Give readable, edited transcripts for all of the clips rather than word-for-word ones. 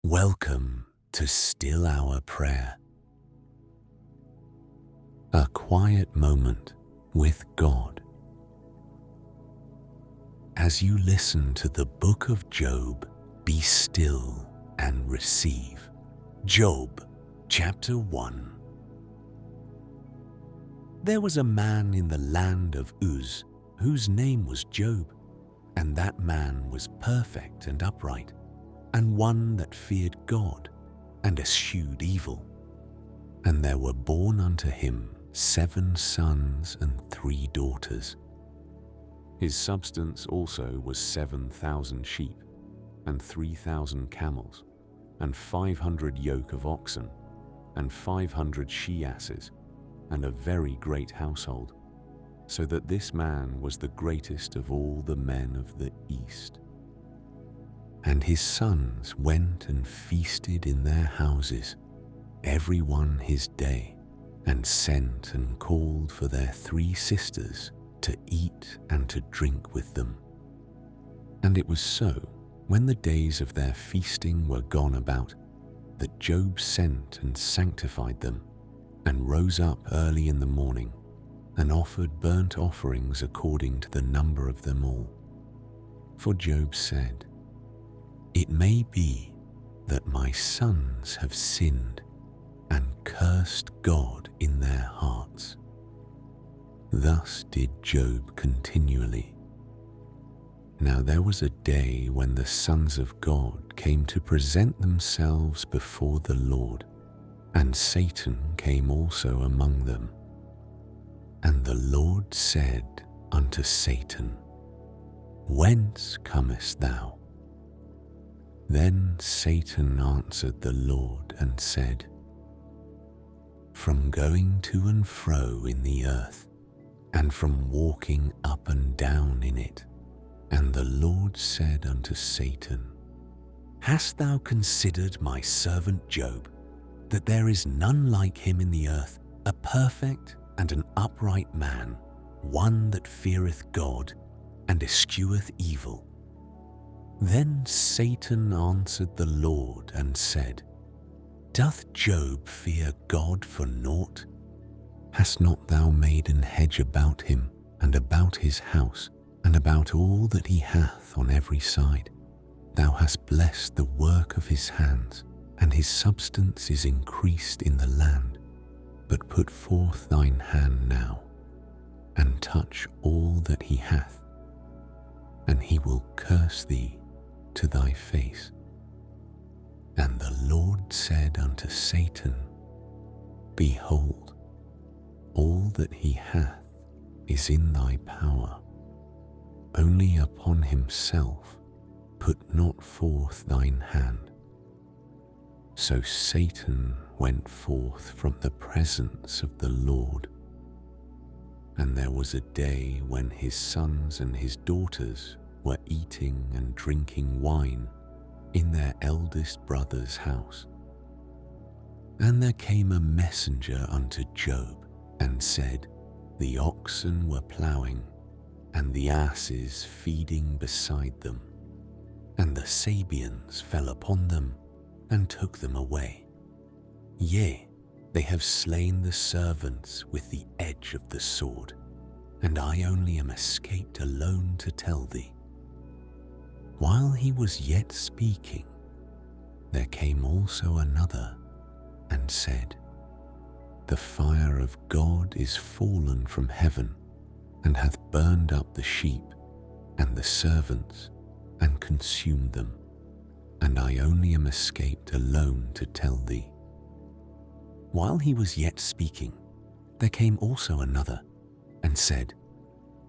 Welcome to Still Hour Prayer, a quiet moment with God. As you listen to the book of Job, be still and receive. Job, chapter 1. There was a man in the land of Uz, whose name was Job, and that man was perfect and upright, and one that feared God and eschewed evil. And there were born unto him 7 sons and 3 daughters. His substance also was 7,000 sheep, and 3,000 camels, and 500 yoke of oxen, and 500 she-asses, and a very great household, so that this man was the greatest of all the men of the East. And his sons went and feasted in their houses, every one his day, and sent and called for their 3 sisters to eat and to drink with them. And it was so, when the days of their feasting were gone about, that Job sent and sanctified them, and rose up early in the morning, and offered burnt offerings according to the number of them all. For Job said, "It may be that my sons have sinned and cursed God in their hearts." Thus did Job continually. Now there was a day when the sons of God came to present themselves before the Lord, and Satan came also among them. And the Lord said unto Satan, "Whence comest thou?" Then Satan answered the Lord and said, "From going to and fro in the earth, and from walking up and down in it." And the Lord said unto Satan, "Hast thou considered my servant Job, that there is none like him in the earth, a perfect and an upright man, one that feareth God and escheweth evil?" Then Satan answered the Lord and said, "Doth Job fear God for naught? Hast not thou made an hedge about him, and about his house, and about all that he hath on every side? Thou hast blessed the work of his hands, and his substance is increased in the land. But put forth thine hand now, and touch all that he hath, and he will curse thee to thy face." And the Lord said unto Satan, "Behold, all that he hath is in thy power, only upon himself put not forth thine hand." So Satan went forth from the presence of the Lord. And there was a day when his sons and his daughters were eating and drinking wine in their eldest brother's house. And there came a messenger unto Job, and said, "The oxen were ploughing, and the asses feeding beside them, and the Sabeans fell upon them, and took them away. Yea, they have slain the servants with the edge of the sword, and I only am escaped alone to tell thee." While he was yet speaking, there came also another, and said, "The fire of God is fallen from heaven, and hath burned up the sheep and the servants, and consumed them, and I only am escaped alone to tell thee." While he was yet speaking, there came also another, and said,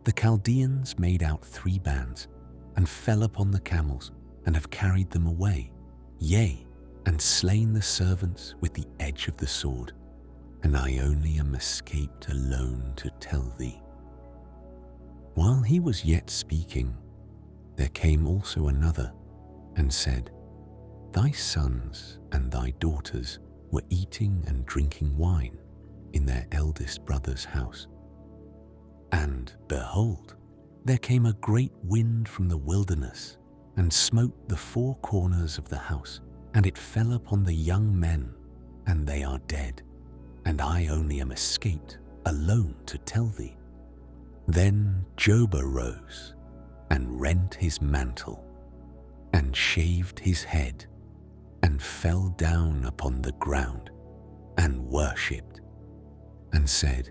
"The Chaldeans made out 3 bands, and fell upon the camels, and have carried them away, yea, and slain the servants with the edge of the sword, and I only am escaped alone to tell thee." While he was yet speaking, there came also another, and said, "Thy sons and thy daughters were eating and drinking wine in their eldest brother's house. And behold, there came a great wind from the wilderness, and smote the 4 corners of the house, and it fell upon the young men, and they are dead, and I only am escaped alone to tell thee. Then Job arose, and rent his mantle, and shaved his head, and fell down upon the ground, and worshipped, and said,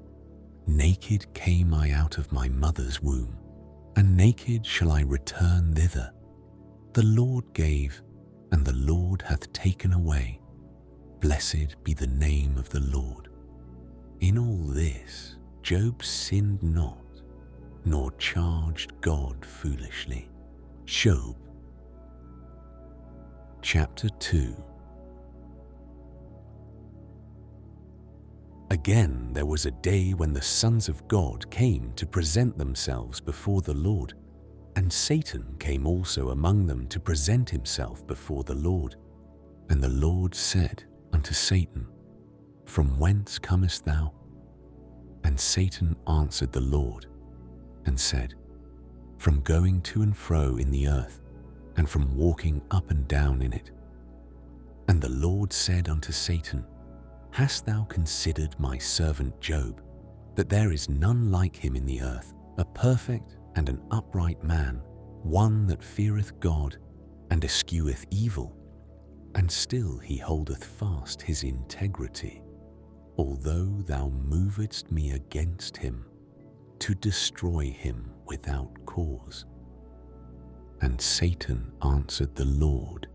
Naked came I out of my mother's womb, and naked shall I return thither. The Lord gave, and the Lord hath taken away. Blessed be the name of the Lord. In all this Job sinned not, nor charged God foolishly. Job chapter 2. Again there was a day when the sons of God came to present themselves before the Lord, and Satan came also among them to present himself before the Lord. And the Lord said unto Satan, From whence comest thou? And Satan answered the Lord, and said, From going to and fro in the earth, and from walking up and down in it. And the Lord said unto Satan, Hast thou considered my servant Job, that there is none like him in the earth, a perfect and an upright man, one that feareth God, and escheweth evil? And still he holdeth fast his integrity, although thou movedst me against him, to destroy him without cause. And Satan answered the Lord,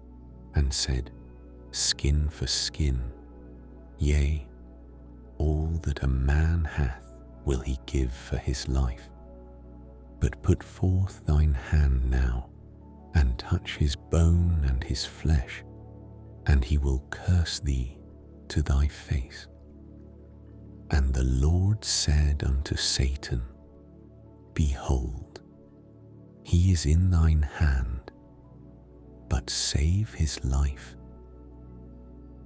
and said, Skin for skin, yea, all that a man hath will he give for his life. But put forth thine hand now, and touch his bone and his flesh, and he will curse thee to thy face. And the Lord said unto Satan, Behold, he is in thine hand, but save his life.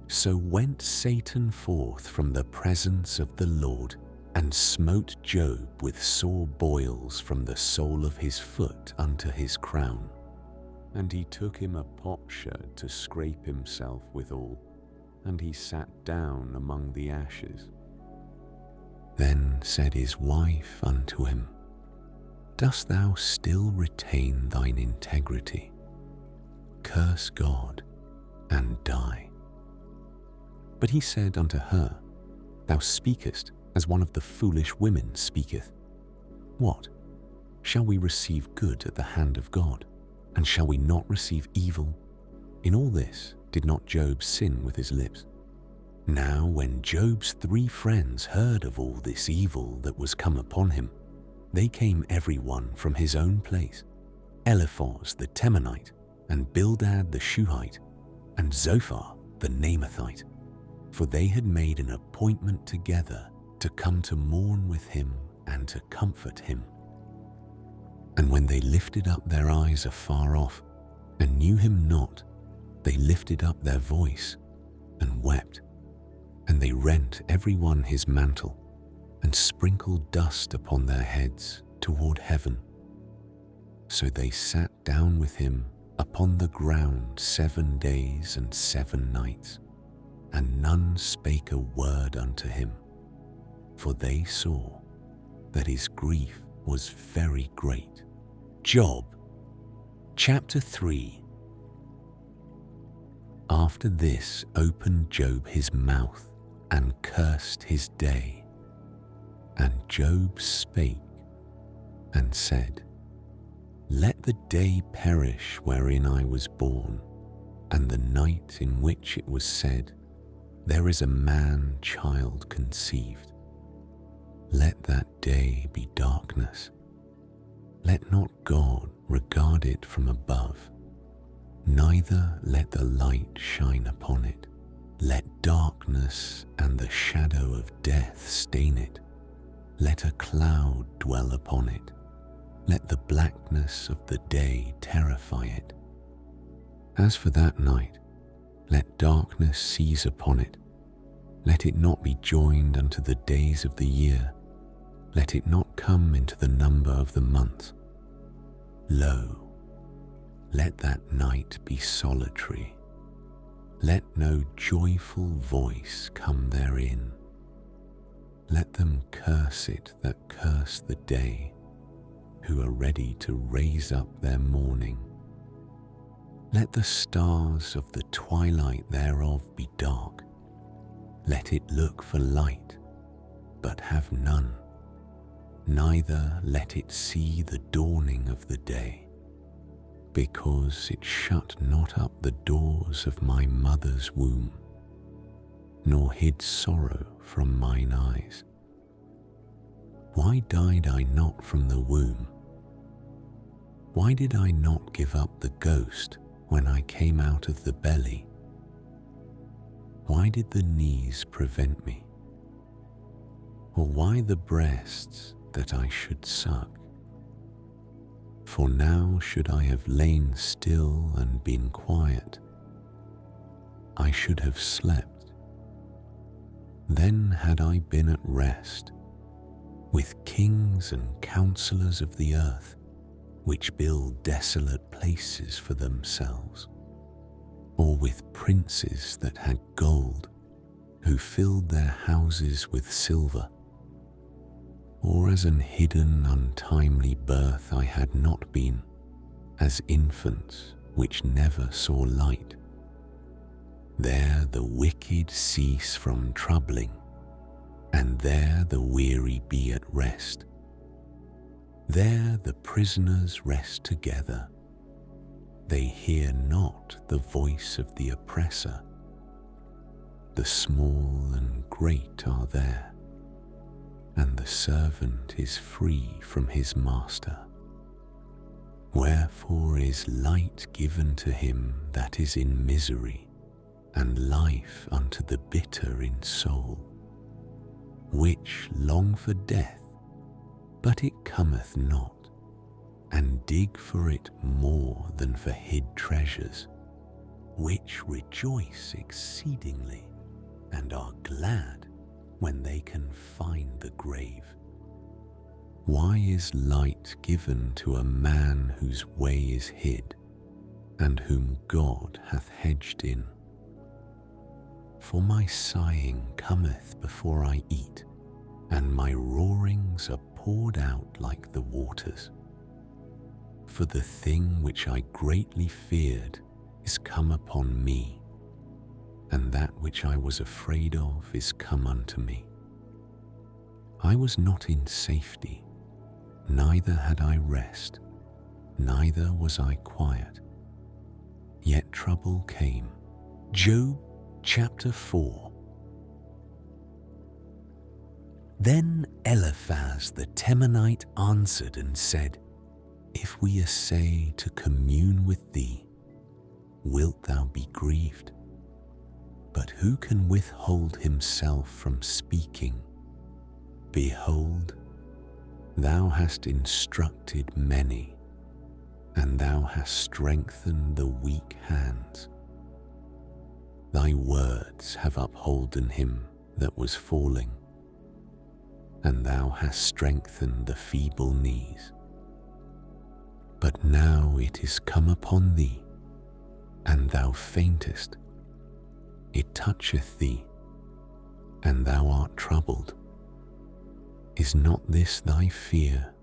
So went Satan forth from the presence of the Lord, and smote Job with sore boils from the sole of his foot unto his crown. And he took him a potsherd to scrape himself withal, and he sat down among the ashes. Then said his wife unto him, Dost thou still retain thine integrity? Curse God, and die. But he said unto her, Thou speakest as one of the foolish women speaketh. What? Shall we receive good at the hand of God, and shall we not receive evil? In all this did not Job sin with his lips. Now when Job's 3 friends heard of all this evil that was come upon him, they came every one from his own place, Eliphaz the Temanite, and Bildad the Shuhite, and Zophar the Naamathite, for they had made an appointment together to come to mourn with him and to comfort him. And when they lifted up their eyes afar off, and knew him not, they lifted up their voice, and wept. And they rent every one his mantle, and sprinkled dust upon their heads toward heaven. So they sat down with him upon the ground 7 days and 7 nights, and none spake a word unto him, for they saw that his grief was very great. Job chapter 3. After this opened Job his mouth, and cursed his day. And Job spake, and said, Let the day perish wherein I was born, and the night in which it was said, There is a man-child conceived. Let that day be darkness. Let not God regard it from above, neither let the light shine upon it. Let darkness and the shadow of death stain it. Let a cloud dwell upon it. Let the blackness of the day terrify it. As for that night, let darkness seize upon it. Let it not be joined unto the days of the year. Let it not come into the number of the months. Lo, let that night be solitary. Let no joyful voice come therein. Let them curse it that curse the day, who are ready to raise up their mourning. Let the stars of the twilight thereof be dark. Let it look for light, but have none. Neither let it see the dawning of the day, because it shut not up the doors of my mother's womb, nor hid sorrow from mine eyes. Why died I not from the womb? Why did I not give up the ghost when I came out of the belly? Why did the knees prevent me? Or why the breasts that I should suck? For now should I have lain still and been quiet, I should have slept. Then had I been at rest with kings and counselors of the earth, which build desolate places for themselves, or with princes that had gold, who filled their houses with silver, or as an hidden untimely birth I had not been, as infants which never saw light. There the wicked cease from troubling, and there the weary be at rest. There the prisoners rest together. They hear not the voice of the oppressor. The small and great are there, and the servant is free from his master. Wherefore is light given to him that is in misery, and life unto the bitter in soul, which long for death, but it cometh not, and dig for it more than for hid treasures, which rejoice exceedingly, and are glad when they can find the grave. Why is light given to a man whose way is hid, and whom God hath hedged in? For my sighing cometh before I eat, and my roarings are poured out like the waters. For the thing which I greatly feared is come upon me, and that which I was afraid of is come unto me. I was not in safety, neither had I rest, neither was I quiet. Yet trouble came. Job chapter 4. Then Eliphaz the Temanite answered and said, If we essay to commune with thee, wilt thou be grieved? But who can withhold himself from speaking? Behold, thou hast instructed many, and thou hast strengthened the weak hands. Thy words have upholden him that was falling, and thou hast strengthened the feeble knees. But now it is come upon thee, and thou faintest. It toucheth thee, and thou art troubled. Is not this thy fear,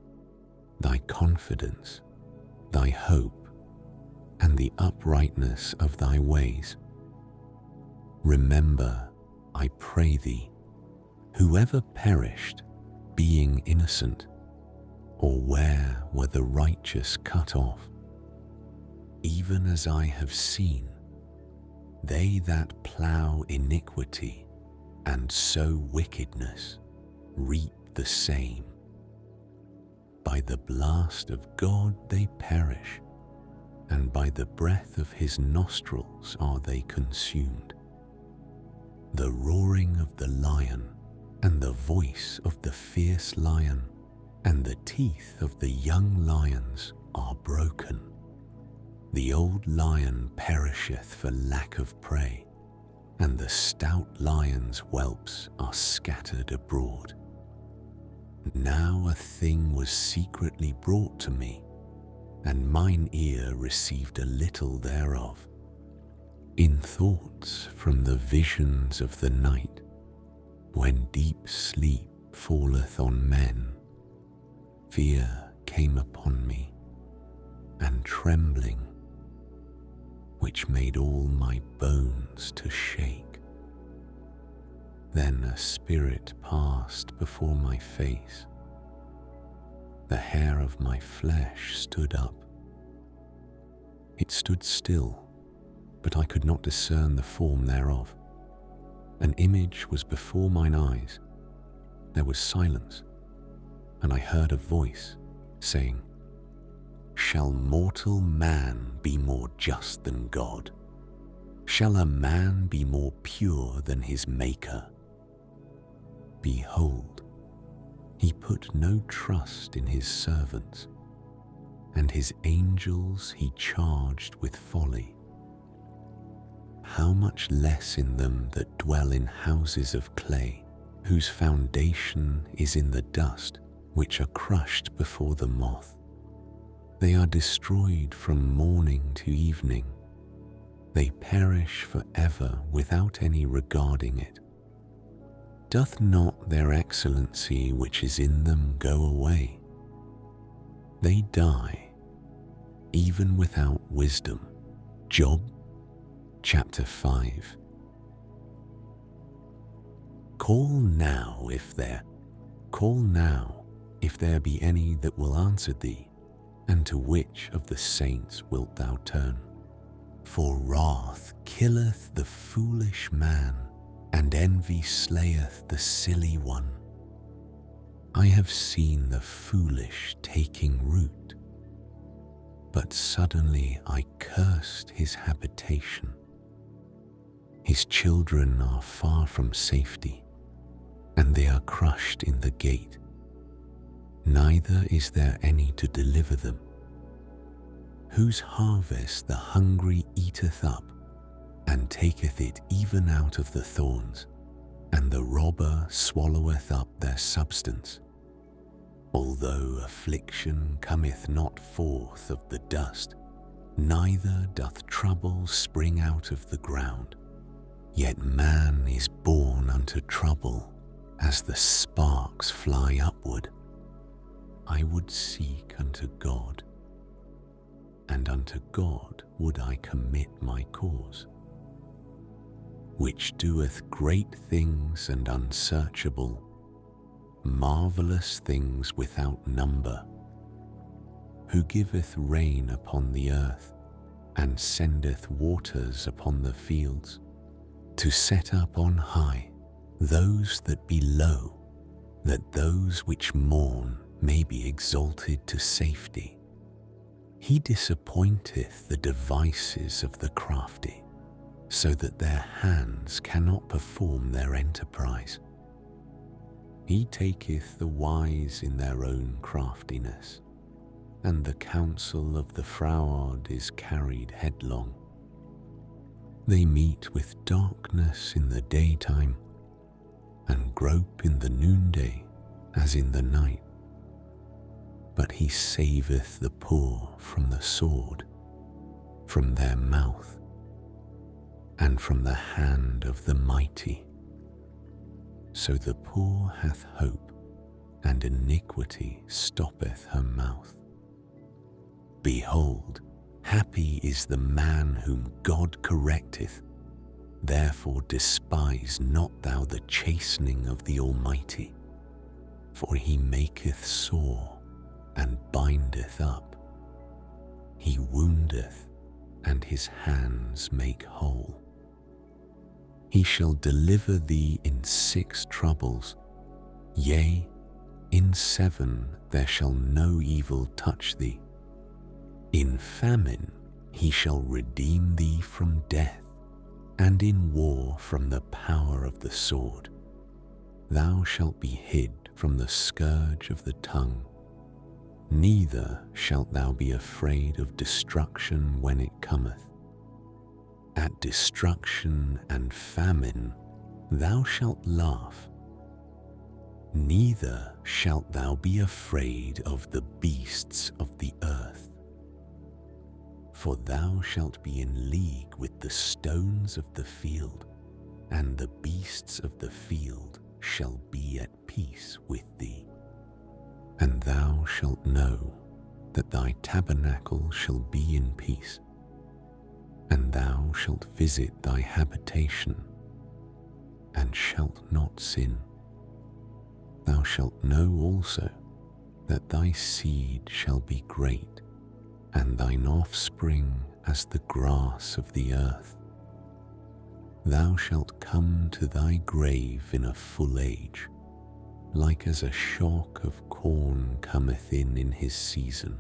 thy confidence, thy hope, and the uprightness of thy ways? Remember, I pray thee, whoever perished, being innocent, or where were the righteous cut off? Even as I have seen, they that plough iniquity and sow wickedness reap the same. By the blast of God they perish, and by the breath of his nostrils are they consumed. The roaring of the lion, and the voice of the fierce lion, and the teeth of the young lions are broken. The old lion perisheth for lack of prey, and the stout lion's whelps are scattered abroad. Now a thing was secretly brought to me, and mine ear received a little thereof. In thoughts from the visions of the night, when deep sleep falleth on men, fear came upon me, and trembling, which made all my bones to shake. Then a spirit passed before my face. The hair of my flesh stood up. It stood still, but I could not discern the form thereof. An image was before mine eyes. There was silence, and I heard a voice saying, "Shall mortal man be more just than God? Shall a man be more pure than his Maker? Behold, he put no trust in his servants, and his angels he charged with folly. How much less in them that dwell in houses of clay, whose foundation is in the dust, which are crushed before the moth. They are destroyed from morning to evening. They perish forever without any regarding it. Doth not their excellency which is in them go away? They die, even without wisdom." Job chapter 5. Call now if there be any that will answer thee, and to which of the saints wilt thou turn? For wrath killeth the foolish man, and envy slayeth the silly one. I have seen the foolish taking root, but suddenly I cursed his habitation. His children are far from safety, and they are crushed in the gate. Neither is there any to deliver them. Whose harvest the hungry eateth up, and taketh it even out of the thorns, and the robber swalloweth up their substance. Although affliction cometh not forth of the dust, neither doth trouble spring out of the ground, yet man is born unto trouble, as the sparks fly upward. I would seek unto God, and unto God would I commit my cause, which doeth great things and unsearchable, marvelous things without number, who giveth rain upon the earth, and sendeth waters upon the fields, to set up on high those that be low, that those which mourn may be exalted to safety. He disappointeth the devices of the crafty, so that their hands cannot perform their enterprise. He taketh the wise in their own craftiness, and the counsel of the froward is carried headlong. They meet with darkness in the daytime, and grope in the noonday as in the night. But he saveth the poor from the sword, from their mouth, and from the hand of the mighty. So the poor hath hope, and iniquity stoppeth her mouth. Behold, happy is the man whom God correcteth. Therefore despise not thou the chastening of the Almighty, for he maketh sore and bindeth up. He woundeth, and his hands make whole. He shall deliver thee in 6 troubles, yea, in 7 there shall no evil touch thee. In famine he shall redeem thee from death, and in war from the power of the sword. Thou shalt be hid from the scourge of the tongue, neither shalt thou be afraid of destruction when it cometh. At destruction and famine thou shalt laugh, neither shalt thou be afraid of the beasts of the earth. For thou shalt be in league with the stones of the field, and the beasts of the field shall be at peace with thee. And thou shalt know that thy tabernacle shall be in peace, and thou shalt visit thy habitation, and shalt not sin. Thou shalt know also that thy seed shall be great, and thine offspring as the grass of the earth. Thou shalt come to thy grave in a full age, like as a shock of corn cometh in his season.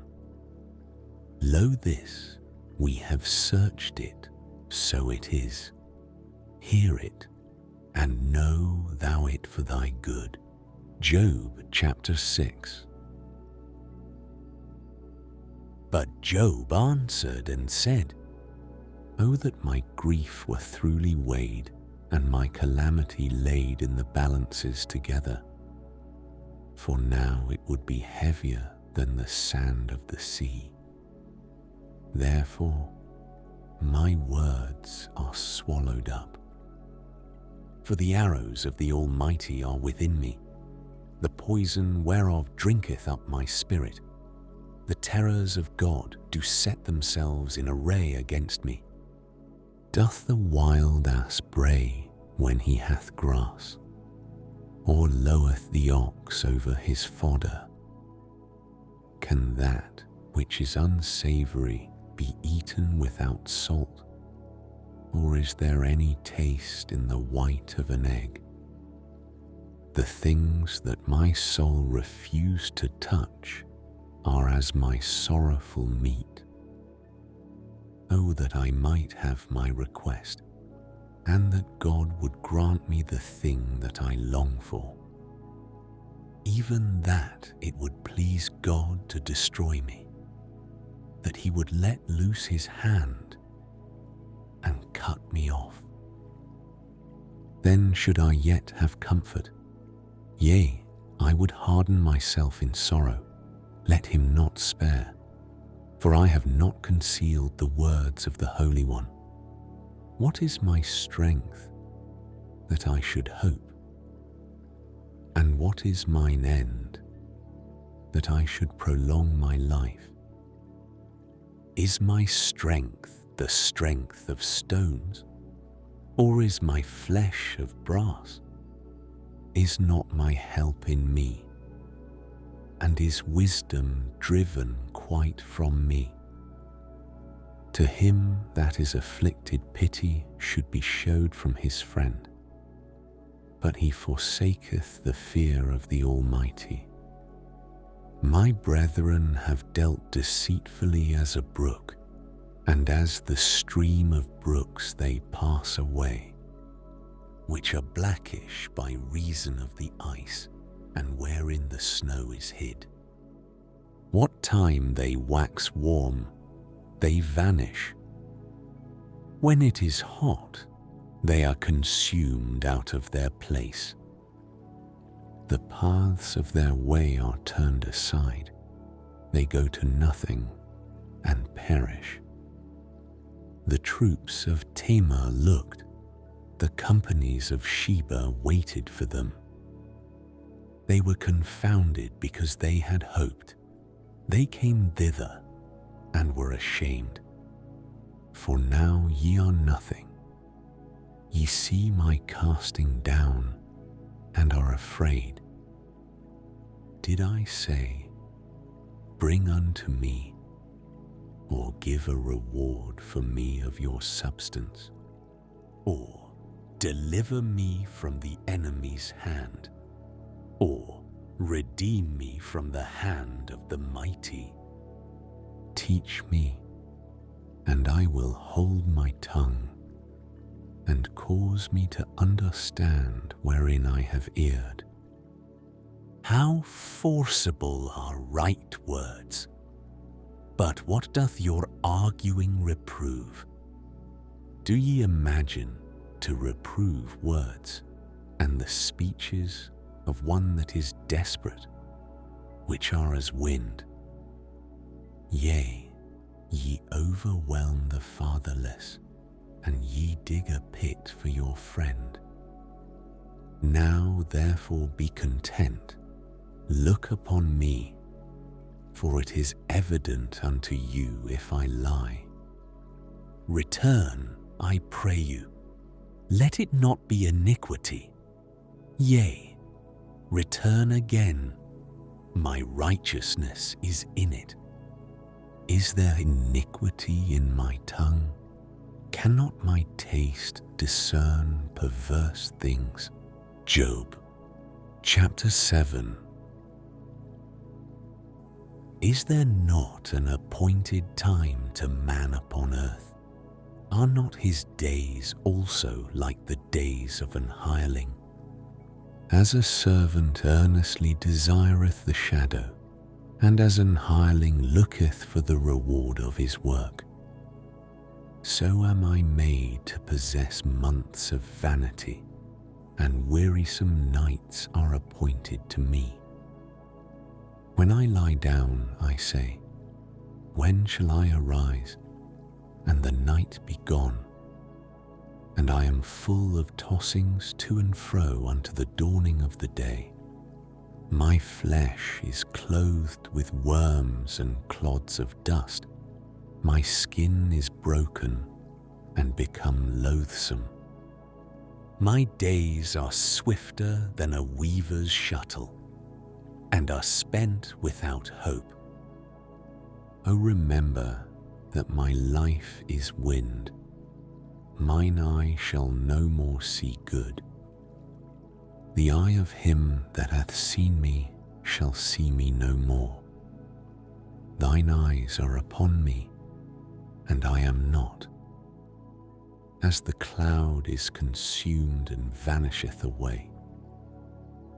Lo this, we have searched it, so it is. Hear it, and know thou it for thy good. Job chapter 6. But Job answered and said, O that my grief were truly weighed, and my calamity laid in the balances together. For now it would be heavier than the sand of the sea. Therefore my words are swallowed up. For the arrows of the Almighty are within me, the poison whereof drinketh up my spirit. The terrors of God do set themselves in array against me. Doth the wild ass bray when he hath grass, or loweth the ox over his fodder? Can that which is unsavory be eaten without salt, or is there any taste in the white of an egg? The things that my soul refused to touch are as my sorrowful meat. Oh, that I might have my request, and that God would grant me the thing that I long for. Even that it would please God to destroy me, that he would let loose his hand and cut me off. Then should I yet have comfort, yea, I would harden myself in sorrow. Let him not spare, for I have not concealed the words of the Holy One. What is my strength, that I should hope? And what is mine end, that I should prolong my life? Is my strength the strength of stones, or is my flesh of brass? Is not my help in me, and is wisdom driven quite from me? To him that is afflicted pity should be showed from his friend, but he forsaketh the fear of the Almighty. My brethren have dealt deceitfully as a brook, and as the stream of brooks they pass away, which are blackish by reason of the ice, and wherein the snow is hid. What time they wax warm, they vanish. When it is hot, they are consumed out of their place. The paths of their way are turned aside. They go to nothing and perish. The troops of Tamar looked, the companies of Sheba waited for them. They were confounded because they had hoped. They came thither and were ashamed. For now ye are nothing. Ye see my casting down and are afraid. Did I say, bring unto me, or give a reward for me of your substance, or deliver me from the enemy's hand, or redeem me from the hand of the mighty? Teach me, and I will hold my tongue, and cause me to understand wherein I have erred. How forcible are right words! But what doth your arguing reprove? Do ye imagine to reprove words, and the speeches of one that is desperate, which are as wind? Yea, Ye overwhelm the fatherless, and ye dig a pit for your friend. Now therefore be content, look upon me, for it is evident unto you if I lie. Return, I pray you, let it not be iniquity. Yea, return again, my righteousness is in it. Is there iniquity in my tongue? Cannot my taste discern perverse things? Job, chapter 7. Is there not an appointed time to man upon earth? Are not his days also like the days of an hireling? As a servant earnestly desireth the shadow, and as an hireling looketh for the reward of his work, so am I made to possess months of vanity, and wearisome nights are appointed to me. When I lie down, I say, when shall I arise, and the night be gone? And I am full of tossings to and fro unto the dawning of the day. My flesh is clothed with worms and clods of dust. My skin is broken and become loathsome. My days are swifter than a weaver's shuttle, and are spent without hope. O remember that my life is wind. Mine eye shall no more see good. The eye of him that hath seen me shall see me no more. Thine eyes are upon me, and I am not. As the cloud is consumed and vanisheth away,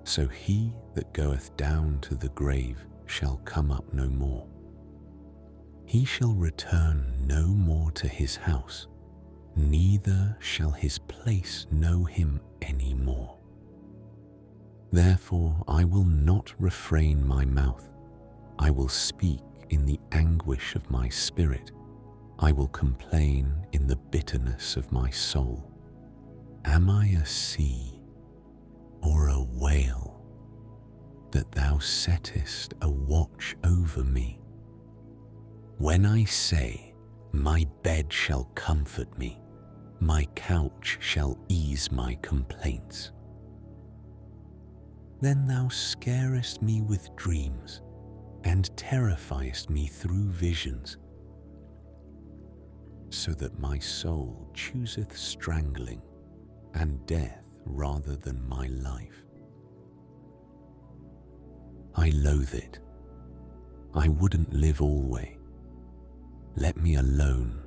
so he that goeth down to the grave shall come up no more. He shall return no more to his house, neither shall his place know him any more. Therefore I will not refrain my mouth. I will speak in the anguish of my spirit. I will complain in the bitterness of my soul. Am I a sea or a whale that thou settest a watch over me? When I say, my bed shall comfort me, my couch shall ease my complaints, then thou scarest me with dreams, and terrifiest me through visions, so that my soul chooseth strangling and death rather than my life. I loathe it. I wouldn't live alway. Let me alone,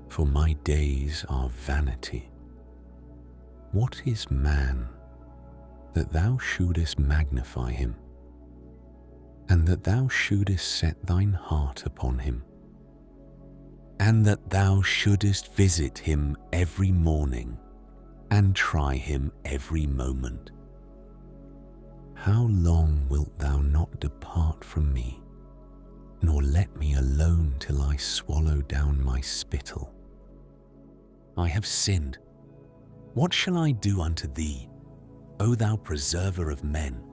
for my days are vanity. What is man, that thou shouldest magnify him, and that thou shouldest set thine heart upon him, and that thou shouldest visit him every morning, and try him every moment? How long wilt thou not depart from me, nor let me alone till I swallow down my spittle? I have sinned. What shall I do unto thee, O thou preserver of men?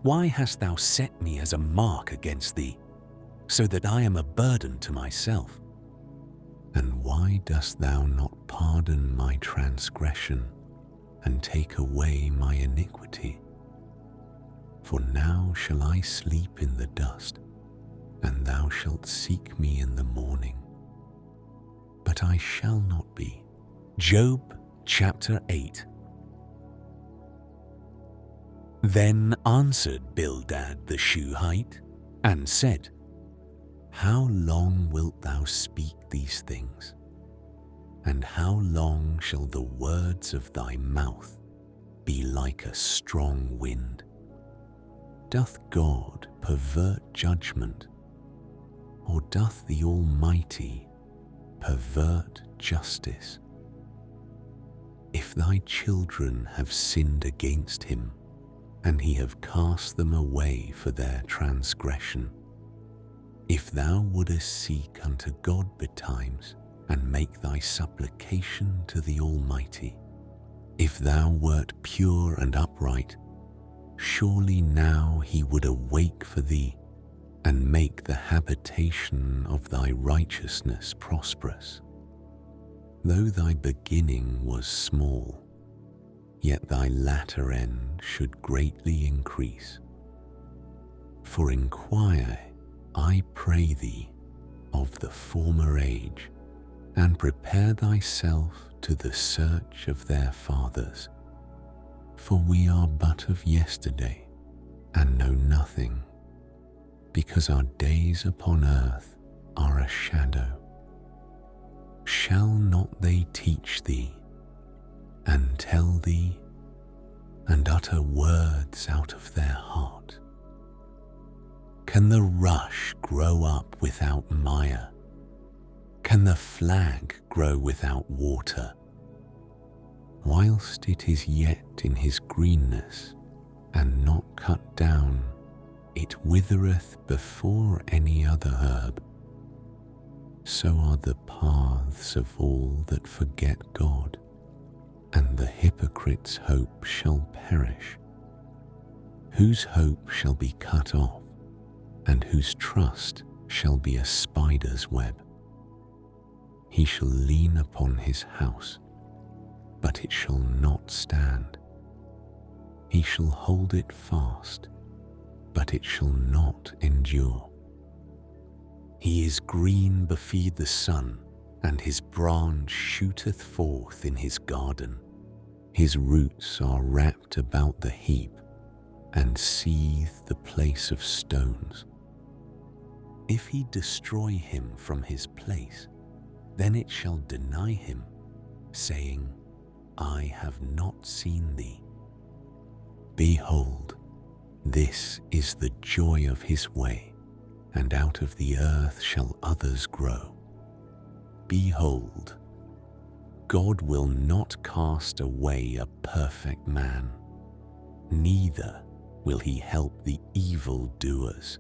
Why hast thou set me as a mark against thee, so that I am a burden to myself? And why dost thou not pardon my transgression, and take away my iniquity? For now shall I sleep in the dust, and thou shalt seek me in the morning. But I shall not be. Job chapter 8. Then answered Bildad the Shuhite, and said, How long wilt thou speak these things? And how long shall the words of thy mouth be like a strong wind? Doth God pervert judgment, or doth the Almighty pervert justice? If thy children have sinned against him, and he have cast them away for their transgression, If thou wouldest seek unto God betimes, and make thy supplication to the Almighty, if thou wert pure and upright, surely now he would awake for thee, and make the habitation of thy righteousness prosperous. Though thy beginning was small, yet thy latter end should greatly increase. For inquire, I pray thee, of the former age, and prepare thyself to the search of their fathers. For we are but of yesterday, and know nothing, because our days upon earth are a shadow. Shall not they teach thee, and tell thee, and utter words out of their heart? Can the rush grow up without mire? Can the flag grow without water? Whilst it is yet in his greenness, and not cut down, it withereth before any other herb. So are the paths of all that forget God, and the hypocrite's hope shall perish. Whose hope shall be cut off, and whose trust shall be a spider's web. He shall lean upon his house, but it shall not stand. He shall hold it fast, but it shall not endure. He is green before the sun, and his branch shooteth forth in his garden. His roots are wrapped about the heap, and seethe the place of stones. If he destroy him from his place, then it shall deny him, saying, I have not seen thee. Behold, this is the joy of his way, and out of the earth shall others grow. Behold, God will not cast away a perfect man, neither will he help the evil doers,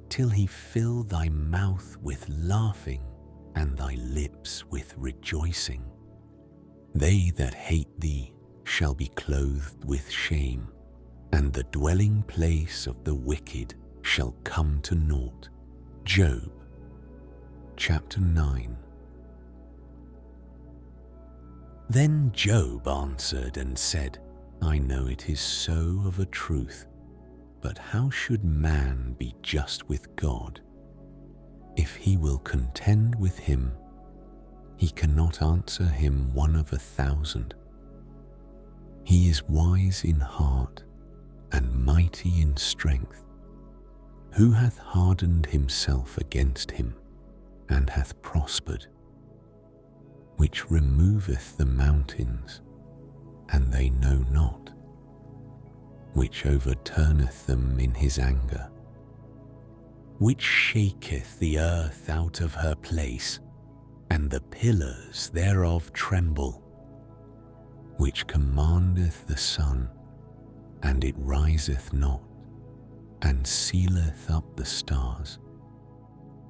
till he fill thy mouth with laughing and thy lips with rejoicing. They that hate thee shall be clothed with shame, and the dwelling place of the wicked shall come to naught. Job chapter 9. Then Job answered and said, I know it is so of a truth, but how should man be just with God? If he will contend with him, he cannot answer him 1 of 1,000. He is wise in heart and mighty in strength. Who hath hardened himself against him, and hath prospered? Which removeth the mountains, and they know not, which overturneth them in his anger, which shaketh the earth out of her place, and the pillars thereof tremble, which commandeth the sun, and it riseth not, and sealeth up the stars,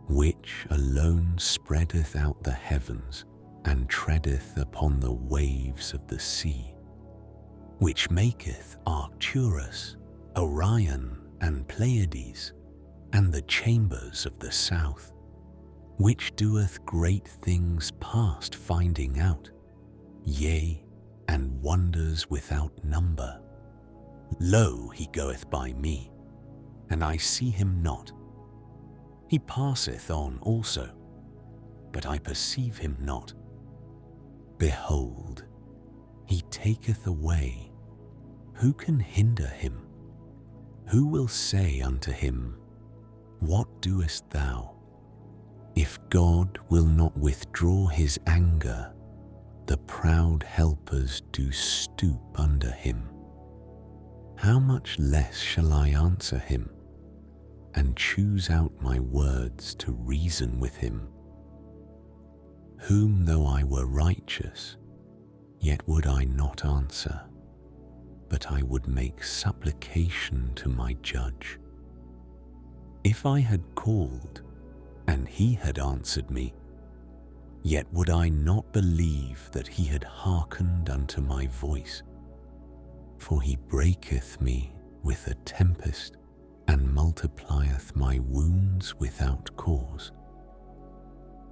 which alone spreadeth out the heavens, and treadeth upon the waves of the sea, which maketh Arcturus, Orion, and Pleiades, and the chambers of the south, which doeth great things past finding out, yea, and wonders without number. Lo, he goeth by me, and I see him not. He passeth on also, but I perceive him not. Behold, he taketh away. Who can hinder him? Who will say unto him, What doest thou? If God will not withdraw his anger, the proud helpers do stoop under him. How much less shall I answer him, and choose out my words to reason with him? Whom though I were righteous, yet would I not answer, but I would make supplication to my judge. If I had called, and he had answered me, yet would I not believe that he had hearkened unto my voice. For he breaketh me with a tempest, and multiplieth my wounds without cause.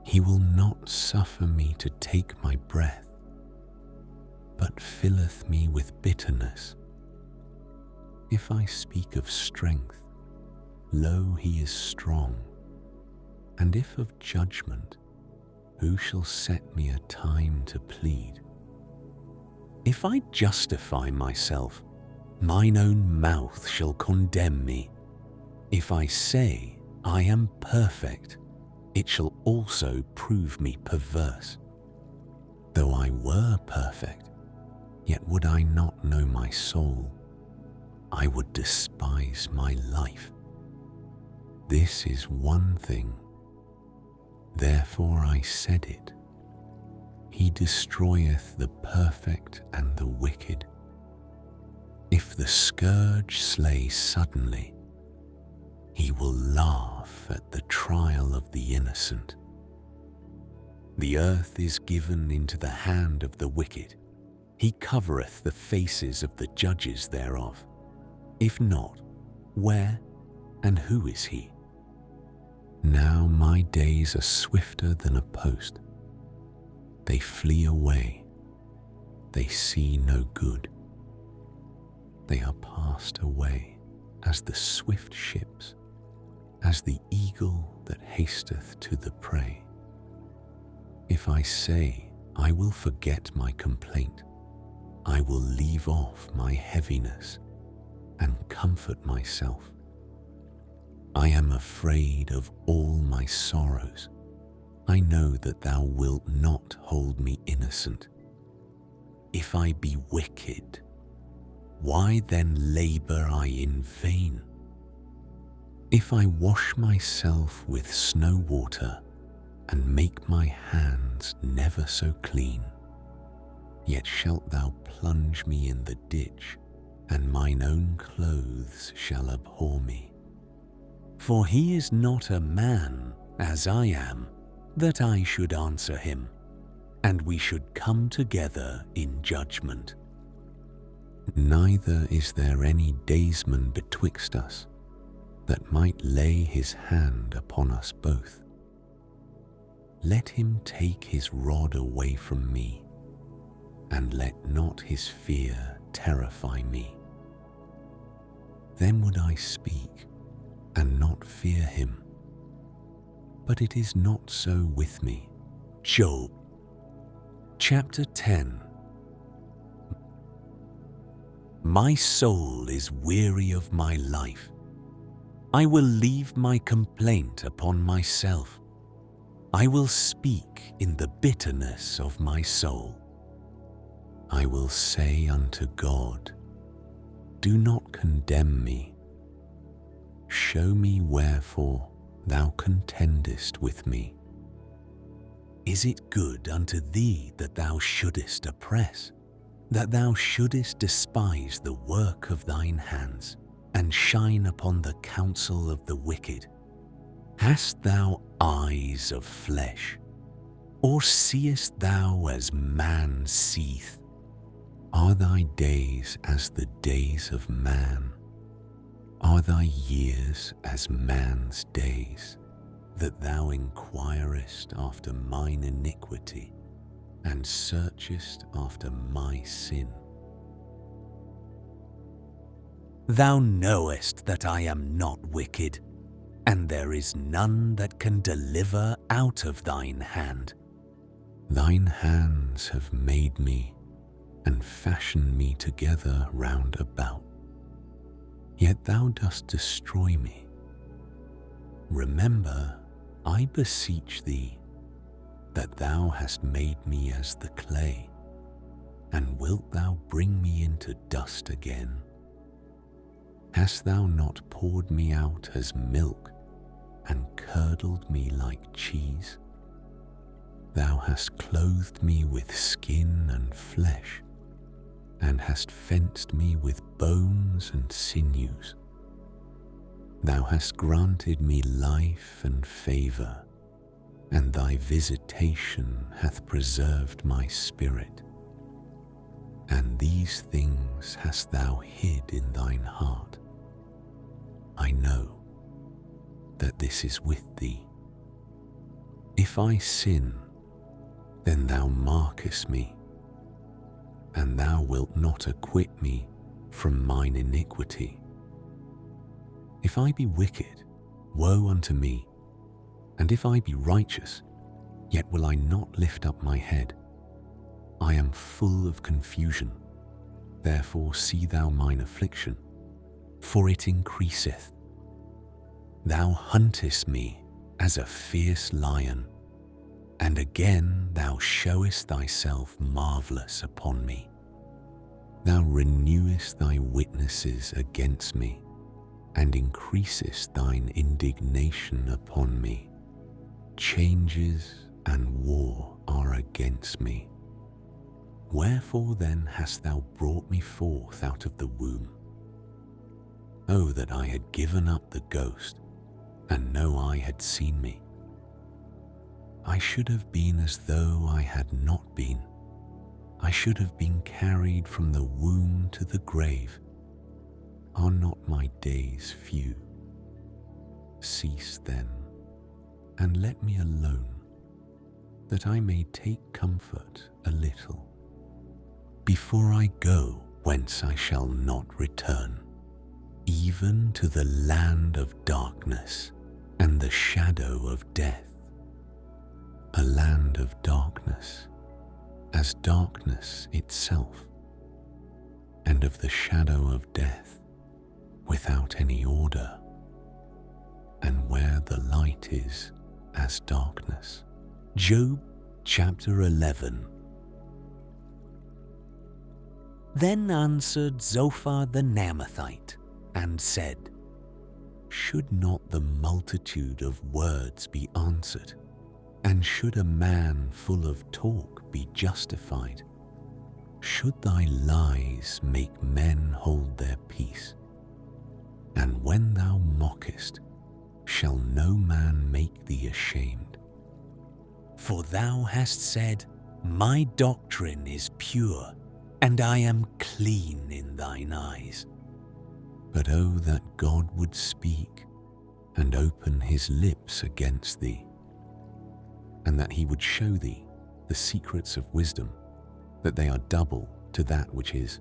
He will not suffer me to take my breath, but filleth me with bitterness. If I speak of strength, lo, he is strong. And if of judgment, who shall set me a time to plead? If I justify myself, mine own mouth shall condemn me. If I say I am perfect, it shall also prove me perverse. Though I were perfect, yet would I not know my soul. I would despise my life. This is one thing, therefore I said it. He destroyeth the perfect and the wicked. If the scourge slay suddenly, he will laugh at the trial of the innocent. The earth is given into the hand of the wicked. He covereth the faces of the judges thereof. If not, where and who is he? Now my days are swifter than a post. They flee away. They see no good. They are passed away as the swift ships, as the eagle that hasteth to the prey. If I say, I will forget my complaint, I will leave off my heaviness and comfort myself. I am afraid of all my sorrows. I know that thou wilt not hold me innocent. If I be wicked, why then labor I in vain? If I wash myself with snow water and make my hands never so clean, yet shalt thou plunge me in the ditch, and mine own clothes shall abhor me. For he is not a man, as I am, that I should answer him, and we should come together in judgment. Neither is there any daysman betwixt us, that might lay his hand upon us both. Let him take his rod away from me, and let not his fear terrify me. Then would I speak, and not fear him. But it is not so with me. Job, chapter 10. My soul is weary of my life. I will leave my complaint upon myself. I will speak in the bitterness of my soul. I will say unto God, do not condemn me. Show me wherefore thou contendest with me. Is it good unto thee that thou shouldest oppress, that thou shouldest despise the work of thine hands, and shine upon the counsel of the wicked? Hast thou eyes of flesh, or seest thou as man seeth? Are thy days as the days of man? Are thy years as man's days, that thou inquirest after mine iniquity, and searchest after my sin? Thou knowest that I am not wicked, and there is none that can deliver out of thine hand. Thine hands have made me, and fashioned me together round about. Yet thou dost destroy me. Remember, I beseech thee, that thou hast made me as the clay, and wilt thou bring me into dust again? Hast thou not poured me out as milk, and curdled me like cheese? Thou hast clothed me with skin and flesh, and hast fenced me with bones and sinews. Thou hast granted me life and favour, and thy visitation hath preserved my spirit. And these things hast thou hid in thine heart. I know that this is with thee. If I sin, then thou markest me, and thou wilt not acquit me from mine iniquity. If I be wicked, woe unto me, and if I be righteous, yet will I not lift up my head. I am full of confusion, therefore see thou mine affliction, for it increaseth. Thou huntest me as a fierce lion, and again thou showest thyself marvellous upon me. Thou renewest thy witnesses against me, and increasest thine indignation upon me. Changes and war are against me. Wherefore then hast thou brought me forth out of the womb? Oh, that I had given up the ghost, and no eye had seen me. I should have been as though I had not been. I should have been carried from the womb to the grave. Are not my days few? Cease then, and let me alone, that I may take comfort a little, before I go whence I shall not return, even to the land of darkness and the shadow of death. A land of darkness, as darkness itself, and of the shadow of death, without any order, and where the light is as darkness. Job chapter 11. Then answered Zophar the Naamathite, and said, Should not the multitude of words be answered? And should a man full of talk be justified? Should thy lies make men hold their peace? And when thou mockest, shall no man make thee ashamed? For thou hast said, My doctrine is pure, and I am clean in thine eyes. But oh, that God would speak and open his lips against thee, and that he would show thee the secrets of wisdom, that they are double to that which is.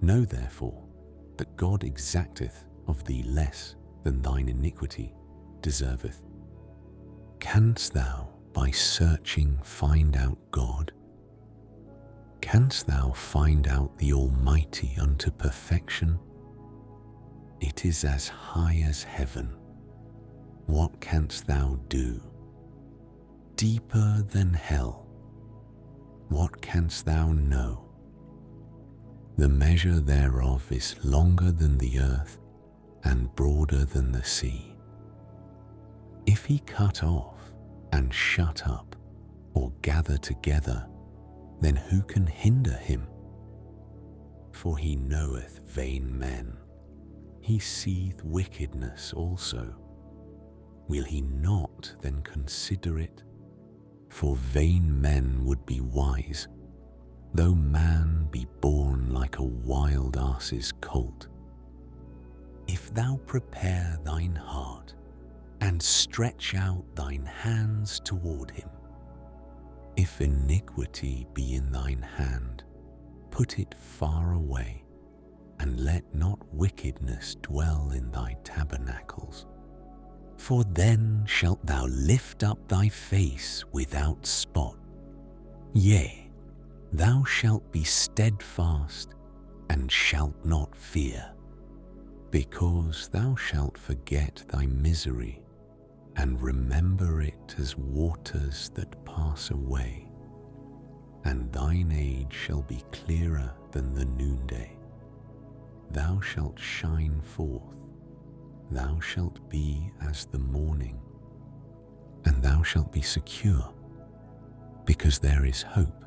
Know therefore that God exacteth of thee less than thine iniquity deserveth. Canst thou by searching find out God? Canst thou find out the Almighty unto perfection? It is as high as heaven. What canst thou do? Deeper than hell. What canst thou know? The measure thereof is longer than the earth, and broader than the sea. If he cut off, and shut up, or gather together, then who can hinder him? For he knoweth vain men. He seeth wickedness also. Will he not then consider it? For vain men would be wise, though man be born like a wild ass's colt. If thou prepare thine heart, and stretch out thine hands toward him, if iniquity be in thine hand, put it far away, and let not wickedness dwell in thy tabernacles. For then shalt thou lift up thy face without spot. Yea, thou shalt be steadfast, and shalt not fear, because thou shalt forget thy misery, and remember it as waters that pass away, and thine age shall be clearer than the noonday. Thou shalt shine forth, thou shalt be as the morning, and thou shalt be secure, because there is hope.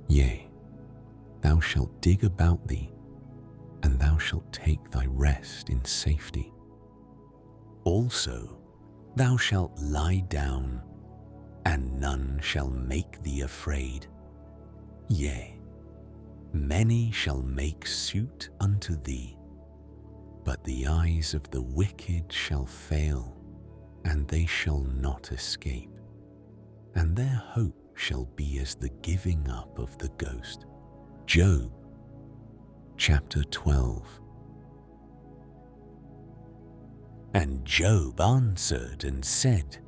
Yea, thou shalt dig about thee, and thou shalt take thy rest in safety. Also, thou shalt lie down, and none shall make thee afraid. Yea, many shall make suit unto thee, but the eyes of the wicked shall fail, and they shall not escape, and their hope shall be as the giving up of the ghost. Job chapter 12. And Job answered and said,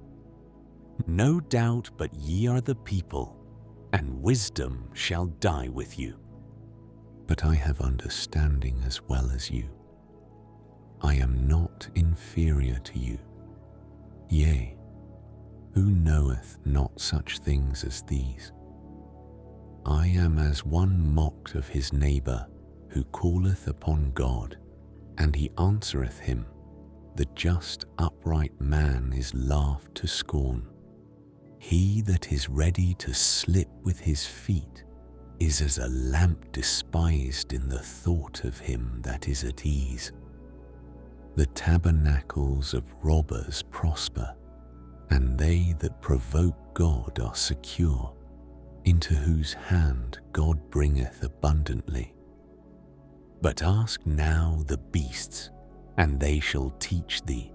No doubt but ye are the people, and wisdom shall die with you. But I have understanding as well as you. I am not inferior to you. Yea, who knoweth not such things as these? I am as one mocked of his neighbour, who calleth upon God, and he answereth him. The just upright man is laughed to scorn. He that is ready to slip with his feet is as a lamp despised in the thought of him that is at ease. The tabernacles of robbers prosper, and they that provoke God are secure, into whose hand God bringeth abundantly. But ask now the beasts, and they shall teach thee,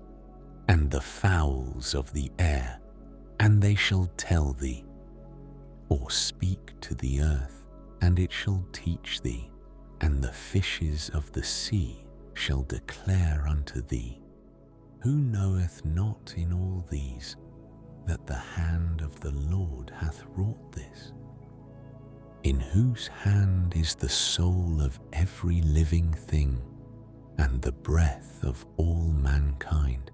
and the fowls of the air, and they shall tell thee. Or speak to the earth, and it shall teach thee, and the fishes of the sea shall declare unto thee. Who knoweth not in all these that the hand of the Lord hath wrought this? In whose hand is the soul of every living thing, and the breath of all mankind?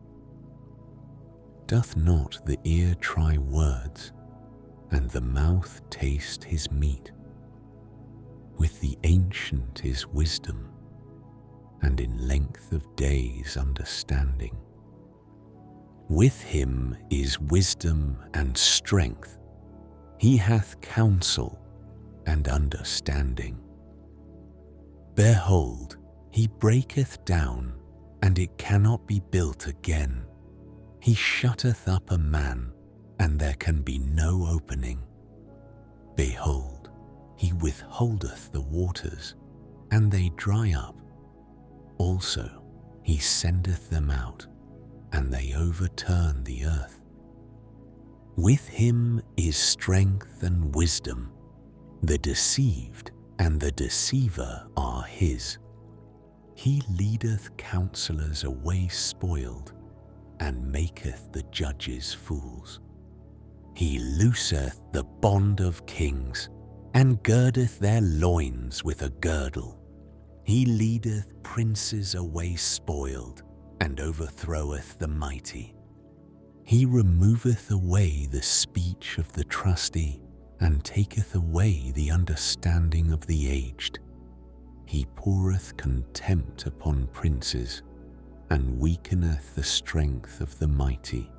Doth not the ear try words, and the mouth taste his meat? With the ancient is wisdom, and in length of days understanding. With him is wisdom and strength. He hath counsel and understanding. Behold, he breaketh down, and it cannot be built again. He shutteth up a man, and there can be no opening. Behold, he withholdeth the waters, and they dry up. Also, he sendeth them out, and they overturn the earth. With him is strength and wisdom. The deceived and the deceiver are his. He leadeth counselors away spoiled, and maketh the judges fools. He looseth the bond of kings, and girdeth their loins with a girdle. He leadeth princes away spoiled, and overthroweth the mighty. He removeth away the speech of the trusty, and taketh away the understanding of the aged. He poureth contempt upon princes, and weakeneth the strength of the mighty.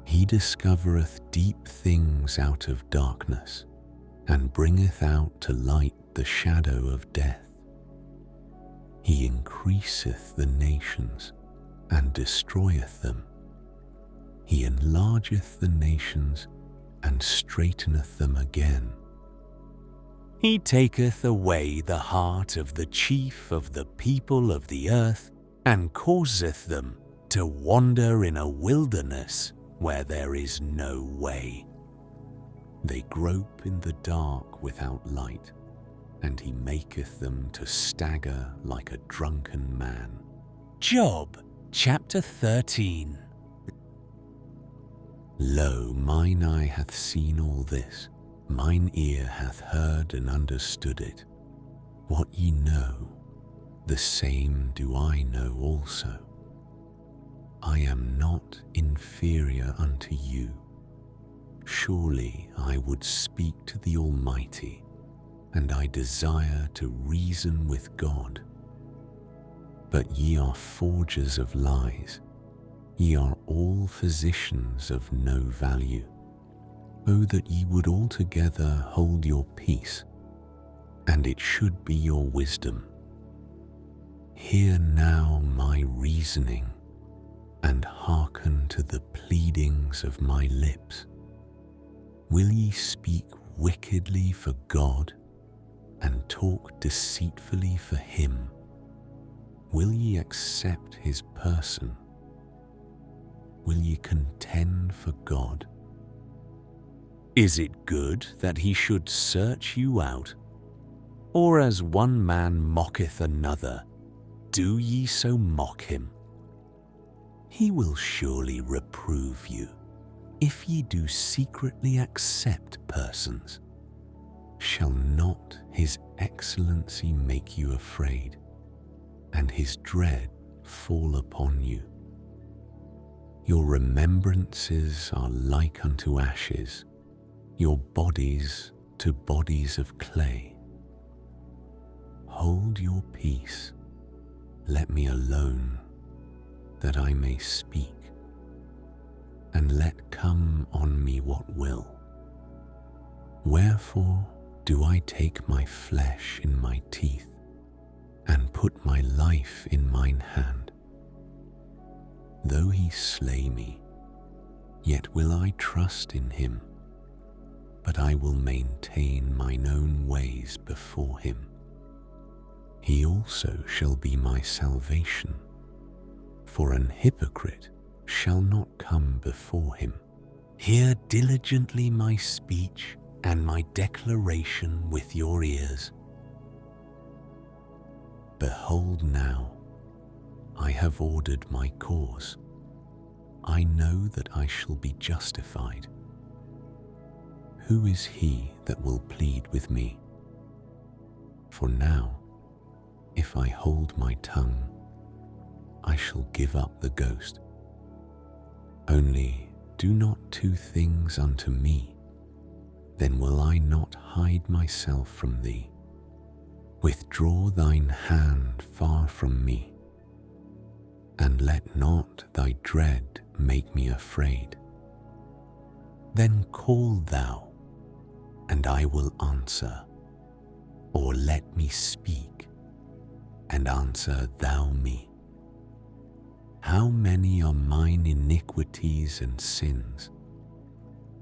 He discovereth deep things out of darkness, and bringeth out to light the shadow of death. He increaseth the nations, and destroyeth them. He enlargeth the nations, and straighteneth them again. He taketh away the heart of the chief of the people of the earth, and causeth them to wander in a wilderness where there is no way. They grope in the dark without light, and he maketh them to stagger like a drunken man. Job chapter 13. Lo, mine eye hath seen all this, mine ear hath heard and understood it. What ye know, the same do I know also. I am not inferior unto you. Surely I would speak to the Almighty, and I desire to reason with God. But ye are forgers of lies. Ye are all physicians of no value. O that ye would altogether hold your peace, and it should be your wisdom. Hear now my reasoning. and hearken to the pleadings of my lips? Will ye speak wickedly for God, and talk deceitfully for him? Will ye accept his person? Will ye contend for God? Is it good that he should search you out? Or as one man mocketh another, do ye so mock him? He will surely reprove you, if ye do secretly accept persons. Shall not his excellency make you afraid, and his dread fall upon you? Your remembrances are like unto ashes, your bodies to bodies of clay. Hold your peace, let me alone, that I may speak, and let come on me what will. Wherefore do I take my flesh in my teeth, and put my life in mine hand? Though he slay me, yet will I trust in him, but I will maintain mine own ways before him. He also shall be my salvation, for an hypocrite shall not come before him. Hear diligently my speech and my declaration with your ears. Behold now, I have ordered my cause. I know that I shall be justified. Who is he that will plead with me? For now, if I hold my tongue, I shall give up the ghost. Only do not two things unto me, then will I not hide myself from thee. Withdraw thine hand far from me, and let not thy dread make me afraid. Then call thou, and I will answer, or let me speak, and answer thou me. How many are mine iniquities and sins?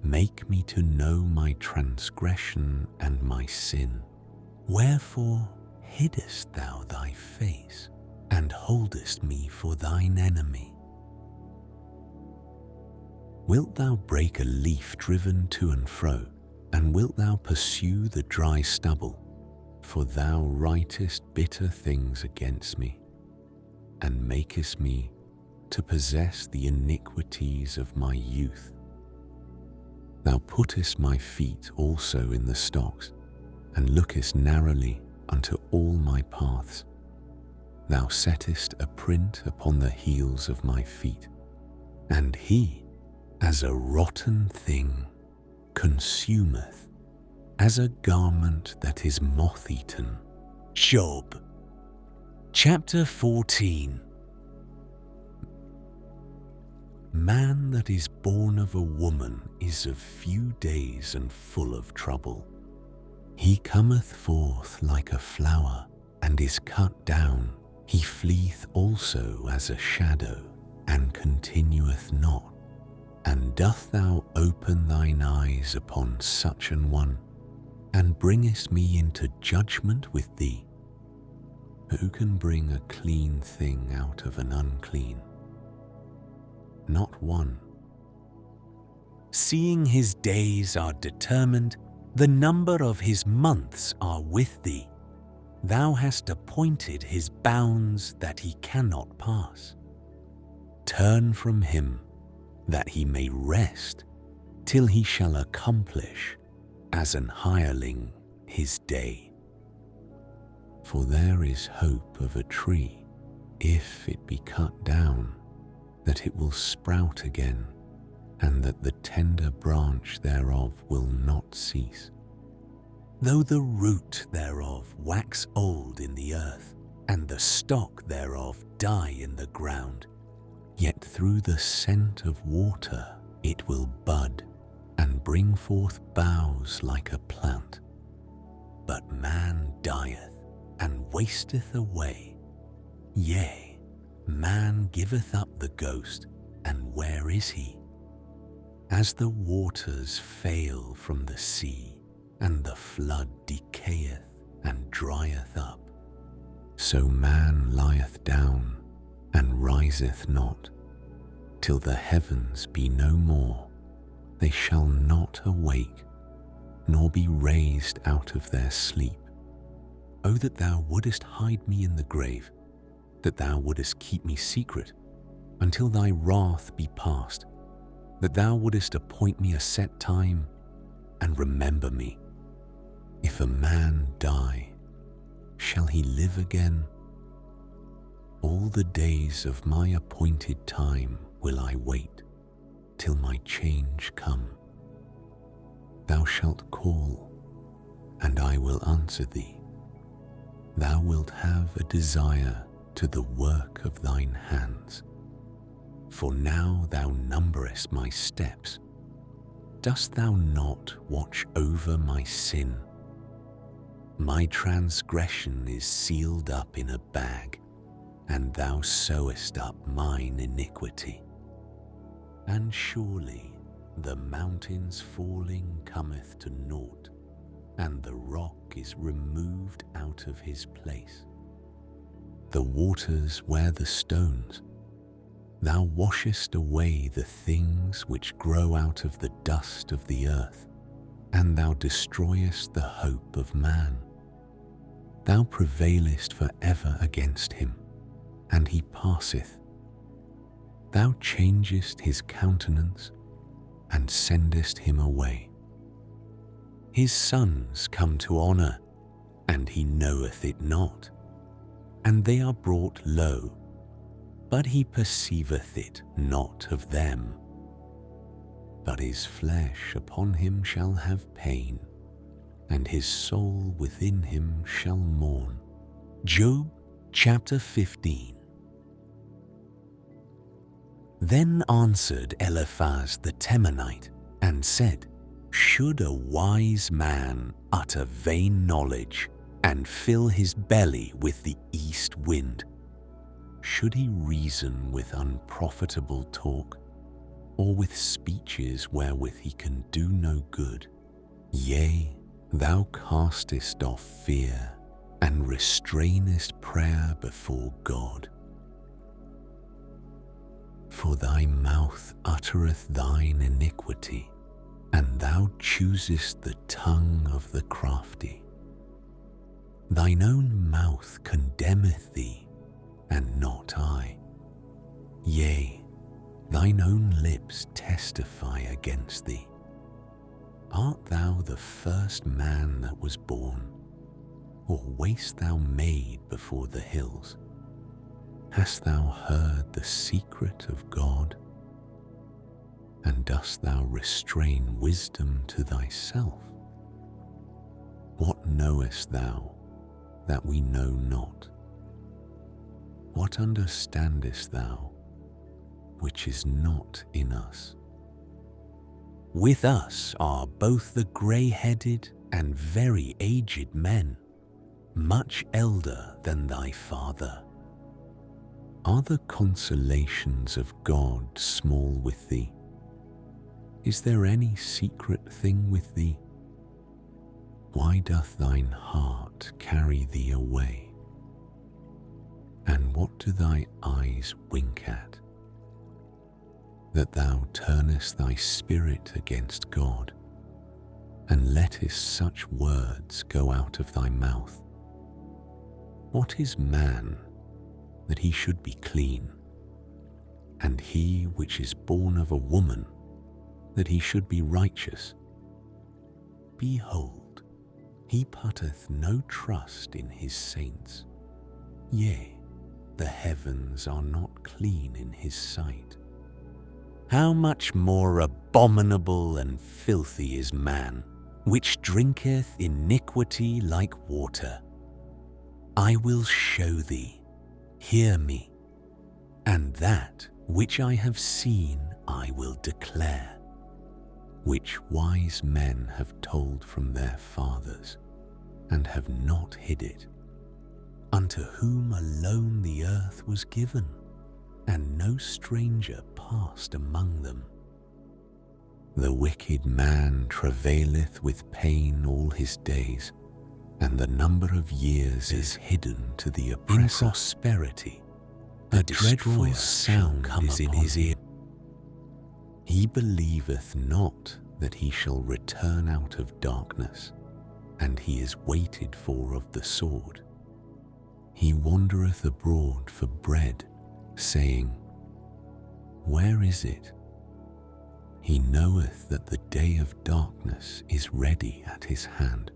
Make me to know my transgression and my sin. Wherefore hiddest thou thy face, and holdest me for thine enemy? Wilt thou break a leaf driven to and fro, and wilt thou pursue the dry stubble? For thou writest bitter things against me, and makest me to possess the iniquities of my youth. Thou puttest my feet also in the stocks, and lookest narrowly unto all my paths. Thou settest a print upon the heels of my feet, and he, as a rotten thing, consumeth, as a garment that is moth-eaten. Job, chapter 14. Man that is born of a woman is of few days and full of trouble. He cometh forth like a flower, and is cut down. He fleeth also as a shadow, and continueth not. And doth thou open thine eyes upon such an one, and bringest me into judgment with thee? Who can bring a clean thing out of an unclean? Not one. Seeing his days are determined, the number of his months are with thee. Thou hast appointed his bounds that he cannot pass. Turn from him, that he may rest, till he shall accomplish, as an hireling, his day. For there is hope of a tree, if it be cut down, that it will sprout again, and that the tender branch thereof will not cease. Though the root thereof wax old in the earth, and the stock thereof die in the ground, yet through the scent of water it will bud, and bring forth boughs like a plant. But man dieth, and wasteth away. Yea, Man giveth up the ghost, and where is he? As the waters fail from the sea, and the flood decayeth and drieth up, so man lieth down and riseth not, till the heavens be no more. They shall not awake, nor be raised out of their sleep. O that thou wouldest hide me in the grave, that thou wouldest keep me secret, until thy wrath be past, that thou wouldest appoint me a set time, and remember me. If a man die, shall he live again? All the days of my appointed time will I wait, till my change come. Thou shalt call, and I will answer thee. Thou wilt have a desire to the work of thine hands. For now thou numberest my steps. Dost thou not watch over my sin? My transgression is sealed up in a bag, and thou sewest up mine iniquity. And surely the mountains falling cometh to naught, and the rock is removed out of his place. The waters wear the stones. Thou washest away the things which grow out of the dust of the earth, and thou destroyest the hope of man. Thou prevailest for ever against him, and he passeth. Thou changest his countenance, and sendest him away. His sons come to honour, and he knoweth it not, and they are brought low, but he perceiveth it not of them. But his flesh upon him shall have pain, and his soul within him shall mourn. Job chapter 15. Then answered Eliphaz the Temanite, and said, Should a wise man utter vain knowledge, and fill his belly with the east wind? Should he reason with unprofitable talk, or with speeches wherewith he can do no good? Yea, thou castest off fear, and restrainest prayer before God. For thy mouth uttereth thine iniquity, and thou choosest the tongue of the crafty. Thine own mouth condemneth thee, and not I. Yea, thine own lips testify against thee. Art thou the first man that was born, or wast thou made before the hills? Hast thou heard the secret of God? And dost thou restrain wisdom to thyself? What knowest thou that we know not? What understandest thou which is not in us? With us are both the grey-headed and very aged men, much elder than thy father. Are the consolations of God small with thee? Is there any secret thing with thee? Why doth thine heart carry thee away? And what do thy eyes wink at? That thou turnest thy spirit against God, and lettest such words go out of thy mouth? What is man, that he should be clean, and he which is born of a woman, that he should be righteous? Behold, he putteth no trust in his saints. Yea, the heavens are not clean in his sight. How much more abominable and filthy is man, which drinketh iniquity like water. I will show thee, hear me, and that which I have seen I will declare, which wise men have told from their fathers, and have not hid it, unto whom alone the earth was given, and no stranger passed among them. The wicked man travaileth with pain all his days, and the number of years is hidden to the oppressor. In prosperity, A dreadful sound is in his ear. He believeth not that he shall return out of darkness, and he is waited for of the sword. He wandereth abroad for bread, saying, Where is it? He knoweth that the day of darkness is ready at his hand.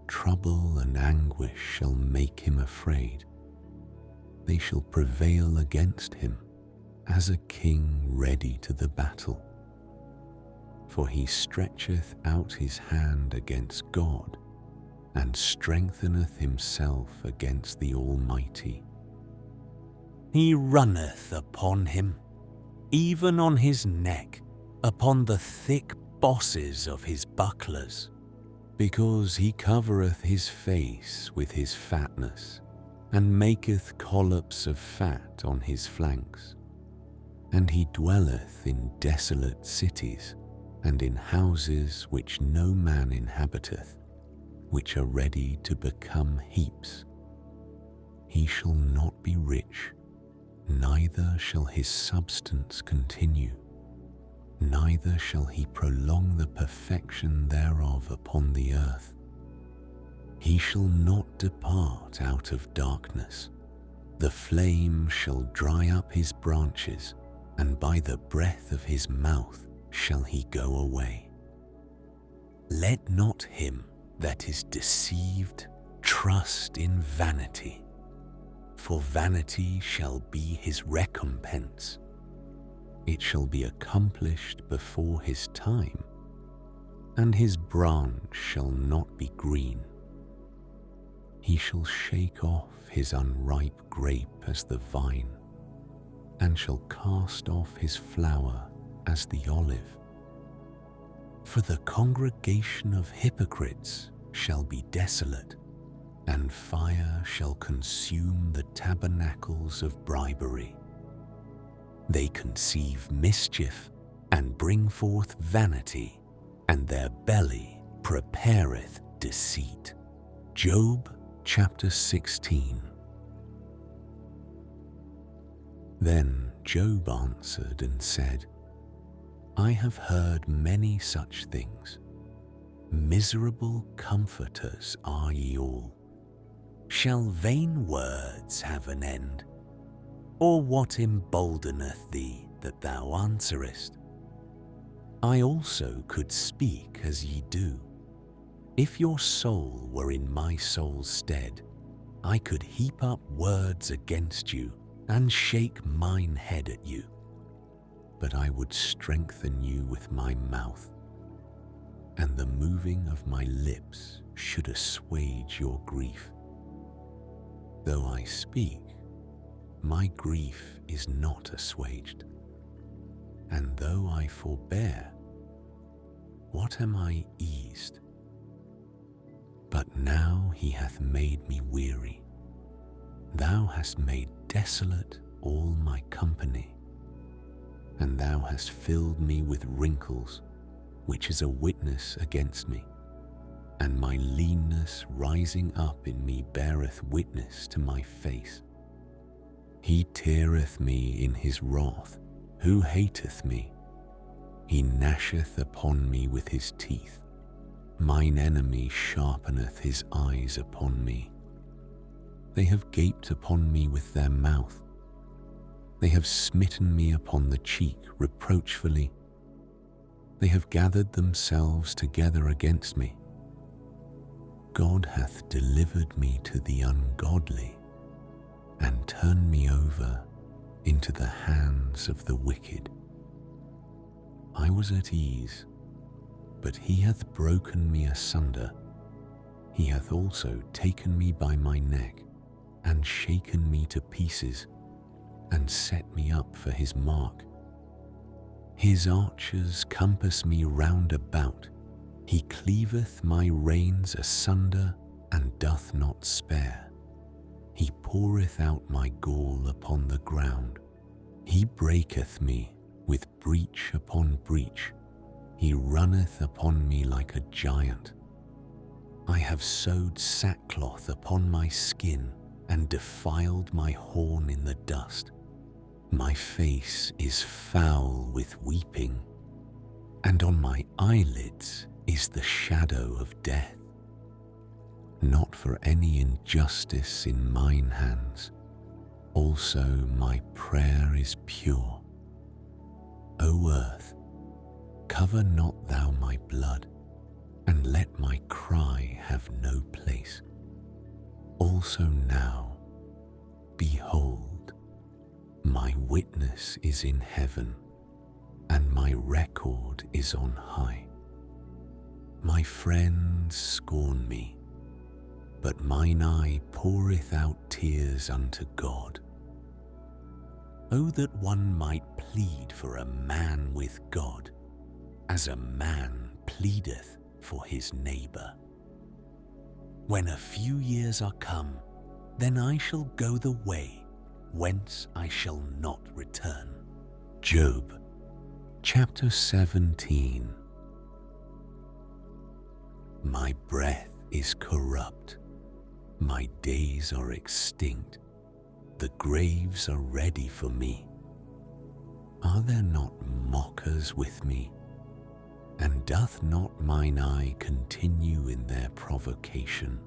Trouble and anguish shall make him afraid. They shall prevail against him as a king ready to the battle. For he stretcheth out his hand against God, and strengtheneth himself against the Almighty. He runneth upon him, even on his neck, upon the thick bosses of his bucklers. Because he covereth his face with his fatness, and maketh collops of fat on his flanks. And he dwelleth in desolate cities, and in houses which no man inhabiteth, which are ready to become heaps. He shall not be rich, neither shall his substance continue, neither shall he prolong the perfection thereof upon the earth. He shall not depart out of darkness. The flame shall dry up his branches, and by the breath of his mouth shall he go away. Let not him that is deceived trust in vanity, for vanity shall be his recompense. It shall be accomplished before his time, and his branch shall not be green. He shall shake off his unripe grape as the vine, and shall cast off his flower as the olive. For the congregation of hypocrites shall be desolate, and fire shall consume the tabernacles of bribery. They conceive mischief, and bring forth vanity, and their belly prepareth deceit. Job chapter 16. Then Job answered and said, I have heard many such things. Miserable comforters are ye all. Shall vain words have an end? Or what emboldeneth thee that thou answerest? I also could speak as ye do. If your soul were in my soul's stead, I could heap up words against you and shake mine head at you. But I would strengthen you with my mouth, and the moving of my lips should assuage your grief. Though I speak, my grief is not assuaged, and though I forbear, what am I eased? But now he hath made me weary. Thou hast made desolate all my company, and thou hast filled me with wrinkles, which is a witness against me, and my leanness rising up in me beareth witness to my face. He teareth me in his wrath, who hateth me. He gnasheth upon me with his teeth. Mine enemy sharpeneth his eyes upon me. They have gaped upon me with their mouth. They have smitten me upon the cheek reproachfully. They have gathered themselves together against me. God hath delivered me to the ungodly, and turned me over into the hands of the wicked. I was at ease, but he hath broken me asunder. He hath also taken me by my neck, and shaken me to pieces, and set me up for his mark. His archers compass me round about. He cleaveth my reins asunder, and doth not spare. He poureth out my gall upon the ground. He breaketh me with breach upon breach. He runneth upon me like a giant. I have sewed sackcloth upon my skin and defiled my horn in the dust. My face is foul with weeping, and on my eyelids is the shadow of death. Not for any injustice in mine hands, also my prayer is pure. O earth, cover not thou my blood, and let my cry have no place. Also now, behold, my witness is in heaven, and my record is on high. My friends scorn me, but mine eye poureth out tears unto God. Oh, that one might plead for a man with God, as a man pleadeth for his neighbor. When a few years are come, then I shall go the way whence I shall not return. Job chapter 17. My breath is corrupt, my days are extinct, the graves are ready for me. Are there not mockers with me? And doth not mine eye continue in their provocation?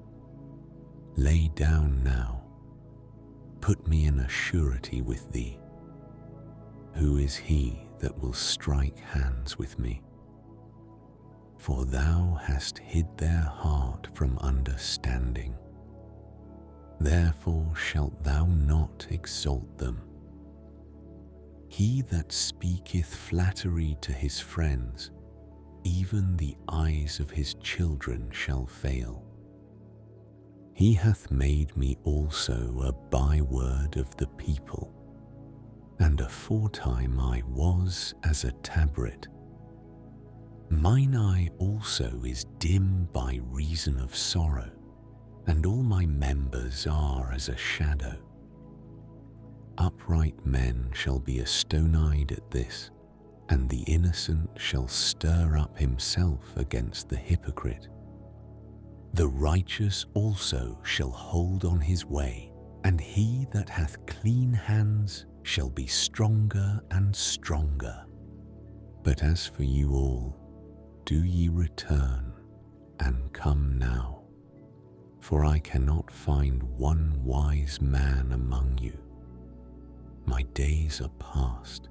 Lay down now, put me in a surety with thee. Who is he that will strike hands with me? For thou hast hid their heart from understanding. Therefore shalt thou not exalt them. He that speaketh flattery to his friends, even the eyes of his children shall fail. He hath made me also a byword of the people, and aforetime I was as a tabret. Mine eye also is dim by reason of sorrow, and all my members are as a shadow. Upright men shall be astonied at this, and the innocent shall stir up himself against the hypocrite. The righteous also shall hold on his way, and he that hath clean hands shall be stronger and stronger. But as for you all, do ye return, and come now, for I cannot find one wise man among you. My days are past,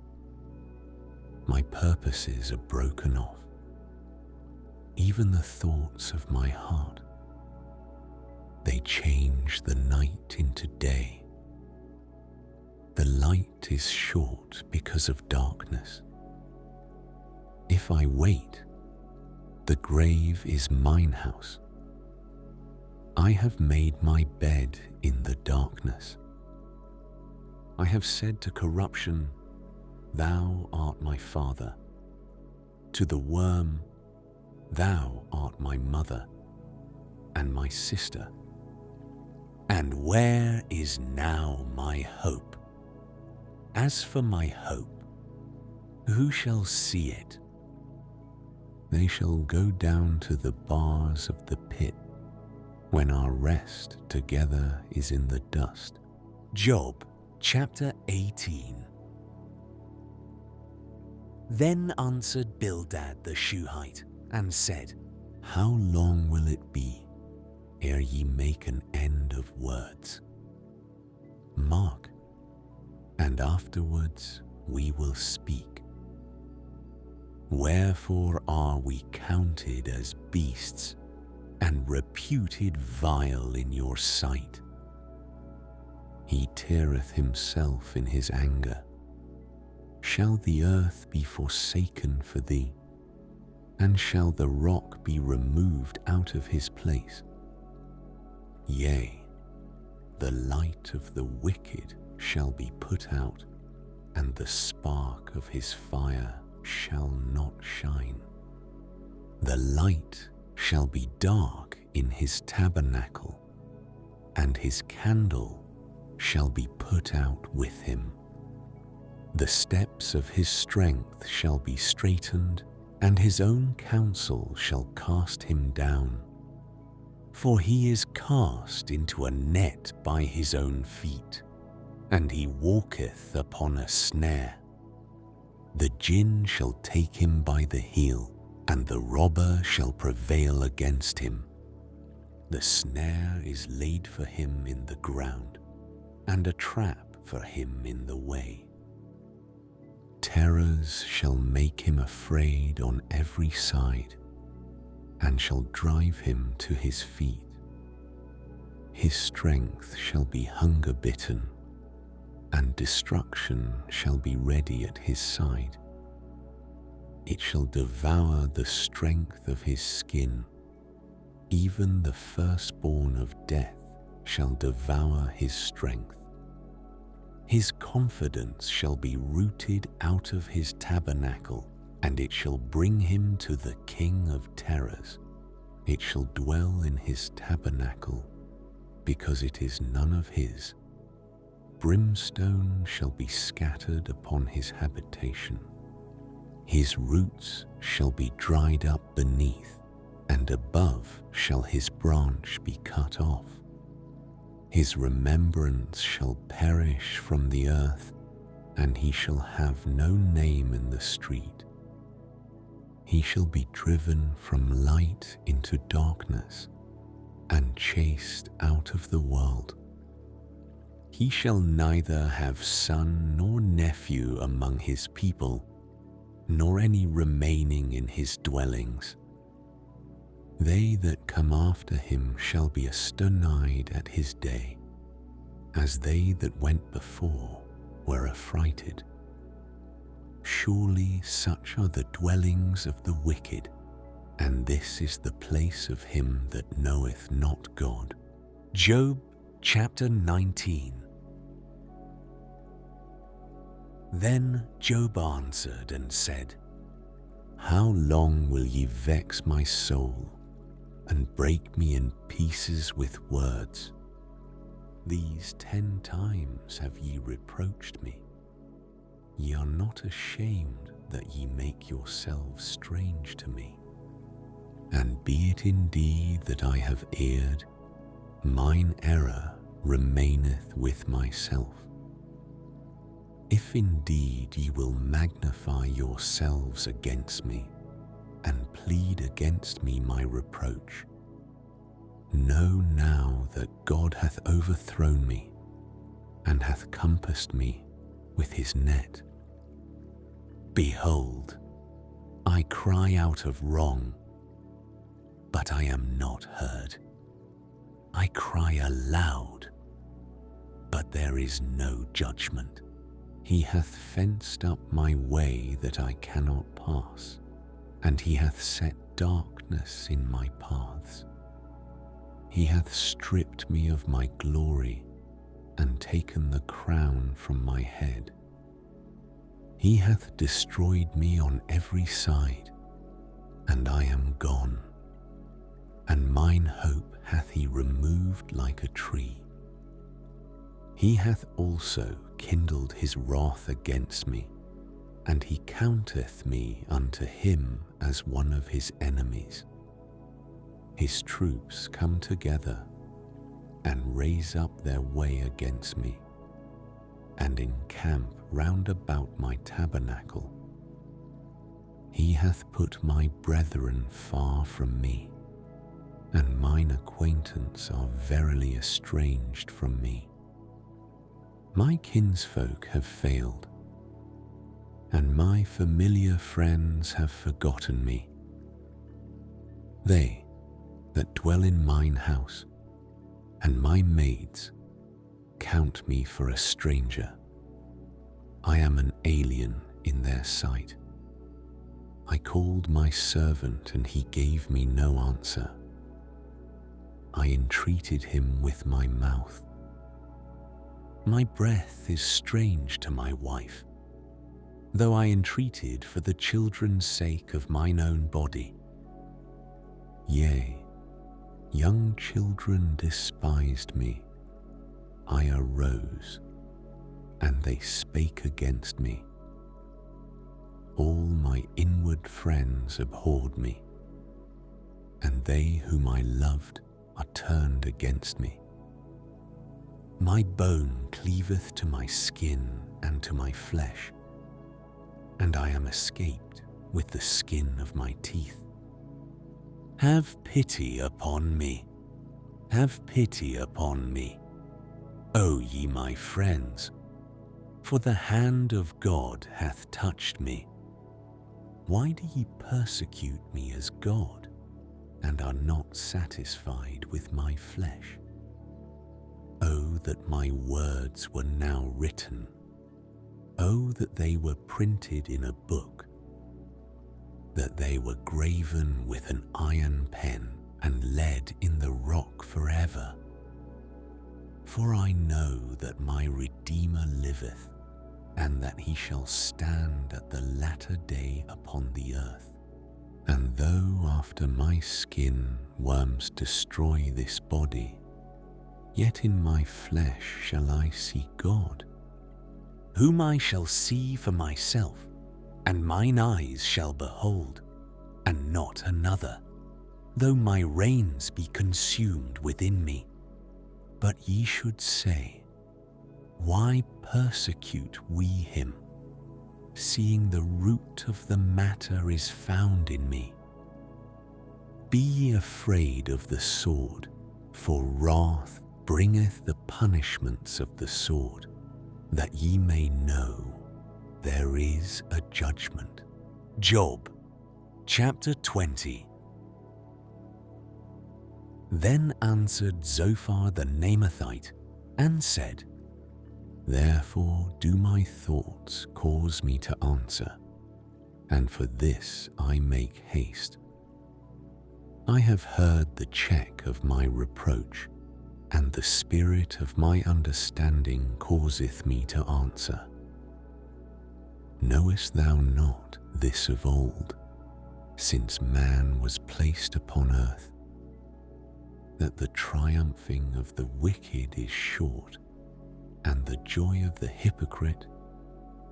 my purposes are broken off, even the thoughts of my heart. They change the night into day. The light is short because of darkness. If I wait, the grave is mine house. I have made my bed in the darkness. I have said to corruption, Thou art my father. To the worm, Thou art my mother and my sister. And where is now my hope? As for my hope, who shall see it? They shall go down to the bars of the pit, when our rest together is in the dust. Job chapter 18. Then answered Bildad the Shuhite, and said, How long will it be ere ye make an end of words? Mark, and afterwards we will speak. Wherefore are we counted as beasts, and reputed vile in your sight? He teareth himself in his anger. Shall the earth be forsaken for thee? And shall the rock be removed out of his place? Yea, the light of the wicked shall be put out, and the spark of his fire shall not shine. The light shall be dark in his tabernacle, and his candle shall be put out with him. The steps of his strength shall be straightened, and his own counsel shall cast him down. For he is cast into a net by his own feet, and he walketh upon a snare. The gin shall take him by the heel, and the robber shall prevail against him. The snare is laid for him in the ground, and a trap for him in the way. Terrors shall make him afraid on every side, and shall drive him to his feet. His strength shall be hunger-bitten, and destruction shall be ready at his side. It shall devour the strength of his skin. Even the firstborn of death shall devour his strength. His confidence shall be rooted out of his tabernacle, and it shall bring him to the King of terrors. It shall dwell in his tabernacle, because it is none of his. Brimstone shall be scattered upon his habitation. His roots shall be dried up beneath, and above shall his branch be cut off. His remembrance shall perish from the earth, and he shall have no name in the street. He shall be driven from light into darkness, and chased out of the world. He shall neither have son nor nephew among his people, nor any remaining in his dwellings. They that come after him shall be astonished at his day, as they that went before were affrighted. Surely such are the dwellings of the wicked, and this is the place of him that knoweth not God. Job chapter 19. Then Job answered and said, How long will ye vex my soul, and break me in pieces with words? These 10 times have ye reproached me. Ye are not ashamed that ye make yourselves strange to me. And be it indeed that I have erred, mine error remaineth with myself. If indeed ye will magnify yourselves against me, and plead against me my reproach, know now that God hath overthrown me, and hath compassed me with his net. Behold, I cry out of wrong, but I am not heard. I cry aloud, but there is no judgment. He hath fenced up my way that I cannot pass, and he hath set darkness in my paths. He hath stripped me of my glory, and taken the crown from my head. He hath destroyed me on every side, and I am gone, and mine hope hath he removed like a tree. He hath also kindled his wrath against me, and he counteth me unto him as one of his enemies. His troops come together, and raise up their way against me, and encamp round about my tabernacle. He hath put my brethren far from me, and mine acquaintance are verily estranged from me. My kinsfolk have failed, and my familiar friends have forgotten me. They that dwell in mine house, and my maids, count me for a stranger. I am an alien in their sight. I called my servant, and he gave me no answer. I entreated him with my mouth. My breath is strange to my wife, though I entreated for the children's sake of mine own body. Yea, young children despised me. I arose, and they spake against me. All my inward friends abhorred me, and they whom I loved are turned against me. My bone cleaveth to my skin and to my flesh, and I am escaped with the skin of my teeth. Have pity upon me, have pity upon me, O ye my friends, for the hand of God hath touched me. Why do ye persecute me as God, and are not satisfied with my flesh? Oh, that my words were now written. Oh, that they were printed in a book, that they were graven with an iron pen and lead in the rock forever. For I know that my Redeemer liveth, and that he shall stand at the latter day upon the earth. And though after my skin worms destroy this body, yet in my flesh shall I see God, whom I shall see for myself, and mine eyes shall behold, and not another, though my reins be consumed within me. But ye should say, why persecute we him, seeing the root of the matter is found in me? Be ye afraid of the sword, for wrath bringeth the punishments of the sword, that ye may know there is a judgment. Job, chapter 20. Then answered Zophar the Naamathite, and said, Therefore do my thoughts cause me to answer, and for this I make haste. I have heard the check of my reproach, and the spirit of my understanding causeth me to answer. Knowest thou not this of old, since man was placed upon earth, that the triumphing of the wicked is short, and the joy of the hypocrite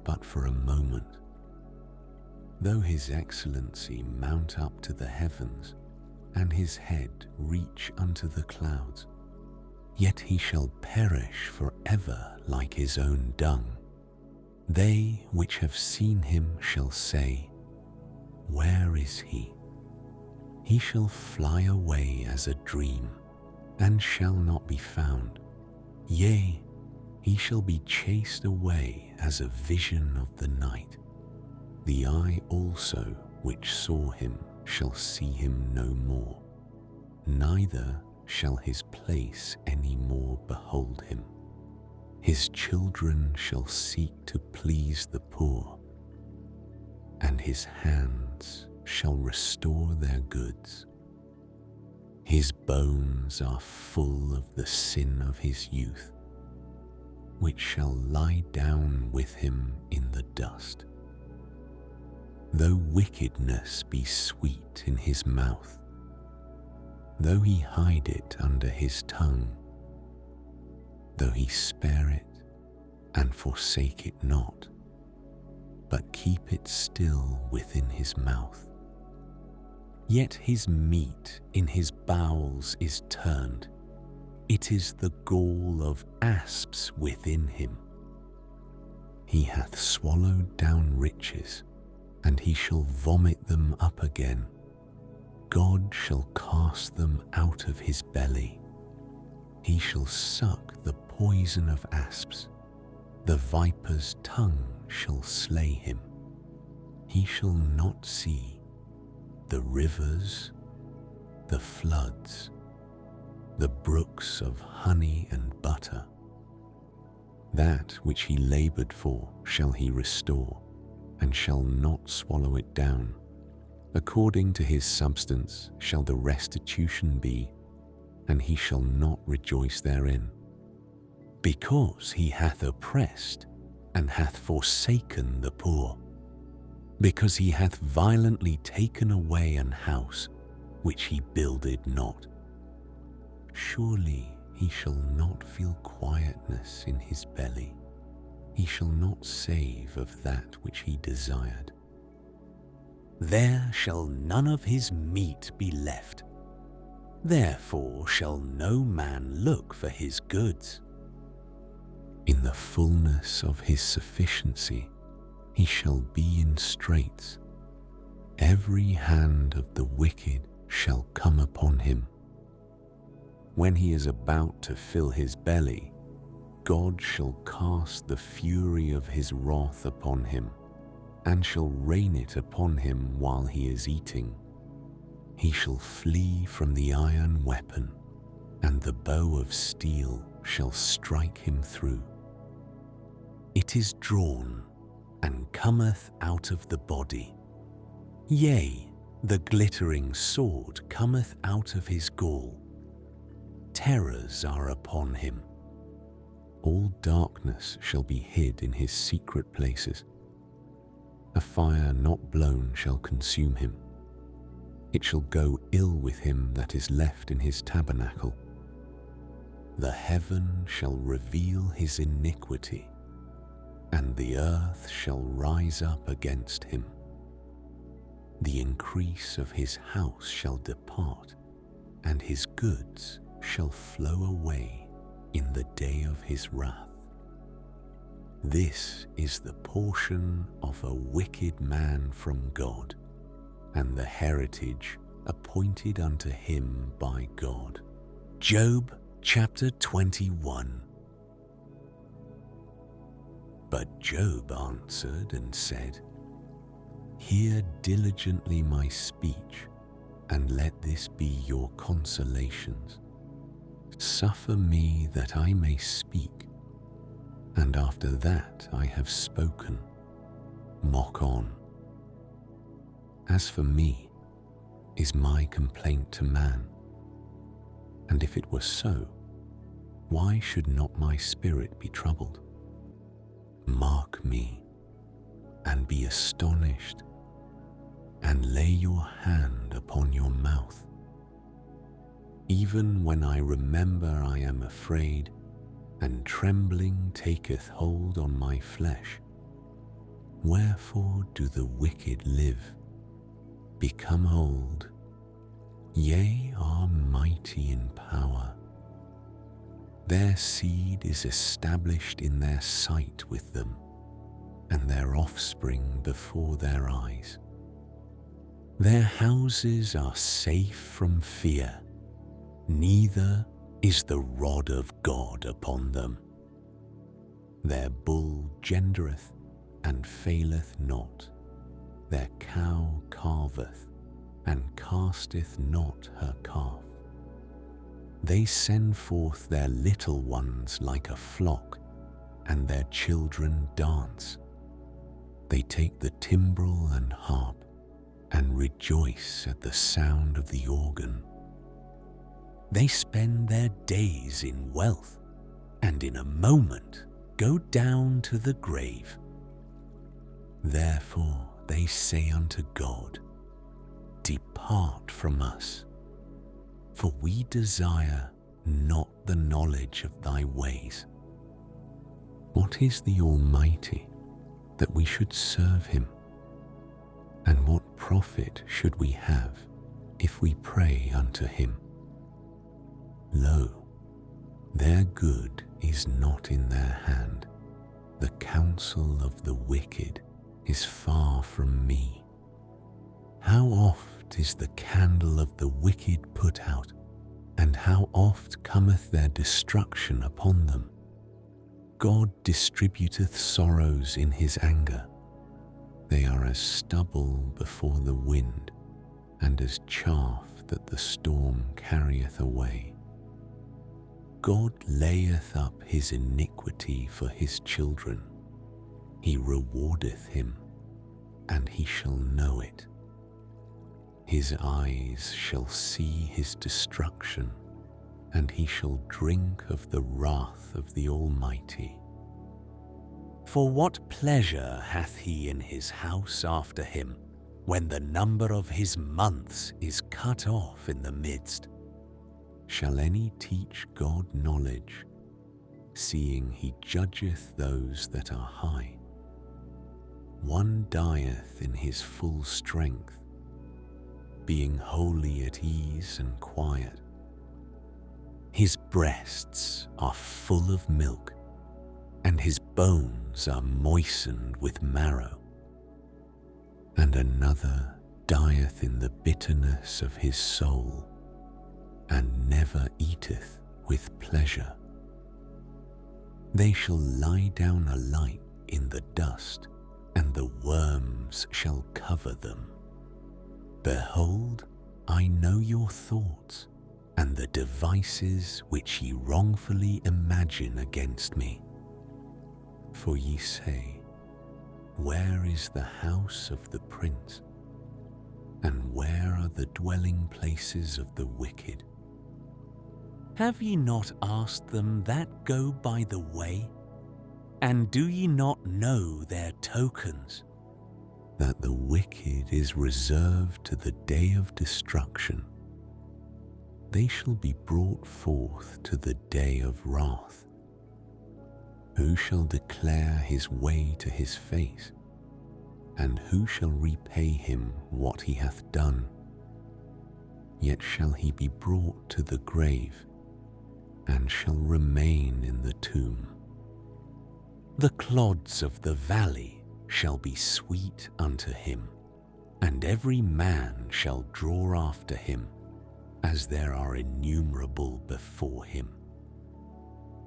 but for a moment? Though his excellency mount up to the heavens, and his head reach unto the clouds, yet he shall perish for ever like his own dung. They which have seen him shall say, Where is he? He shall fly away as a dream, and shall not be found. Yea, he shall be chased away as a vision of the night. The eye also which saw him shall see him no more, neither shall his place any more behold him. His children shall seek to please the poor, and his hands shall restore their goods. His bones are full of the sin of his youth, which shall lie down with him in the dust. Though wickedness be sweet in his mouth, though he hide it under his tongue, though he spare it and forsake it not, but keep it still within his mouth, yet his meat in his bowels is turned. It is the gall of asps within him. He hath swallowed down riches, and he shall vomit them up again. God shall cast them out of his belly. He shall suck the poison of asps. The viper's tongue shall slay him. He shall not see the rivers, the floods, the brooks of honey and butter. That which he labored for shall he restore, and shall not swallow it down. According to his substance shall the restitution be, and he shall not rejoice therein. Because he hath oppressed, and hath forsaken the poor, because he hath violently taken away an house which he builded not. Surely he shall not feel quietness in his belly. He shall not save of that which he desired. There shall none of his meat be left. Therefore shall no man look for his goods. In the fullness of his sufficiency he shall be in straits. Every hand of the wicked shall come upon him. When he is about to fill his belly, God shall cast the fury of his wrath upon him, and shall rain it upon him while he is eating. He shall flee from the iron weapon, and the bow of steel shall strike him through. It is drawn, and cometh out of the body. Yea, the glittering sword cometh out of his gall. Terrors are upon him. All darkness shall be hid in his secret places. A fire not blown shall consume him. It shall go ill with him that is left in his tabernacle. The heaven shall reveal his iniquity, and the earth shall rise up against him. The increase of his house shall depart, and his goods shall flow away in the day of his wrath. This is the portion of a wicked man from God, and the heritage appointed unto him by God. Job chapter 21. But Job answered and said, Hear diligently my speech, and let this be your consolations. Suffer me that I may speak, and after that I have spoken, mock on. As for me, is my complaint to man? And if it were so, why should not my spirit be troubled? Mark me, and be astonished, and lay your hand upon your mouth. Even when I remember I am afraid, and trembling taketh hold on my flesh. Wherefore do the wicked live, become old, yea, are mighty in power? Their seed is established in their sight with them, and their offspring before their eyes. Their houses are safe from fear, neither is the rod of God upon them. Their bull gendereth and faileth not, their cow calveth and casteth not her calf. They send forth their little ones like a flock, and their children dance. They take the timbrel and harp, and rejoice at the sound of the organ. They spend their days in wealth, and in a moment go down to the grave. Therefore they say unto God, Depart from us, for we desire not the knowledge of thy ways. What is the Almighty, that we should serve him? And what profit should we have if we pray unto him? Lo, their good is not in their hand. The counsel of the wicked is far from me. How oft is the candle of the wicked put out, and how oft cometh their destruction upon them? God distributeth sorrows in his anger. They are as stubble before the wind, and as chaff that the storm carrieth away. God layeth up his iniquity for his children. He rewardeth him, and he shall know it. His eyes shall see his destruction, and he shall drink of the wrath of the Almighty. For what pleasure hath he in his house after him, when the number of his months is cut off in the midst? shall any teach God knowledge, seeing he judgeth those that are high? One dieth in his full strength, being wholly at ease and quiet. His breasts are full of milk, and his bones are moistened with marrow. And another dieth in the bitterness of his soul, and never eateth with pleasure. They shall lie down alike in the dust, and the worms shall cover them. Behold, I know your thoughts, and the devices which ye wrongfully imagine against me. For ye say, where is the house of the prince? And where are the dwelling places of the wicked? Have ye not asked them that go by the way? And do ye not know their tokens? That the wicked is reserved to the day of destruction. They shall be brought forth to the day of wrath. Who shall declare his way to his face? And who shall repay him what he hath done? Yet shall he be brought to the grave, and shall remain in the tomb. The clods of the valley shall be sweet unto him, and every man shall draw after him, as there are innumerable before him.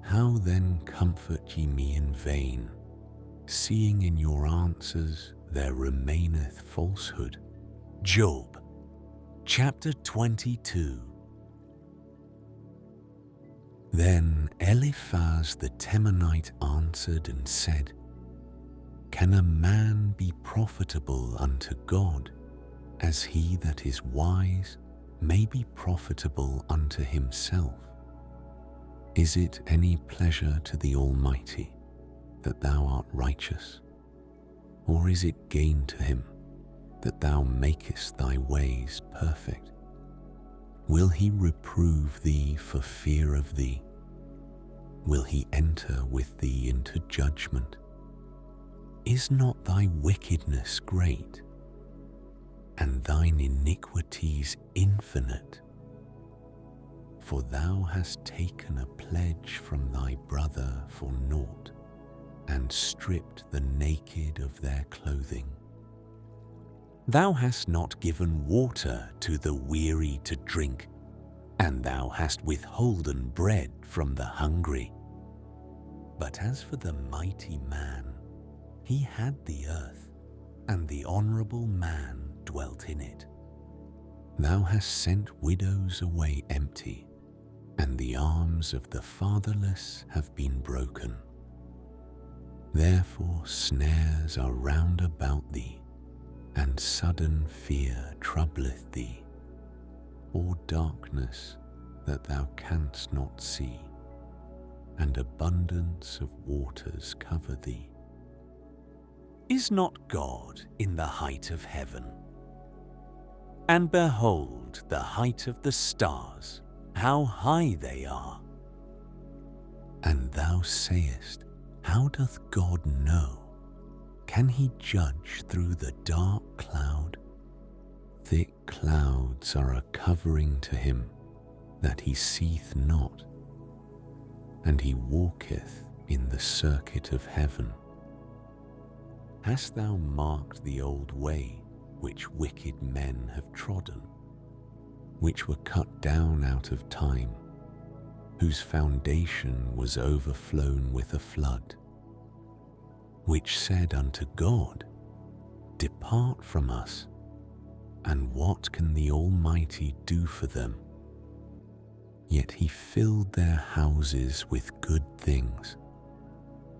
How then comfort ye me in vain, seeing in your answers there remaineth falsehood? Job, chapter 22. Then Eliphaz the Temanite answered and said, Can a man be profitable unto God, as he that is wise may be profitable unto himself? Is it any pleasure to the Almighty that thou art righteous? Or is it gain to him that thou makest thy ways perfect? Will he reprove thee for fear of thee? Will he enter with thee into judgment? Is not thy wickedness great, and thine iniquities infinite? For thou hast taken a pledge from thy brother for naught, and stripped the naked of their clothing. Thou hast not given water to the weary to drink, and thou hast withholden bread from the hungry. But as for the mighty man, he had the earth, and the honorable man dwelt in it. Thou hast sent widows away empty, and the arms of the fatherless have been broken. Therefore snares are round about thee, and sudden fear troubleth thee, or darkness that thou canst not see, and abundance of waters cover thee. Is not God in the height of heaven? And behold the height of the stars, how high they are. And thou sayest, how doth God know? Can he judge through the dark cloud? Thick clouds are a covering to him, that he seeth not, and he walketh in the circuit of heaven. Hast thou marked the old way which wicked men have trodden, which were cut down out of time, whose foundation was overflown with a flood, which said unto God, Depart from us, and what can the Almighty do for them? Yet he filled their houses with good things,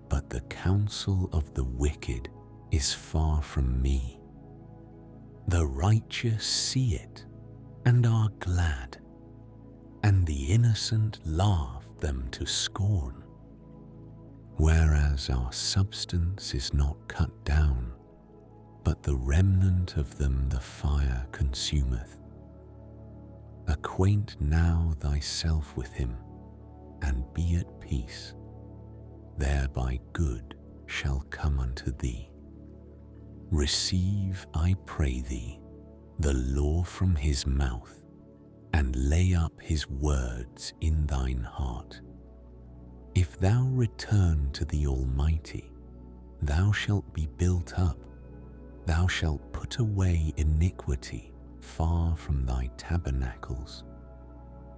but the counsel of the wicked is far from me. The righteous see it, and are glad, and the innocent laugh them to scorn. Whereas our substance is not cut down, but the remnant of them the fire consumeth. Acquaint now thyself with him, and be at peace. Thereby good shall come unto thee. Receive, I pray thee, the law from his mouth, and lay up his words in thine heart. If thou return to the Almighty, thou shalt be built up. Thou shalt put away iniquity far from thy tabernacles.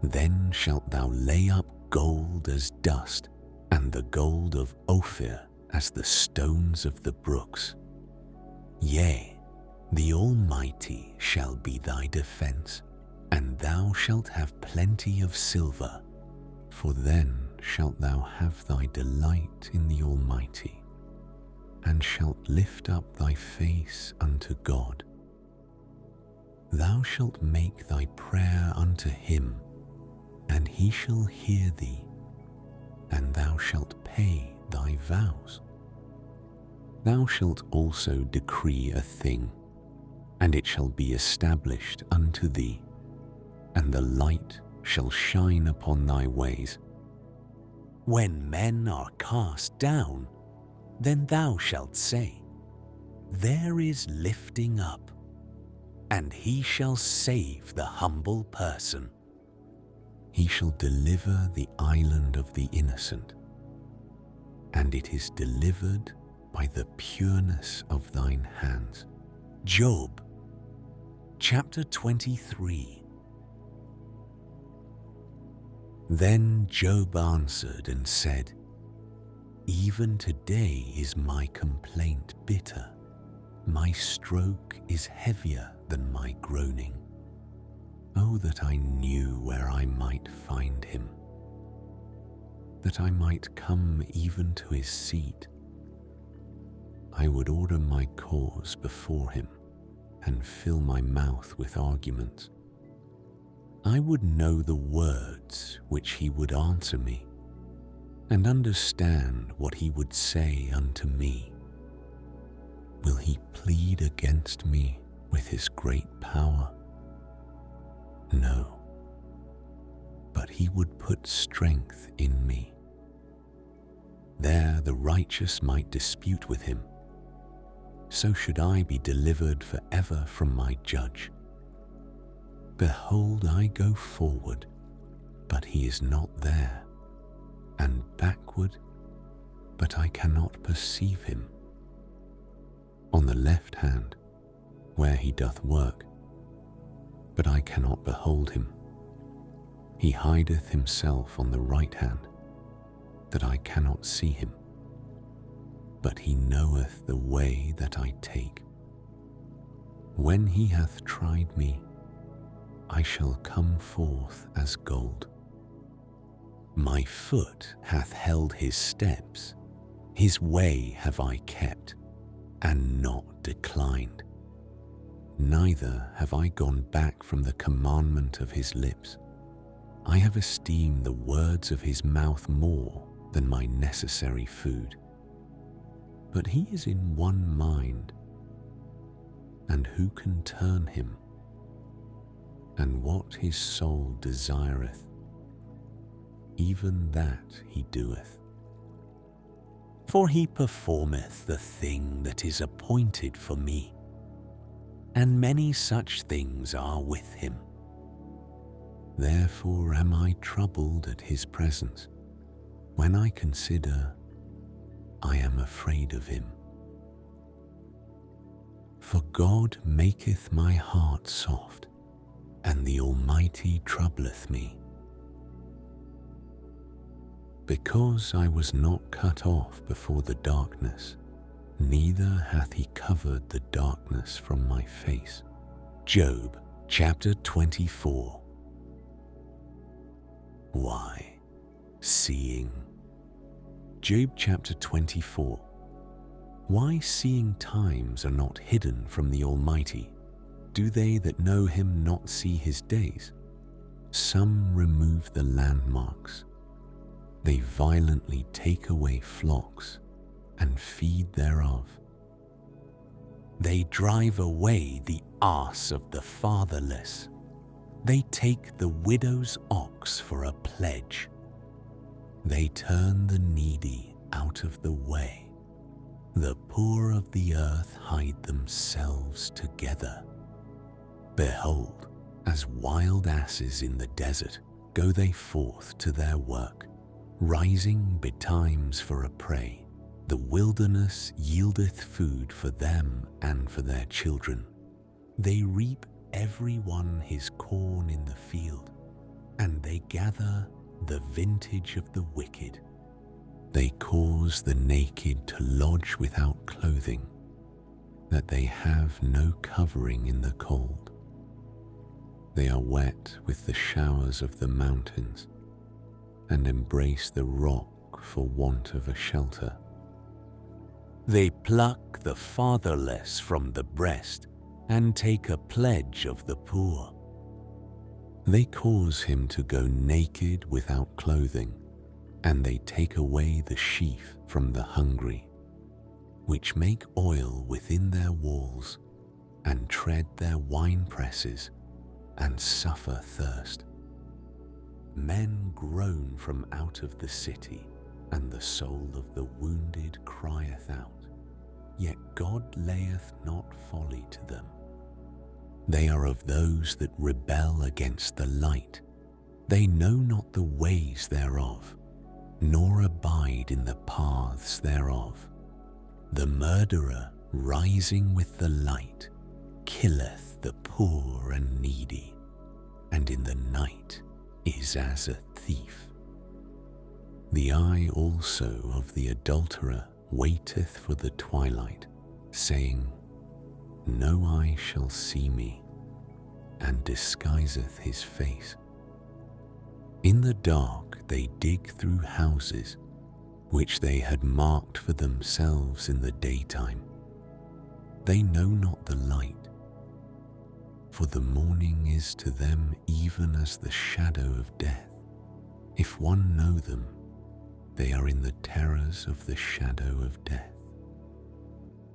Then shalt thou lay up gold as dust, and the gold of Ophir as the stones of the brooks. Yea, the Almighty shall be thy defense, and thou shalt have plenty of silver, for then shalt thou have thy delight in the Almighty, and shalt lift up thy face unto God. Thou shalt make thy prayer unto him, and he shall hear thee, and thou shalt pay thy vows. Thou shalt also decree a thing, and it shall be established unto thee, and the light shall shine upon thy ways. When men are cast down, then thou shalt say, There is lifting up, and he shall save the humble person. He shall deliver the island of the innocent, and it is delivered by the pureness of thine hands. Job, chapter 23. Then Job answered and said, Even today is my complaint bitter. My stroke is heavier than my groaning. Oh, that I knew where I might find him, that I might come even to his seat. I would order my cause before him and fill my mouth with arguments. I would know the words which he would answer me, and understand what he would say unto me. Will he plead against me with his great power? No, but he would put strength in me. There the righteous might dispute with him. So should I be delivered forever from my judge. Behold, I go forward, but he is not there, and backward, but I cannot perceive him. On the left hand, where he doth work, but I cannot behold him. He hideth himself on the right hand, that I cannot see him. But he knoweth the way that I take. When he hath tried me, I shall come forth as gold. My foot hath held his steps, his way have I kept, and not declined. Neither have I gone back from the commandment of his lips. I have esteemed the words of his mouth more than my necessary food. But he is in one mind, and who can turn him? And what his soul desireth, even that he doeth. For he performeth the thing that is appointed for me, and many such things are with him. Therefore am I troubled at his presence. When I consider, I am afraid of him. For God maketh my heart soft, and the Almighty troubleth me. Because I was not cut off before the darkness, neither hath he covered the darkness from my face. Job chapter 24. Why, seeing. Job chapter 24. Why seeing times are not hidden from the Almighty? Do they that know him not see his days? Some remove the landmarks. They violently take away flocks and feed thereof. They drive away the ass of the fatherless. They take the widow's ox for a pledge. They turn the needy out of the way. The poor of the earth hide themselves together. Behold, as wild asses in the desert go they forth to their work, rising betimes for a prey. The wilderness yieldeth food for them and for their children. They reap every one his corn in the field, and they gather the vintage of the wicked. They cause the naked to lodge without clothing, that they have no covering in the cold. They are wet with the showers of the mountains, and embrace the rock for want of a shelter. They pluck the fatherless from the breast, and take a pledge of the poor. They cause him to go naked without clothing, and they take away the sheaf from the hungry, which make oil within their walls, and tread their wine presses, and suffer thirst. Men groan from out of the city, and the soul of the wounded crieth out. Yet God layeth not folly to them. They are of those that rebel against the light. They know not the ways thereof, nor abide in the paths thereof. The murderer rising with the light killeth the poor and needy, and in the night is as a thief. The eye also of the adulterer waiteth for the twilight, saying, No eye shall see me, and disguiseth his face. In the dark they dig through houses, which they had marked for themselves in the daytime. They know not the light, for the morning is to them even as the shadow of death. If one know them, they are in the terrors of the shadow of death.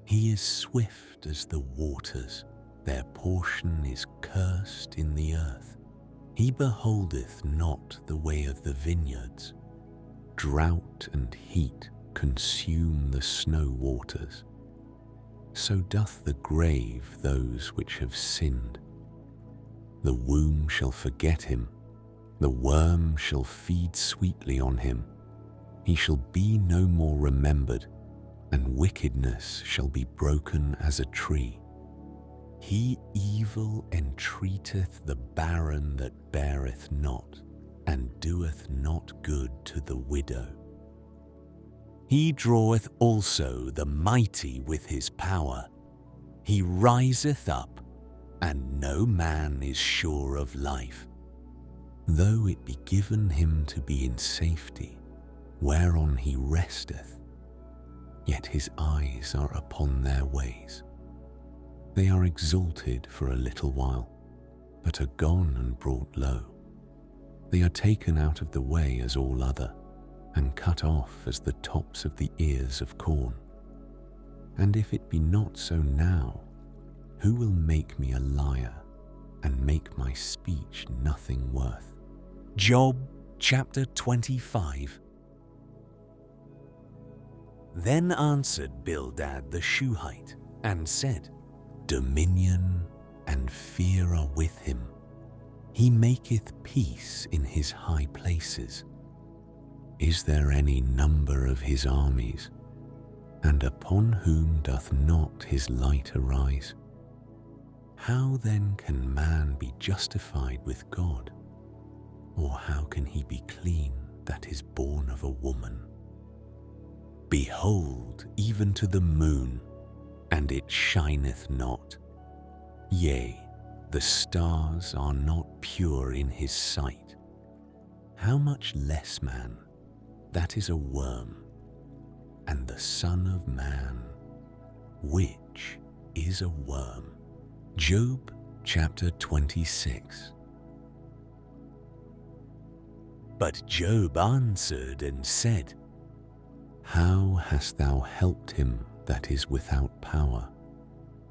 He is swift as the waters, their portion is cursed in the earth. He beholdeth not the way of the vineyards. Drought and heat consume the snow waters. So doth the grave those which have sinned. The womb shall forget him, the worm shall feed sweetly on him. He shall be no more remembered, and wickedness shall be broken as a tree. He evil entreateth the barren that beareth not, and doeth not good to the widow. He draweth also the mighty with his power. He riseth up, and no man is sure of life. Though it be given him to be in safety, whereon he resteth, yet his eyes are upon their ways. They are exalted for a little while, but are gone and brought low. They are taken out of the way as all other, and cut off as the tops of the ears of corn. And if it be not so now, who will make me a liar, and make my speech nothing worth? Job chapter 25. Then answered Bildad the Shuhite, and said, Dominion and fear are with him. He maketh peace in his high places. Is there any number of his armies? And upon whom doth not his light arise? How then can man be justified with God? Or how can he be clean that is born of a woman? Behold, even to the moon, and it shineth not. Yea, the stars are not pure in his sight. How much less man, that is a worm, and the Son of Man, which is a worm. Job chapter 26. But Job answered and said, How hast thou helped him that is without power?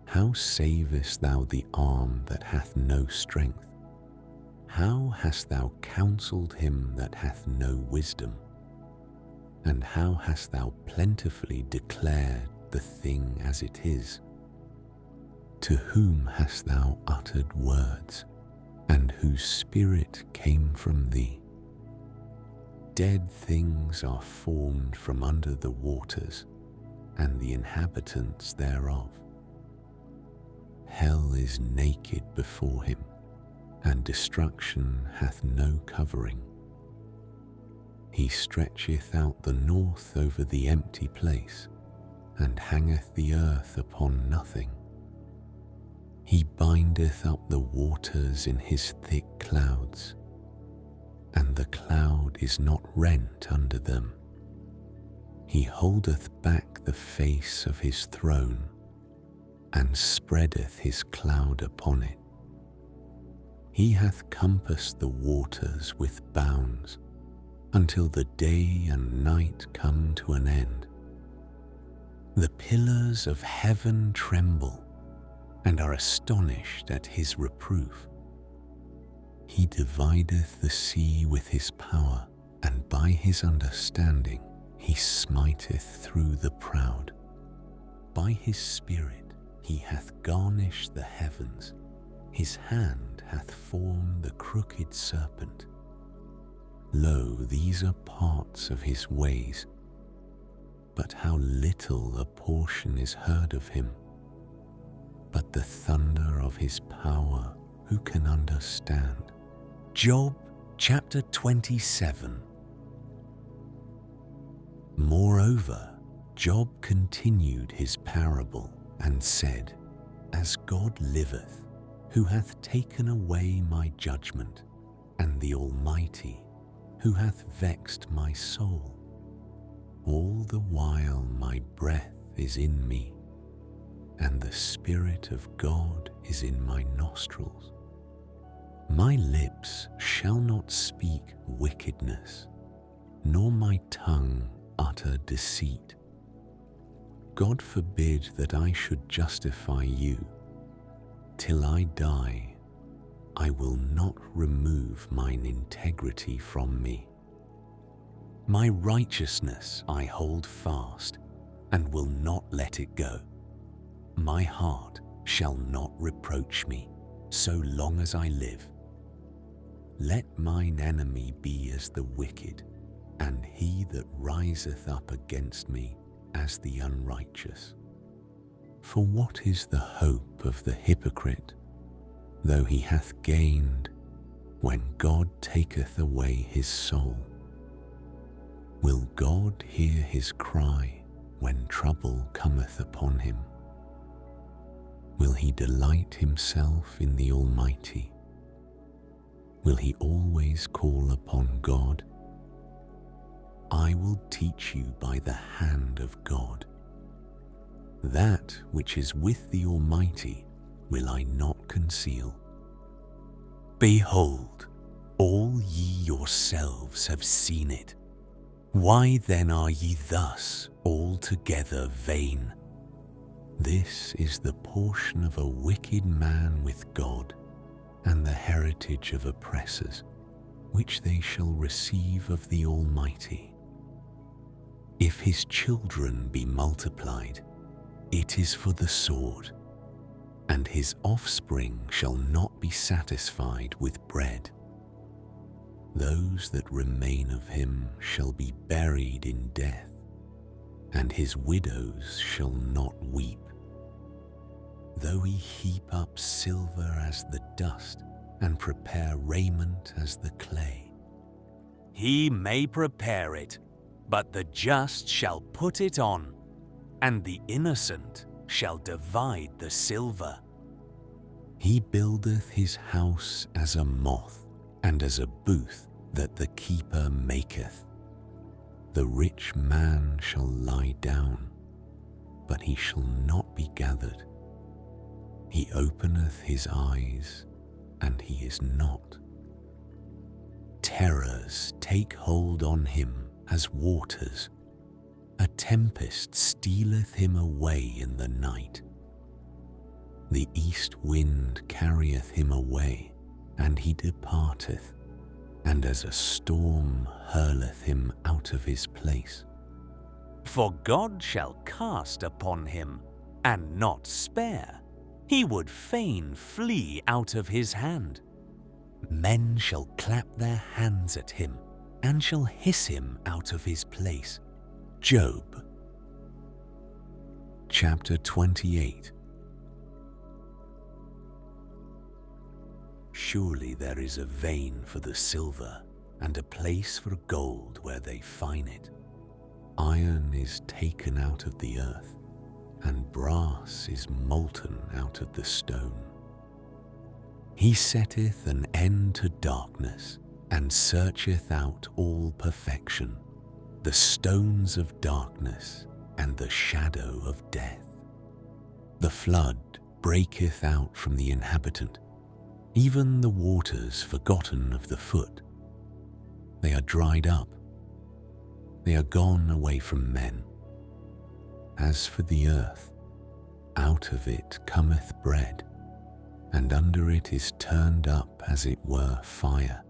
How savest thou the arm that hath no strength? How hast thou counselled him that hath no wisdom? And how hast thou plentifully declared the thing as it is? To whom hast thou uttered words, and whose spirit came from thee? Dead things are formed from under the waters, and the inhabitants thereof. Hell is naked before him, and destruction hath no covering. He stretcheth out the north over the empty place, and hangeth the earth upon nothing. He bindeth up the waters in his thick clouds, and the cloud is not rent under them. He holdeth back the face of his throne, and spreadeth his cloud upon it. He hath compassed the waters with bounds, until the day and night come to an end. The pillars of heaven tremble, and are astonished at his reproof. He divideth the sea with his power, and by his understanding he smiteth through the proud. By his spirit he hath garnished the heavens, his hand hath formed the crooked serpent. Lo, these are parts of his ways, but how little a portion is heard of him. But the thunder of his power, who can understand? Job chapter 27. Moreover, Job continued his parable and said, As God liveth, who hath taken away my judgment, and the Almighty, who hath vexed my soul, all the while my breath is in me, and the Spirit of God is in my nostrils. My lips shall not speak wickedness, nor my tongue utter deceit. God forbid that I should justify you. Till I die, I will not remove mine integrity from me. My righteousness I hold fast, and will not let it go. My heart shall not reproach me, so long as I live. Let mine enemy be as the wicked, and he that riseth up against me as the unrighteous. For what is the hope of the hypocrite, though he hath gained, when God taketh away his soul? Will God hear his cry when trouble cometh upon him? Will he delight himself in the Almighty? Will he always call upon God? I will teach you by the hand of God. That which is with the Almighty will I not conceal. Behold, all ye yourselves have seen it. Why then are ye thus altogether vain? This is the portion of a wicked man with God, and the heritage of oppressors, which they shall receive of the Almighty. If his children be multiplied, it is for the sword, and his offspring shall not be satisfied with bread. Those that remain of him shall be buried in death, and his widows shall not weep. Though he heap up silver as the dust, and prepare raiment as the clay, he may prepare it, but the just shall put it on, and the innocent shall divide the silver. He buildeth his house as a moth, and as a booth that the keeper maketh. The rich man shall lie down, but he shall not be gathered. He openeth his eyes, and he is not. Terrors take hold on him as waters. A tempest stealeth him away in the night. The east wind carrieth him away, and he departeth, and as a storm hurleth him out of his place. For God shall cast upon him, and not spare. He would fain flee out of his hand. Men shall clap their hands at him, and shall hiss him out of his place. Job chapter 28. Surely there is a vein for the silver, and a place for gold where they fine it. Iron is taken out of the earth, and brass is molten out of the stone. He setteth an end to darkness, and searcheth out all perfection, the stones of darkness and the shadow of death. The flood breaketh out from the inhabitant, even the waters forgotten of the foot. They are dried up, they are gone away from men. As for the earth, out of it cometh bread, and under it is turned up as it were fire.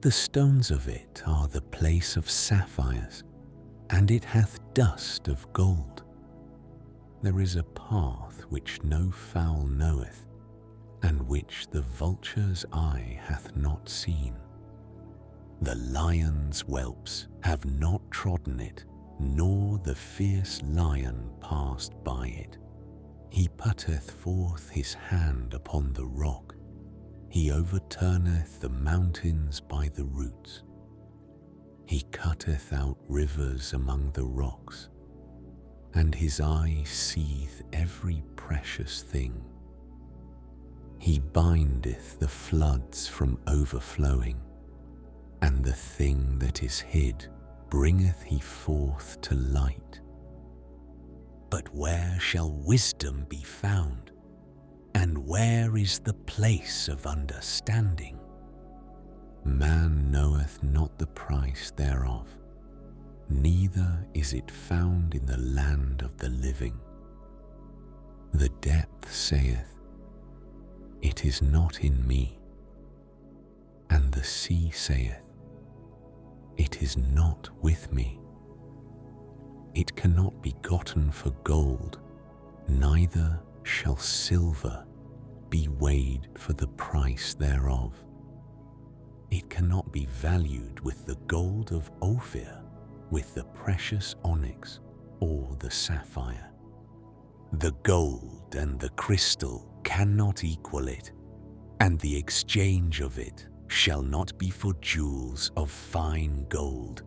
The stones of it are the place of sapphires, and it hath dust of gold. There is a path which no fowl knoweth, and which the vulture's eye hath not seen. The lion's whelps have not trodden it, nor the fierce lion passed by it. He putteth forth his hand upon the rock. He overturneth the mountains by the roots. He cutteth out rivers among the rocks, and his eye seeth every precious thing. He bindeth the floods from overflowing, and the thing that is hid bringeth he forth to light. But where shall wisdom be found? And where is the place of understanding? Man knoweth not the price thereof, neither is it found in the land of the living. The depth saith, it is not in me, and the sea saith, it is not with me. It cannot be gotten for gold, neither shall silver be weighed for the price thereof. It cannot be valued with the gold of Ophir, with the precious onyx or the sapphire. The gold and the crystal cannot equal it, and the exchange of it shall not be for jewels of fine gold.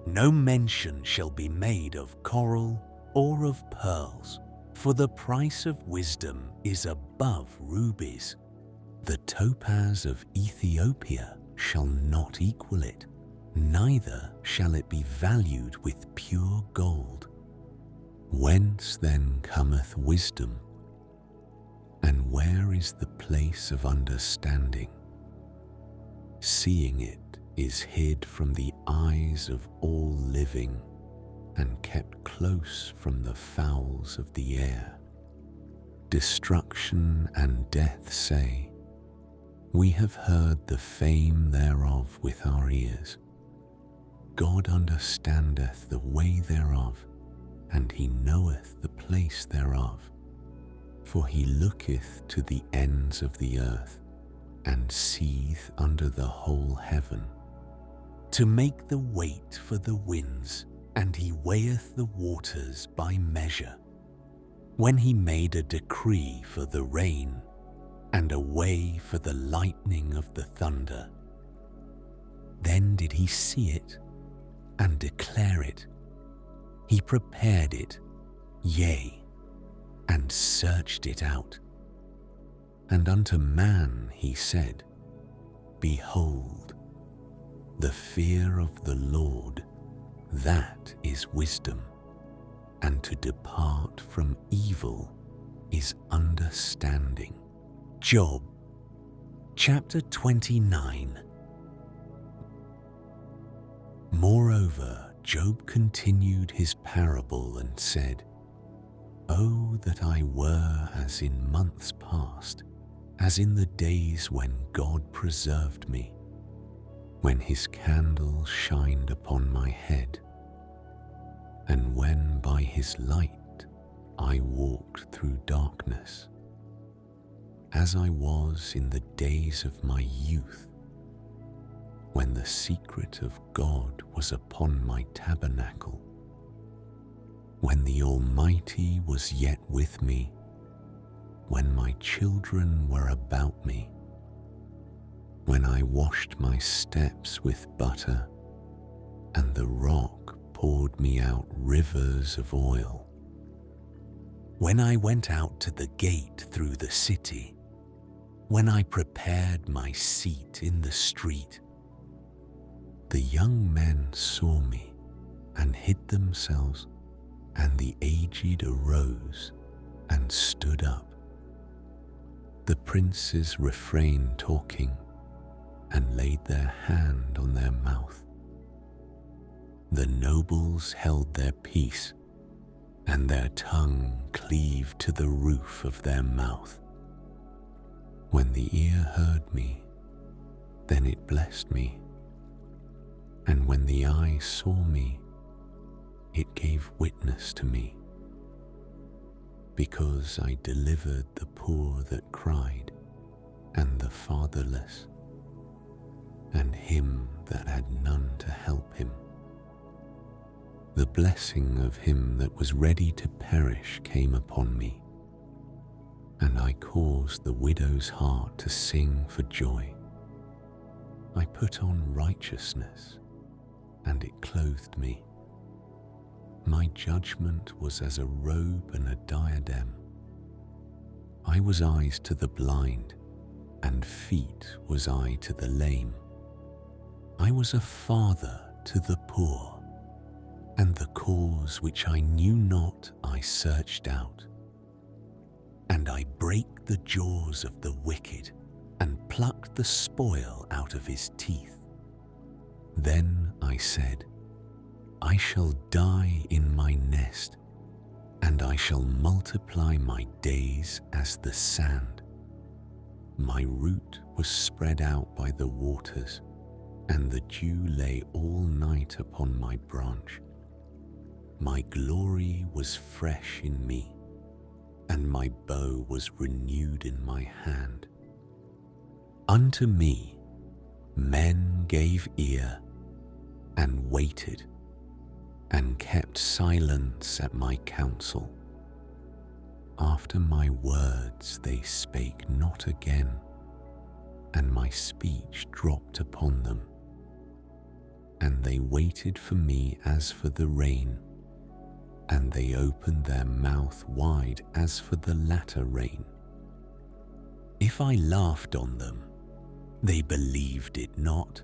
No mention shall be made of coral or of pearls, for the price of wisdom is above rubies. The topaz of Ethiopia shall not equal it, neither shall it be valued with pure gold. Whence then cometh wisdom? And where is the place of understanding? Seeing it is hid from the eyes of all living, and kept close from the fowls of the air. Destruction and death say, we have heard the fame thereof with our ears. God understandeth the way thereof, and he knoweth the place thereof. For he looketh to the ends of the earth, and seeth under the whole heaven, to make the weight for the winds, and he weigheth the waters by measure. When he made a decree for the rain, and a way for the lightning of the thunder, then did he see it, and declare it. He prepared it, yea, and searched it out. And unto man he said, behold, the fear of the Lord, that is wisdom, and to depart from evil is understanding. Job chapter 29. Moreover, Job continued his parable and said, O that I were as in months past, as in the days when God preserved me, when his candle shined upon my head, and when by his light I walked through darkness, as I was in the days of my youth, when the secret of God was upon my tabernacle, when the Almighty was yet with me, when my children were about me, when I washed my steps with butter, and the rock poured me out rivers of oil, when I went out to the gate through the city, when I prepared my seat in the street, the young men saw me and hid themselves, and the aged arose and stood up. The princes refrained talking and laid their hand on their mouth. The nobles held their peace, and their tongue cleaved to the roof of their mouth. When the ear heard me, then it blessed me, and when the eye saw me, it gave witness to me, because I delivered the poor that cried, and the fatherless, and him that had none to help him. The blessing of him that was ready to perish came upon me, and I caused the widow's heart to sing for joy. I put on righteousness, and it clothed me. My judgment was as a robe and a diadem. I was eyes to the blind, and feet was I to the lame. I was a father to the poor, and the cause which I knew not I searched out. And I brake the jaws of the wicked, and plucked the spoil out of his teeth. Then I said, I shall die in my nest, and I shall multiply my days as the sand. My root was spread out by the waters, and the dew lay all night upon my branch. My glory was fresh in me, and my bow was renewed in my hand. Unto me men gave ear, and waited, and kept silence at my counsel. After my words they spake not again, and my speech dropped upon them. And they waited for me as for the rain, and they opened their mouth wide as for the latter rain. If I laughed on them, they believed it not,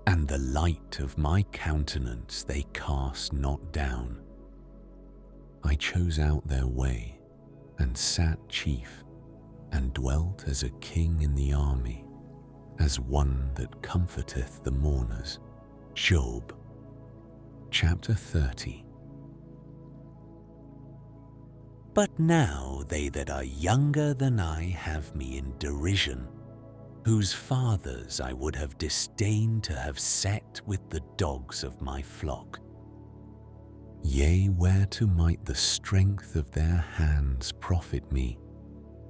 and the light of my countenance they cast not down. I chose out their way, and sat chief, and dwelt as a king in the army, as one that comforteth the mourners. Job, chapter 30. But now they that are younger than I have me in derision, whose fathers I would have disdained to have set with the dogs of my flock. Yea, whereto might the strength of their hands profit me,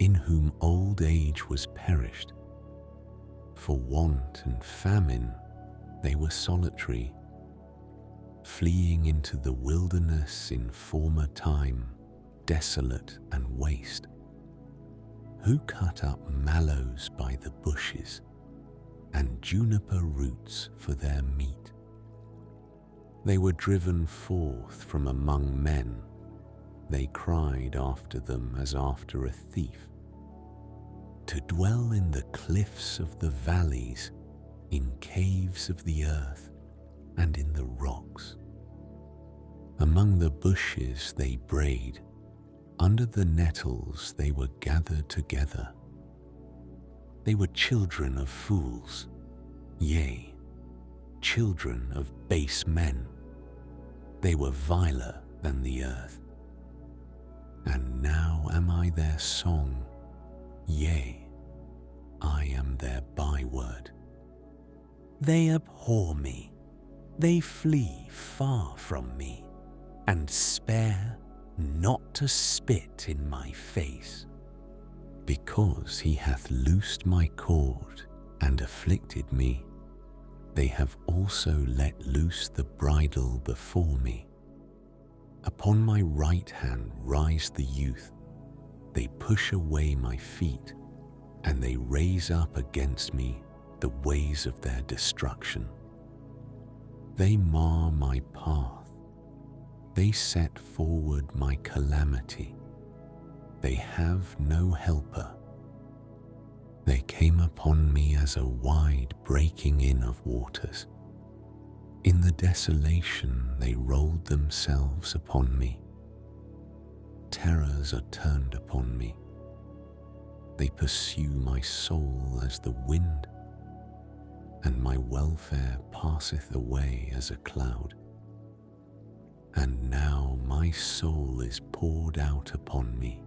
in whom old age was perished? For want and famine they were solitary, fleeing into the wilderness in former time, desolate and waste. Who cut up mallows by the bushes, and juniper roots for their meat? They were driven forth from among men. They cried after them as after a thief. To dwell in the cliffs of the valleys, in caves of the earth, and in the rocks. Among the bushes they brayed, under the nettles they were gathered together. They were children of fools, yea, children of base men. They were viler than the earth. And now am I their song, yea, I am their byword. They abhor me, they flee far from me, and spare not to spit in my face. Because he hath loosed my cord and afflicted me, they have also let loose the bridle before me. Upon my right hand rise the youth, they push away my feet, and they raise up against me the ways of their destruction. They mar my path, they set forward my calamity. They have no helper. They came upon me as a wide breaking in of waters. In the desolation they rolled themselves upon me. Terrors are turned upon me. They pursue my soul as the wind, and my welfare passeth away as a cloud. And now my soul is poured out upon me.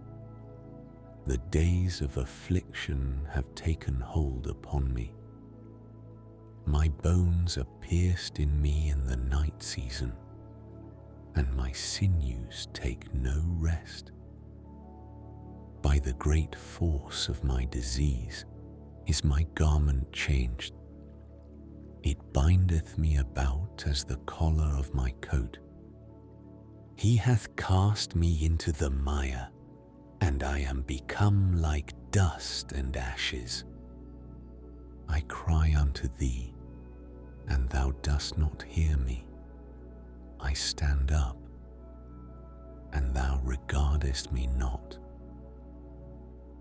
The days of affliction have taken hold upon me. My bones are pierced in me in the night season, and my sinews take no rest. By the great force of my disease is my garment changed. It bindeth me about as the collar of my coat. He hath cast me into the mire, and I am become like dust and ashes. I cry unto thee, and thou dost not hear me. I stand up, and thou regardest me not.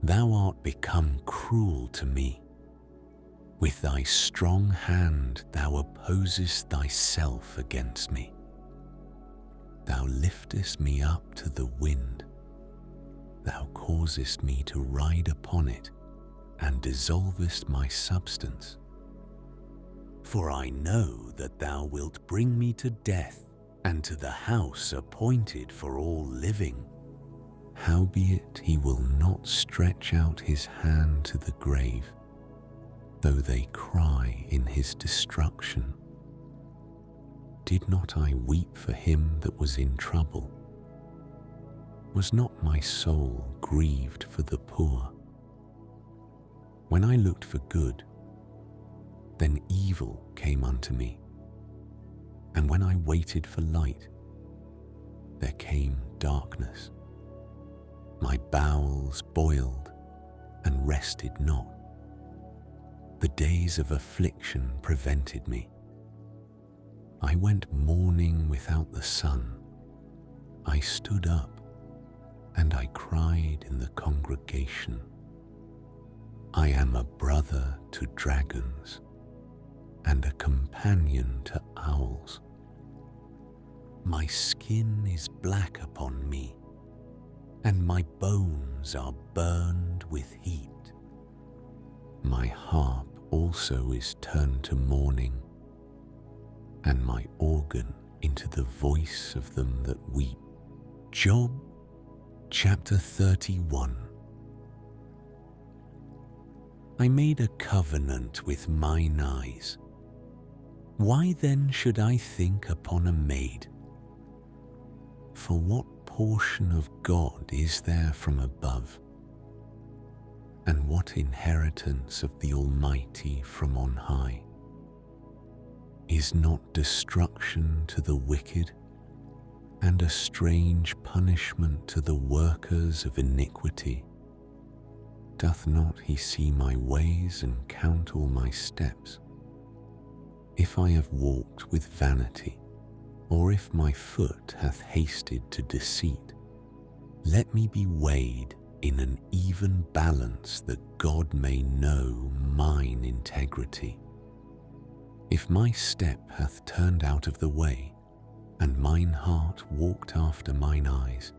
Thou art become cruel to me. With thy strong hand thou opposest thyself against me. Thou liftest me up to the wind. Thou causest me to ride upon it, and dissolvest my substance. For I know that thou wilt bring me to death, and to the house appointed for all living. Howbeit he will not stretch out his hand to the grave, though they cry in his destruction. Did not I weep for him that was in trouble? Was not my soul grieved for the poor? When I looked for good, then evil came unto me. And when I waited for light, there came darkness. My bowels boiled and rested not. The days of affliction prevented me. I went mourning without the sun. I stood up, and I cried in the congregation. I am a brother to dragons, and a companion to owls. My skin is black upon me, and my bones are burned with heat. My harp also is turned to mourning, and my organ into the voice of them that weep. Job chapter 31. I made a covenant with mine eyes. Why then should I think upon a maid? For what portion of God is there from above? And what inheritance of the Almighty from on high? Is not destruction to the wicked, and a strange punishment to the workers of iniquity? Doth not he see my ways and count all my steps? If I have walked with vanity, or if my foot hath hasted to deceit, let me be weighed in an even balance, that God may know mine integrity. If my step hath turned out of the way, and mine heart walked after mine eyes,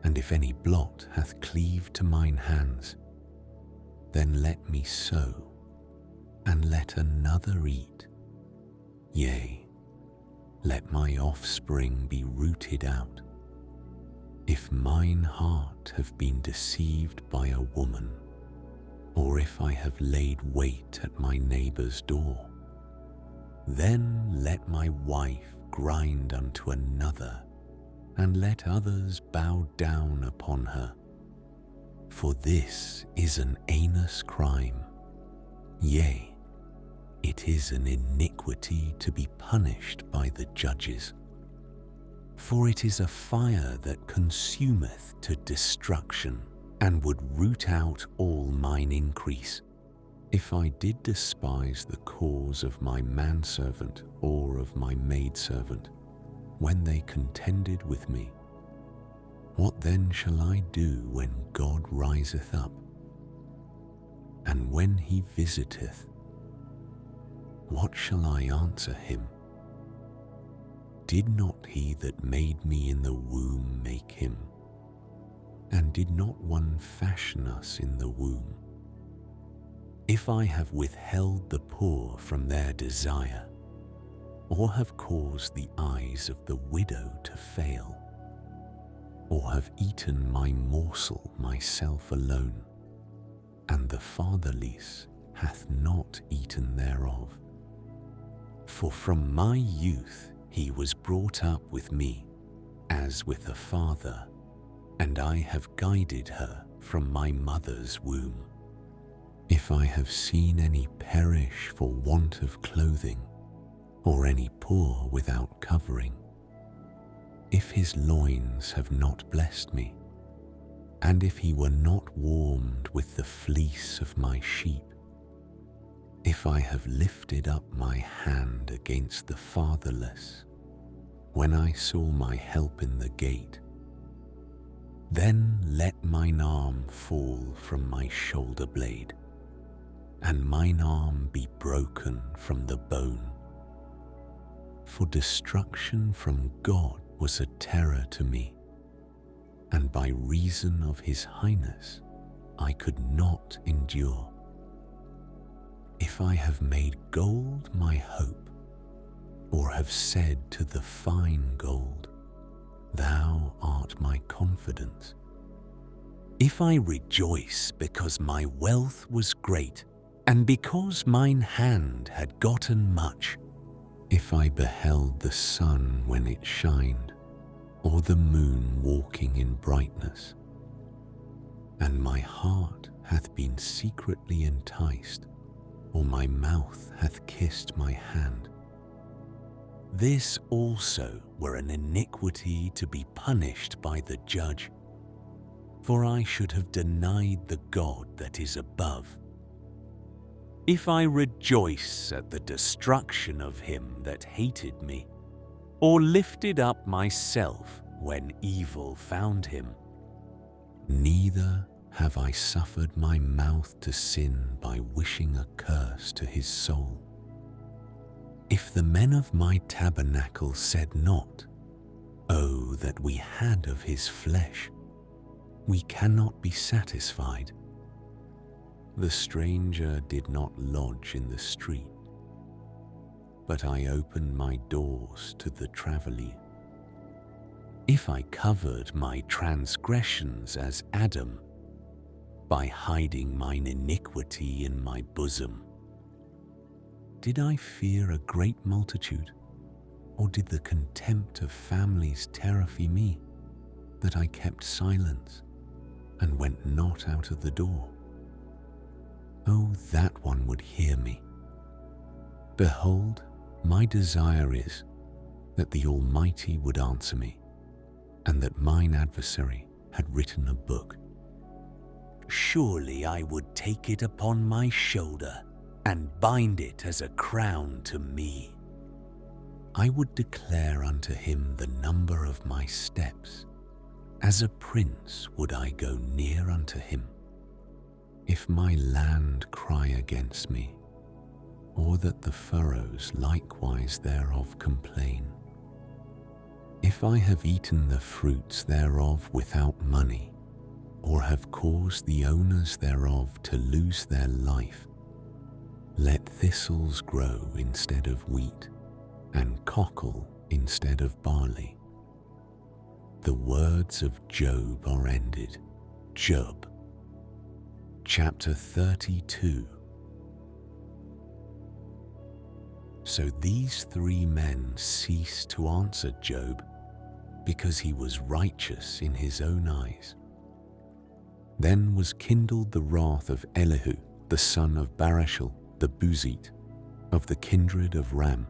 and if any blot hath cleaved to mine hands, then let me sow, and let another eat. Yea, let my offspring be rooted out. If mine heart have been deceived by a woman, or if I have laid wait at my neighbor's door, then let my wife grind unto another, and let others bow down upon her. For this is an heinous crime, yea, it is an iniquity to be punished by the judges. For it is a fire that consumeth to destruction, and would root out all mine increase. If I did despise the cause of my manservant or of my maidservant, when they contended with me, what then shall I do when God riseth up? And when he visiteth, what shall I answer him? Did not he that made me in the womb make him? And did not one fashion us in the womb? If I have withheld the poor from their desire, or have caused the eyes of the widow to fail, or have eaten my morsel myself alone, and the fatherless hath not eaten thereof. For from my youth he was brought up with me, as with a father, and I have guided her from my mother's womb. If I have seen any perish for want of clothing, or any poor without covering, if his loins have not blessed me, and if he were not warmed with the fleece of my sheep, if I have lifted up my hand against the fatherless, when I saw my help in the gate, then let mine arm fall from my shoulder blade, and mine arm be broken from the bone. For destruction from God was a terror to me, and by reason of his highness I could not endure. If I have made gold my hope, or have said to the fine gold, Thou art my confidence. If I rejoice because my wealth was great, and because mine hand had gotten much, if I beheld the sun when it shined, or the moon walking in brightness, and my heart hath been secretly enticed, or my mouth hath kissed my hand, this also were an iniquity to be punished by the judge, for I should have denied the God that is above. If I rejoice at the destruction of him that hated me, or lifted up myself when evil found him, neither have I suffered my mouth to sin by wishing a curse to his soul. If the men of my tabernacle said not, Oh, that we had of his flesh, we cannot be satisfied. The stranger did not lodge in the street, but I opened my doors to the traveller. If I covered my transgressions as Adam, by hiding mine iniquity in my bosom, did I fear a great multitude, or did the contempt of families terrify me, that I kept silence and went not out of the door? Oh, that one would hear me. Behold, my desire is that the Almighty would answer me, and that mine adversary had written a book. Surely I would take it upon my shoulder, and bind it as a crown to me. I would declare unto him the number of my steps. As a prince would I go near unto him. If my land cry against me, or that the furrows likewise thereof complain, if I have eaten the fruits thereof without money, or have caused the owners thereof to lose their life, let thistles grow instead of wheat, and cockle instead of barley. The words of Job are ended. Job. Chapter 32. So these three men ceased to answer Job because he was righteous in his own eyes. Then was kindled the wrath of Elihu, the son of Barashel, the Buzite, of the kindred of Ram.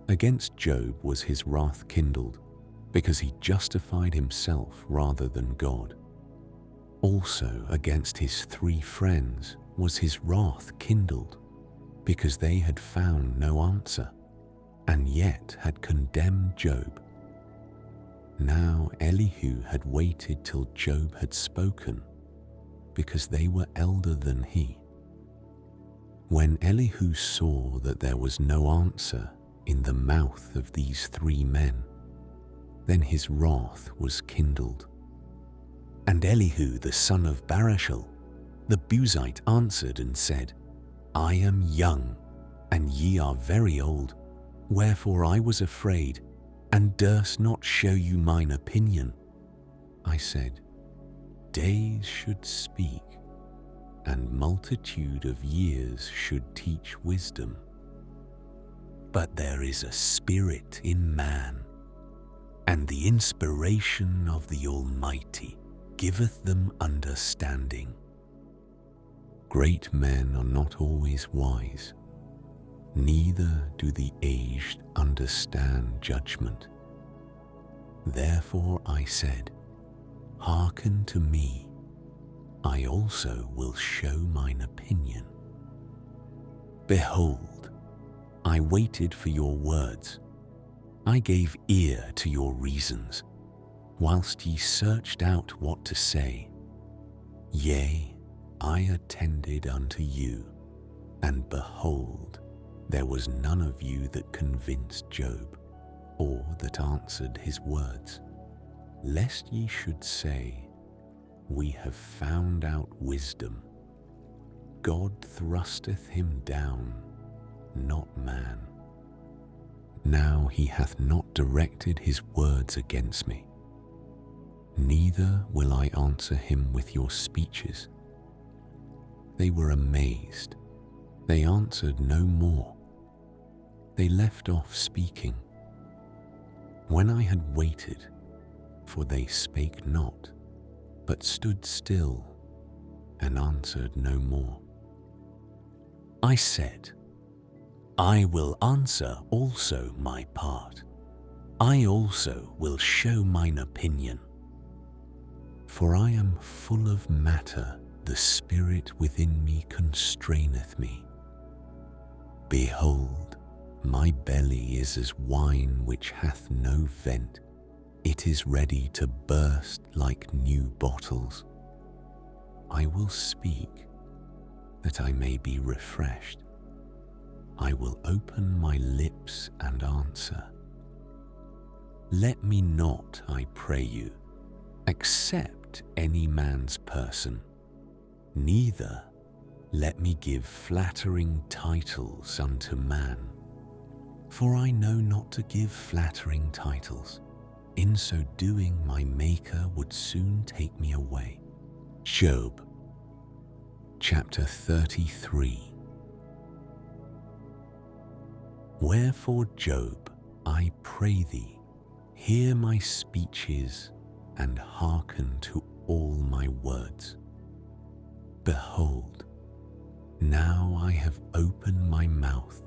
Against Job was his wrath kindled, because he justified himself rather than God. Also against his three friends was his wrath kindled, because they had found no answer, and yet had condemned Job. Now Elihu had waited till Job had spoken, because they were elder than he. When Elihu saw that there was no answer in the mouth of these three men, then his wrath was kindled. And Elihu the son of Barashel, the Buzite, answered and said, I am young, and ye are very old, wherefore I was afraid, and durst not show you mine opinion. I said, days should speak, and multitude of years should teach wisdom. But there is a spirit in man, and the inspiration of the Almighty giveth them understanding. Great men are not always wise, neither do the aged understand judgment. Therefore I said, hearken to me, I also will show mine opinion. Behold, I waited for your words, I gave ear to your reasons, whilst ye searched out what to say. Yea, I attended unto you, and behold, there was none of you that convinced Job, or that answered his words, lest ye should say, we have found out wisdom. God thrusteth him down, not man. Now he hath not directed his words against me. Neither will I answer him with your speeches. They were amazed. They answered no more. They left off speaking. When I had waited, for they spake not, but stood still, and answered no more. I said, I will answer also my part. I also will show mine opinion. For I am full of matter, the spirit within me constraineth me. Behold, my belly is as wine which hath no vent. It is ready to burst like new bottles. I will speak, that I may be refreshed. I will open my lips and answer. Let me not, I pray you, accept any man's person, neither let me give flattering titles unto man. For I know not to give flattering titles. In so doing, my Maker would soon take me away. Job, chapter 33. Wherefore, Job, I pray thee, hear my speeches, and hearken to all my words. Behold, now I have opened my mouth,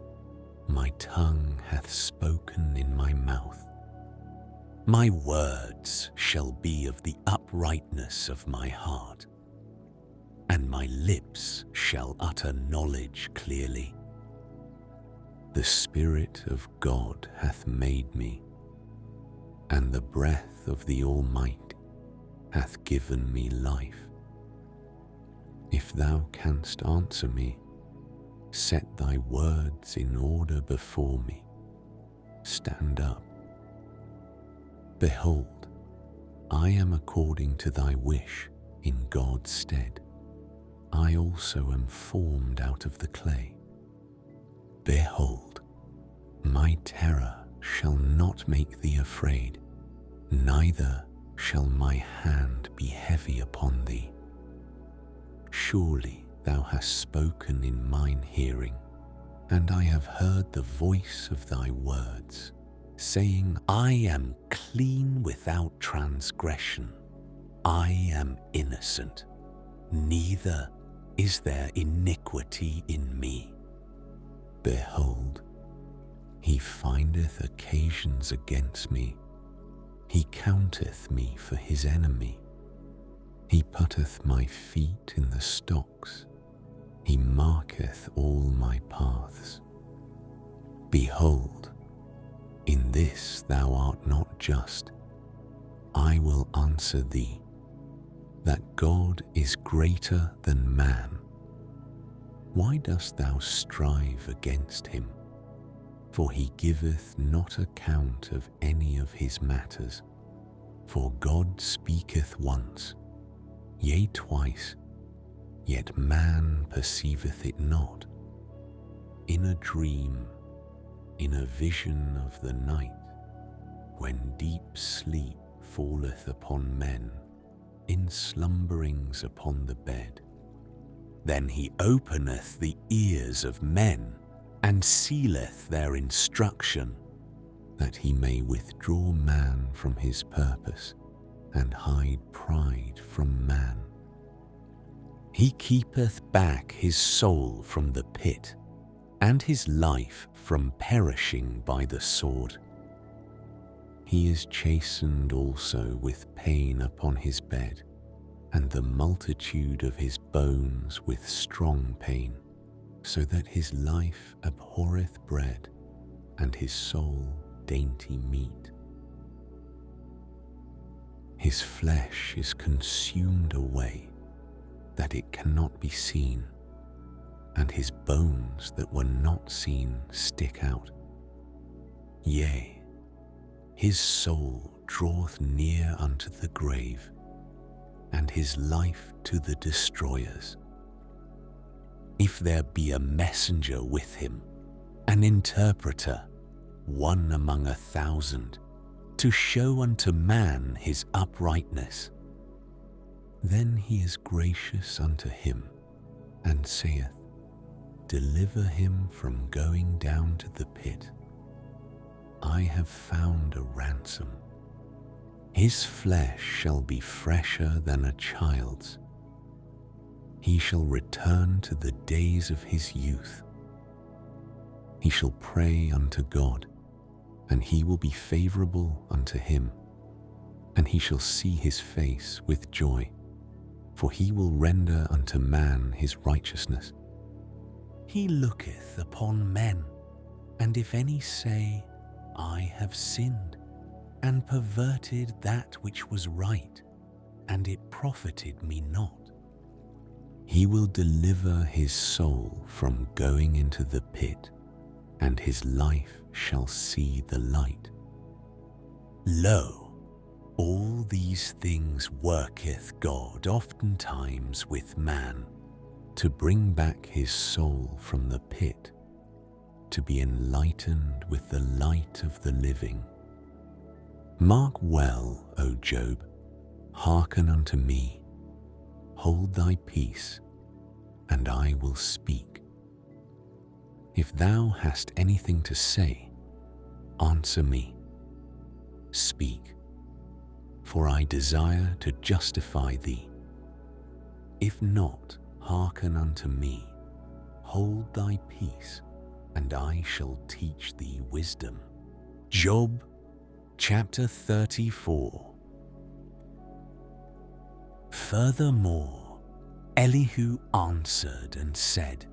my tongue hath spoken in my mouth. My words shall be of the uprightness of my heart, and my lips shall utter knowledge clearly. The Spirit of God hath made me, and the breath of the Almighty hath given me life. If thou canst answer me, set thy words in order before me. Stand up. Behold, I am according to thy wish in God's stead. I also am formed out of the clay. Behold, my terror shall not make thee afraid, neither shall my hand be heavy upon thee. Surely thou hast spoken in mine hearing, and I have heard the voice of thy words, saying, I am clean without transgression. I am innocent, neither is there iniquity in me. Behold, he findeth occasions against me. He counteth me for his enemy. He putteth my feet in the stocks. He marketh all my paths. Behold, in this thou art not just. I will answer thee, that God is greater than man. Why dost thou strive against him? For he giveth not account of any of his matters. For God speaketh once, yea twice, yet man perceiveth it not. In a dream, in a vision of the night, when deep sleep falleth upon men, in slumberings upon the bed, then he openeth the ears of men, and sealeth their instruction, that he may withdraw man from his purpose, and hide pride from man. He keepeth back his soul from the pit, and his life from perishing by the sword. He is chastened also with pain upon his bed, and the multitude of his bones with strong pain, so that his life abhorreth bread, and his soul dainty meat. His flesh is consumed away, that it cannot be seen, and his bones that were not seen stick out. Yea, his soul draweth near unto the grave, and his life to the destroyers. If there be a messenger with him, an interpreter, one among 1,000, to show unto man his uprightness, then he is gracious unto him, and saith, Deliver him from going down to the pit. I have found a ransom. His flesh shall be fresher than a child's. He shall return to the days of his youth. He shall pray unto God, and he will be favorable unto him, and he shall see his face with joy, for he will render unto man his righteousness. He looketh upon men, and if any say, I have sinned, and perverted that which was right, and it profited me not, he will deliver his soul from going into the pit, and his life shall see the light. Lo, all these things worketh God oftentimes with man, to bring back his soul from the pit, to be enlightened with the light of the living. Mark well, O Job, hearken unto me, hold thy peace, and I will speak. If thou hast anything to say, answer me. Speak, for I desire to justify thee. If not, hearken unto me, hold thy peace, and I shall teach thee wisdom. Job chapter 34. Furthermore, Elihu answered and said,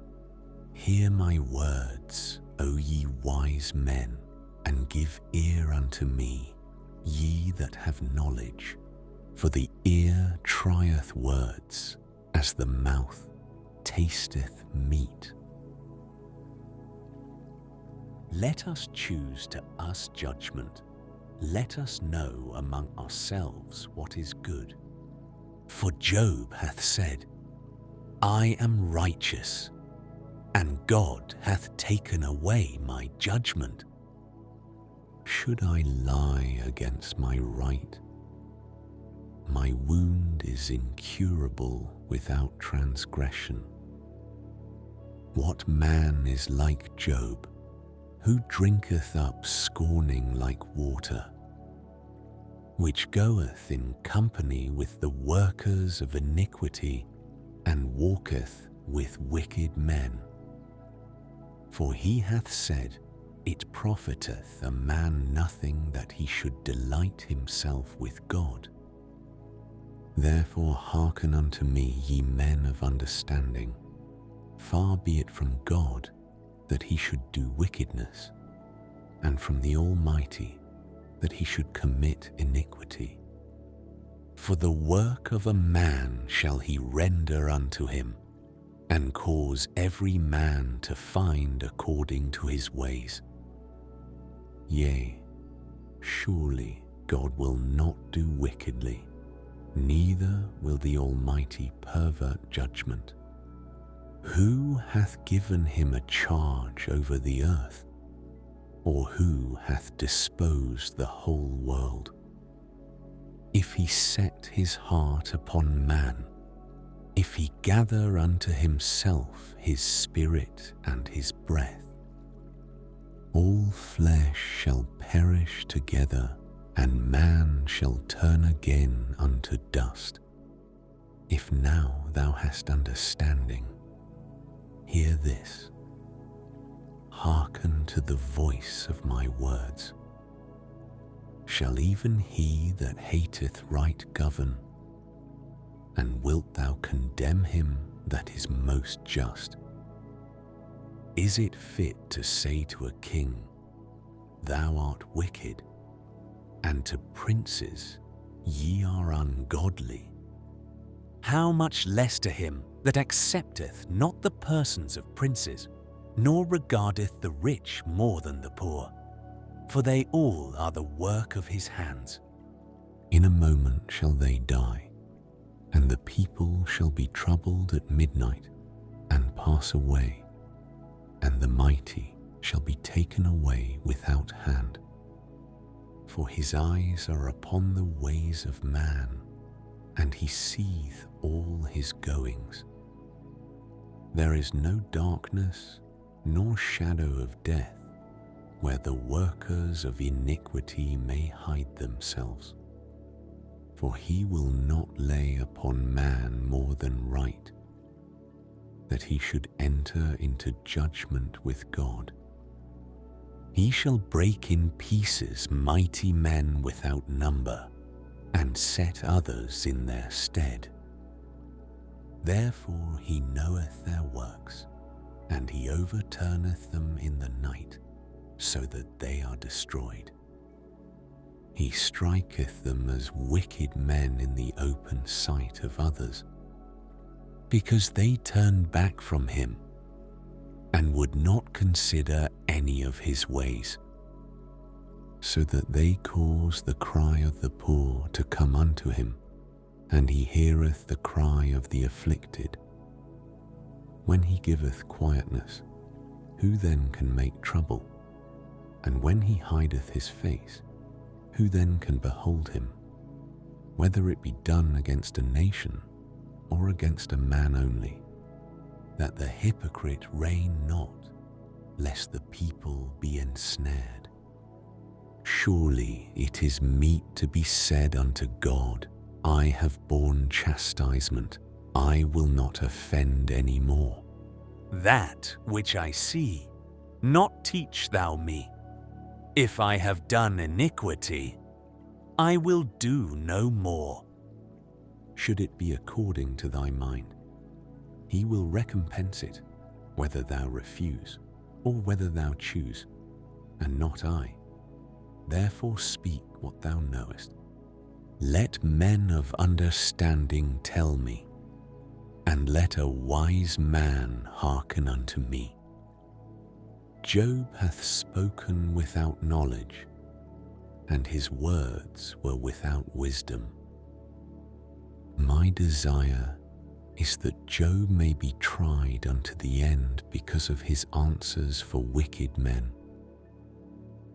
Hear my words, O ye wise men, and give ear unto me, ye that have knowledge, for the ear trieth words, as the mouth tasteth meat. Let us choose to us judgment. Let us know among ourselves what is good. For Job hath said, I am righteous, and God hath taken away my judgment. Should I lie against my right? My wound wound is incurable without transgression. What man is like Job, who drinketh up scorning like water, which goeth in company with the workers of iniquity, and walketh with wicked men? For he hath said, It profiteth a man nothing that he should delight himself with God. Therefore hearken unto me, ye men of understanding. Far be it from God that he should do wickedness, and from the Almighty that he should commit iniquity. For the work of a man shall he render unto him, and cause every man to find according to his ways. Yea, surely God will not do wickedly, neither will the Almighty pervert judgment. Who hath given him a charge over the earth? Or who hath disposed the whole world? If he set his heart upon man, if he gather unto himself his spirit and his breath, all flesh shall perish together, and man shall turn again unto dust. If now thou hast understanding, hear this. Hearken to the voice of my words. Shall even he that hateth right govern? And wilt thou condemn him that is most just? Is it fit to say to a king, Thou art wicked, and to princes, Ye are ungodly? How much less to him that accepteth not the persons of princes, nor regardeth the rich more than the poor, for they all are the work of his hands. In a moment shall they die, and the people shall be troubled at midnight, and pass away, and the mighty shall be taken away without hand. For his eyes are upon the ways of man, and he seeth all his goings. There is no darkness nor shadow of death, where the workers of iniquity may hide themselves. For he will not lay upon man more than right, that he should enter into judgment with God. He shall break in pieces mighty men without number, and set others in their stead. Therefore he knoweth their works, and he overturneth them in the night, so that they are destroyed. He striketh them as wicked men in the open sight of others, because they turned back from him, and would not consider any of his ways, so that they cause the cry of the poor to come unto him, and he heareth the cry of the afflicted. When he giveth quietness, who then can make trouble? And when he hideth his face, who then can behold him? Whether it be done against a nation, or against a man only, that the hypocrite reign not, lest the people be ensnared. Surely it is meet to be said unto God, I have borne chastisement, I will not offend any more. That which I see, not teach thou me. If I have done iniquity, I will do no more. Should it be according to thy mind, he will recompense it, whether thou refuse, or whether thou choose, and not I. Therefore speak what thou knowest. Let men of understanding tell me, and let a wise man hearken unto me. Job hath spoken without knowledge, and his words were without wisdom. My desire is that Job may be tried unto the end because of his answers for wicked men.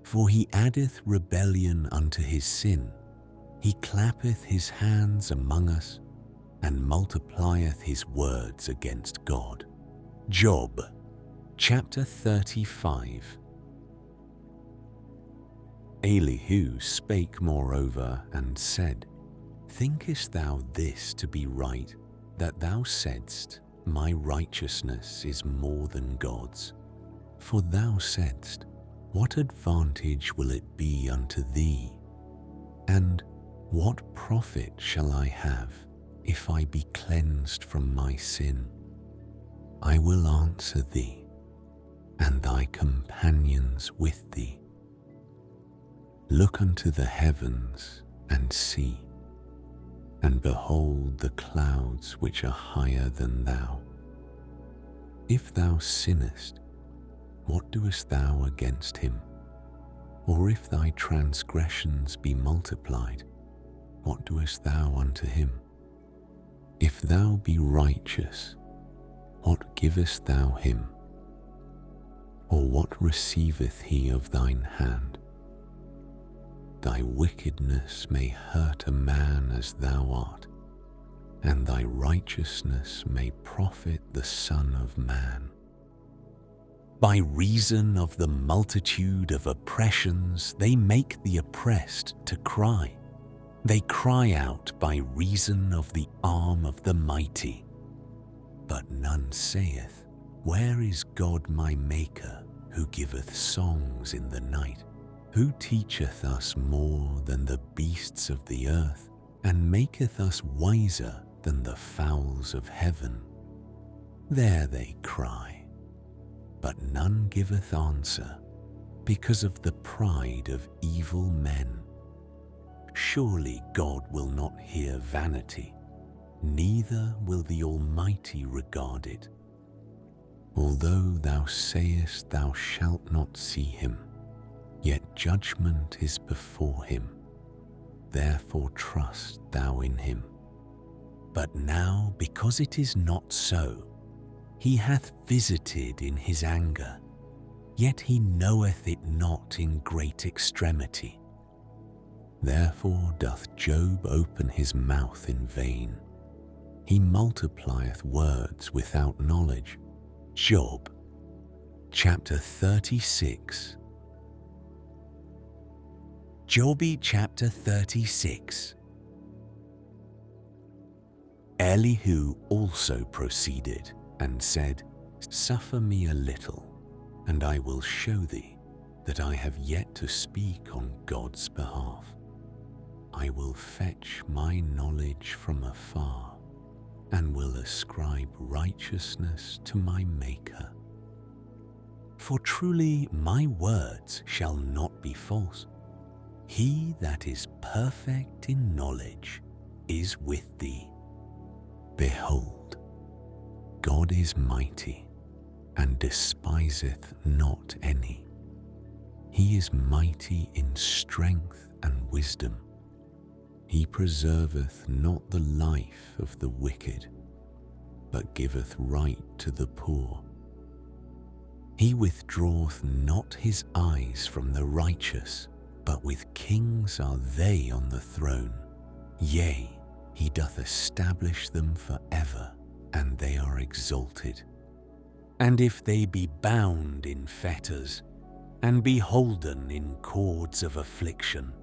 For he addeth rebellion unto his sin, he clappeth his hands among us, and multiplieth his words against God. Job chapter 35. Elihu spake moreover and said, Thinkest thou this to be right, that thou saidst, My righteousness is more than God's? For thou saidst, What advantage will it be unto thee? And what profit shall I have, if I be cleansed from my sin? I will answer thee, and thy companions with thee. Look unto the heavens and see, and behold the clouds which are higher than thou. If thou sinnest, what doest thou against him? Or if thy transgressions be multiplied, what doest thou unto him? If thou be righteous, what givest thou him? Or what receiveth he of thine hand? Thy wickedness may hurt a man as thou art, and thy righteousness may profit the Son of Man. By reason of the multitude of oppressions, they make the oppressed to cry. They cry out by reason of the arm of the mighty. But none saith, Where is God my Maker, who giveth songs in the night? Who teacheth us more than the beasts of the earth, and maketh us wiser than the fowls of heaven? There they cry, but none giveth answer, because of the pride of evil men. Surely God will not hear vanity, neither will the Almighty regard it. Although thou sayest thou shalt not see him, yet judgment is before him, therefore trust thou in him. But now, because it is not so, he hath visited in his anger, yet he knoweth it not in great extremity. Therefore doth Job open his mouth in vain. He multiplieth words without knowledge. Job chapter 36. Jobby chapter 36. Elihu also proceeded and said, Suffer me a little, and I will show thee that I have yet to speak on God's behalf. I will fetch my knowledge from afar, and will ascribe righteousness to my Maker. For truly my words shall not be false. He that is perfect in knowledge is with thee. Behold, God is mighty, and despiseth not any. He is mighty in strength and wisdom. He preserveth not the life of the wicked, but giveth right to the poor. He withdraweth not his eyes from the righteous, but with kings are they on the throne. Yea, he doth establish them forever, and they are exalted. And if they be bound in fetters, and be holden in cords of affliction,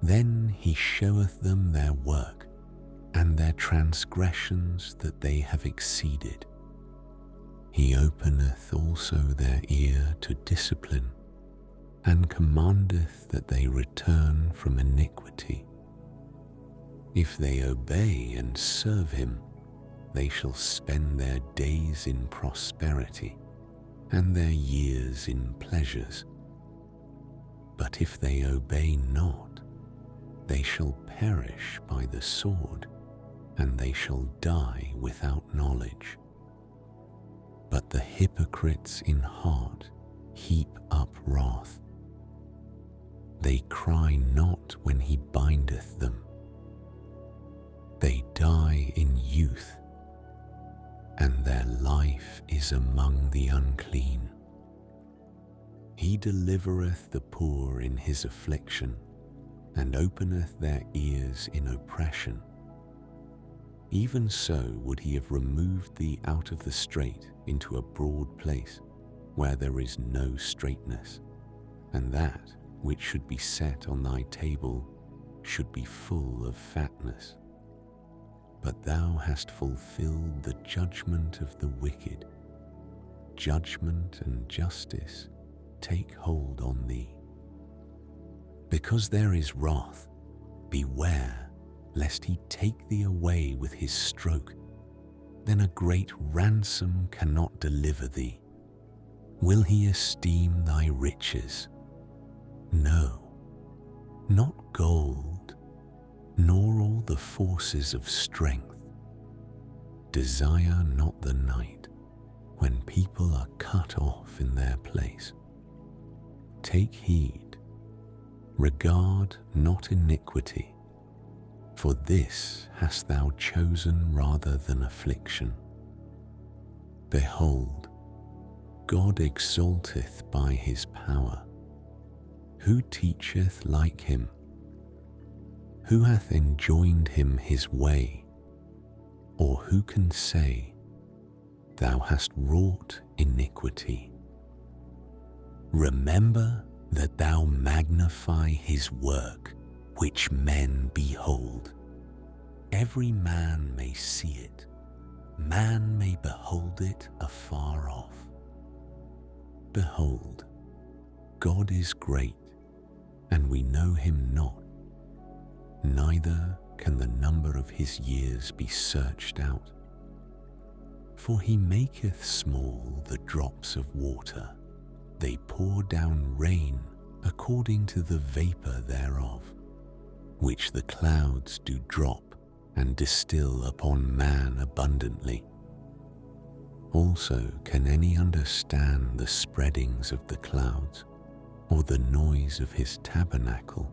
then he showeth them their work, and their transgressions that they have exceeded. He openeth also their ear to discipline, and commandeth that they return from iniquity. If they obey and serve him, they shall spend their days in prosperity, and their years in pleasures. But if they obey not, they shall perish by the sword, and they shall die without knowledge. But the hypocrites in heart heap up wrath. They cry not when he bindeth them. They die in youth, and their life is among the unclean. He delivereth the poor in his affliction, and openeth their ears in oppression. even so would he have removed thee out of the strait into a broad place, where there is no straightness, and that which should be set on thy table should be full of fatness. But thou hast fulfilled the judgment of the wicked. Judgment and justice take hold on thee. Because there is wrath, beware lest he take thee away with his stroke. Then a great ransom cannot deliver thee. Will he esteem thy riches? No, not gold, nor all the forces of strength. Desire not the night, when people are cut off in their place. Take heed, regard not iniquity, for this hast thou chosen rather than affliction. Behold, God exalteth by his power. Who teacheth like him? Who hath enjoined him his way? Or who can say, Thou hast wrought iniquity? Remember that thou magnify his work, which men behold. Every man may see it, man may behold it afar off. Behold, God is great, and we know him not, neither can the number of his years be searched out. For he maketh small the drops of water, they pour down rain according to the vapour thereof, which the clouds do drop and distill upon man abundantly. Also can any understand the spreadings of the clouds, or the noise of his tabernacle?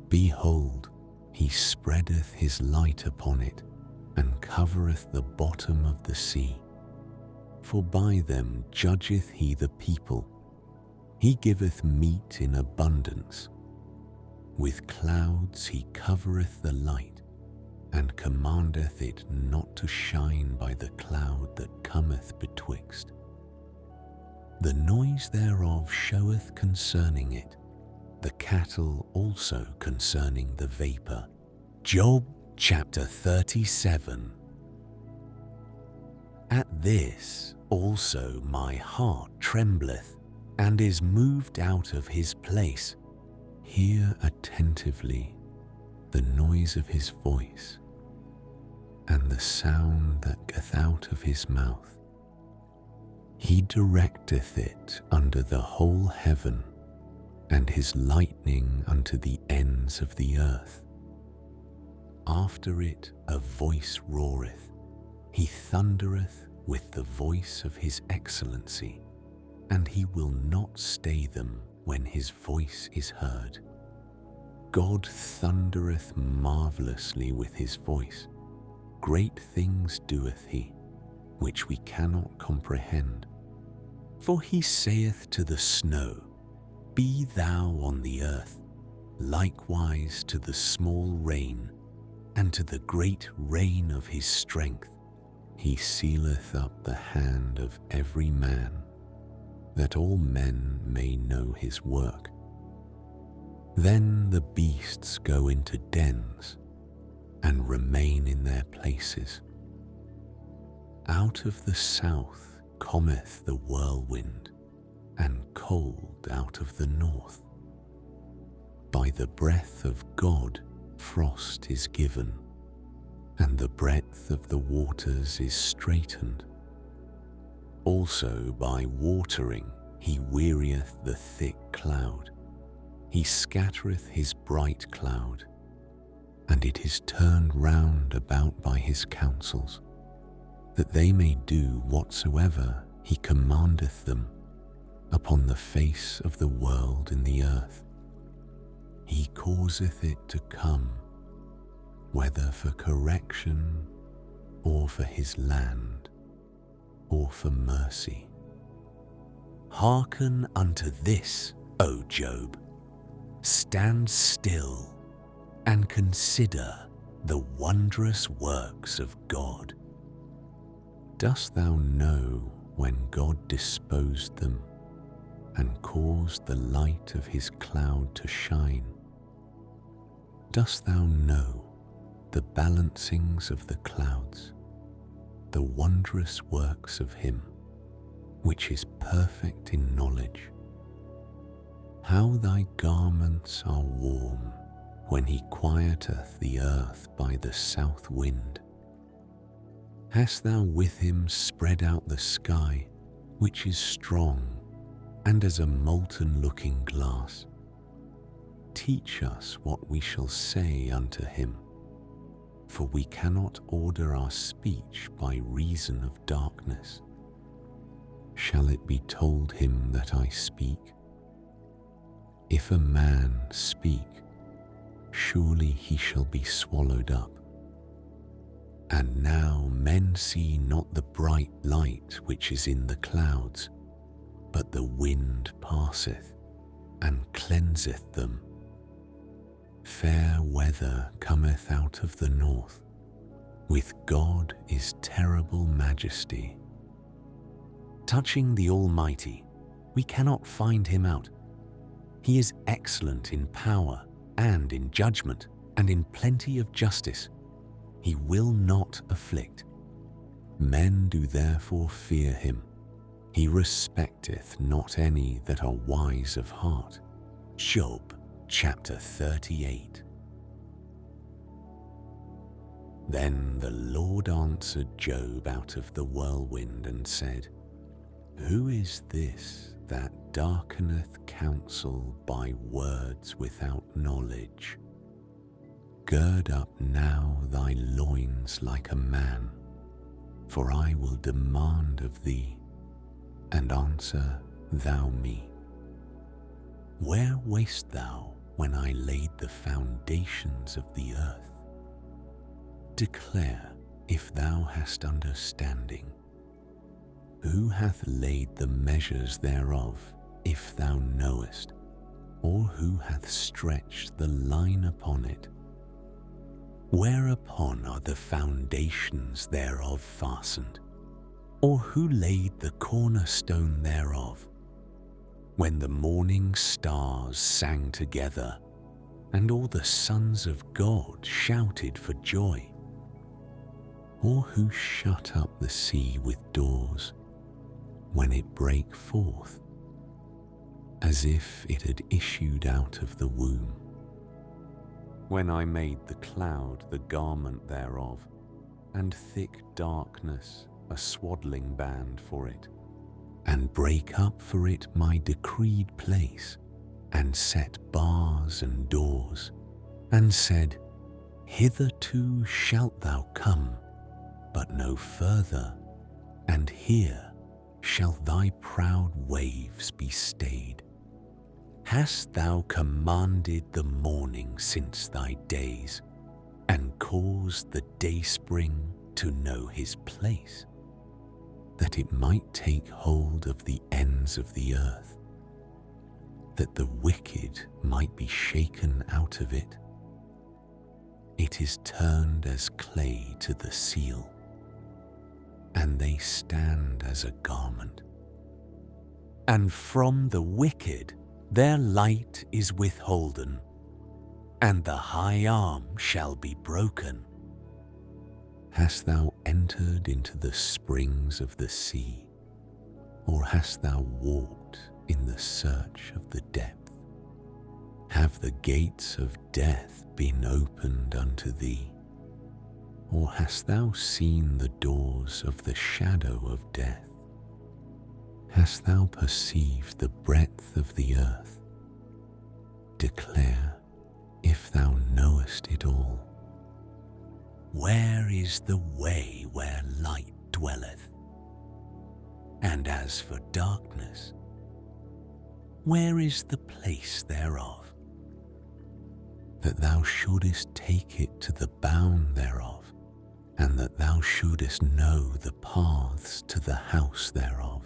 Behold, he spreadeth his light upon it, and covereth the bottom of the sea. For by them judgeth he the people. He giveth meat in abundance. With clouds he covereth the light, and commandeth it not to shine by the cloud that cometh betwixt. The noise thereof showeth concerning it, the cattle also concerning the vapour. Job chapter 37. At this also my heart trembleth, and is moved out of his place. Hear attentively the noise of his voice, and the sound that goeth out of his mouth. He directeth it under the whole heaven, and his lightning unto the ends of the earth. After it a voice roareth, he thundereth with the voice of his excellency, and he will not stay them when his voice is heard. God thundereth marvellously with his voice. Great things doeth he, which we cannot comprehend. For he saith to the snow, Be thou on the earth, likewise to the small rain, and to the great rain of his strength. He sealeth up the hand of every man, that all men may know his work. Then the beasts go into dens, and remain in their places. Out of the south cometh the whirlwind, and cold out of the north. By the breath of God frost is given, and the breadth of the waters is straitened. Also by watering he wearieth the thick cloud. He scattereth his bright cloud, and it is turned round about by his counsels, that they may do whatsoever he commandeth them upon the face of the world in the earth. He causeth it to come, whether for correction, or for his land, or for mercy. Hearken unto this, O Job. Stand still, and consider the wondrous works of God. Dost thou know when God disposed them and caused the light of his cloud to shine? Dost thou know the balancings of the clouds, the wondrous works of him, which is perfect in knowledge? How thy garments are warm when he quieteth the earth by the south wind. Hast thou with him spread out the sky, which is strong and as a molten-looking glass? Teach us what we shall say unto him, for we cannot order our speech by reason of darkness. Shall it be told him that I speak? If a man speak, surely he shall be swallowed up. And now men see not the bright light which is in the clouds, but the wind passeth and cleanseth them. Fair weather cometh out of the north. With God is terrible majesty. Touching the Almighty, we cannot find him out. He is excellent in power and in judgment and in plenty of justice. He will not afflict. Men do therefore fear him. He respecteth not any that are wise of heart. Job chapter 38. Then the Lord answered Job out of the whirlwind and said, Who is this that darkeneth counsel by words without knowledge? Gird up now thy loins like a man, for I will demand of thee, and answer thou me. Where wast thou when I laid the foundations of the earth? Declare if thou hast understanding. Who hath laid the measures thereof, if thou knowest? Or who hath stretched the line upon it? Whereupon are the foundations thereof fastened? Or who laid the cornerstone thereof? When the morning stars sang together, and all the sons of God shouted for joy? Or who shut up the sea with doors, when it brake forth, as if it had issued out of the womb? When I made the cloud the garment thereof, and thick darkness a swaddling band for it, and brake up for it my decreed place, and set bars and doors, and said, Hitherto shalt thou come, but no further, and here shall thy proud waves be stayed. Hast thou commanded the morning since thy days, and caused the dayspring to know his place, that it might take hold of the ends of the earth, that the wicked might be shaken out of it? It is turned as clay to the seal, and they stand as a garment. And from the wicked their light is withholden, and the high arm shall be broken. Hast thou entered into the springs of the sea, or hast thou walked in the search of the depth? Have the gates of death been opened unto thee? Or hast thou seen the doors of the shadow of death? Hast thou perceived the breadth of the earth? Declare if thou knowest it all. Where is the way where light dwelleth? And as for darkness, where is the place thereof? That thou shouldest take it to the bound thereof, and that thou shouldest know the paths to the house thereof.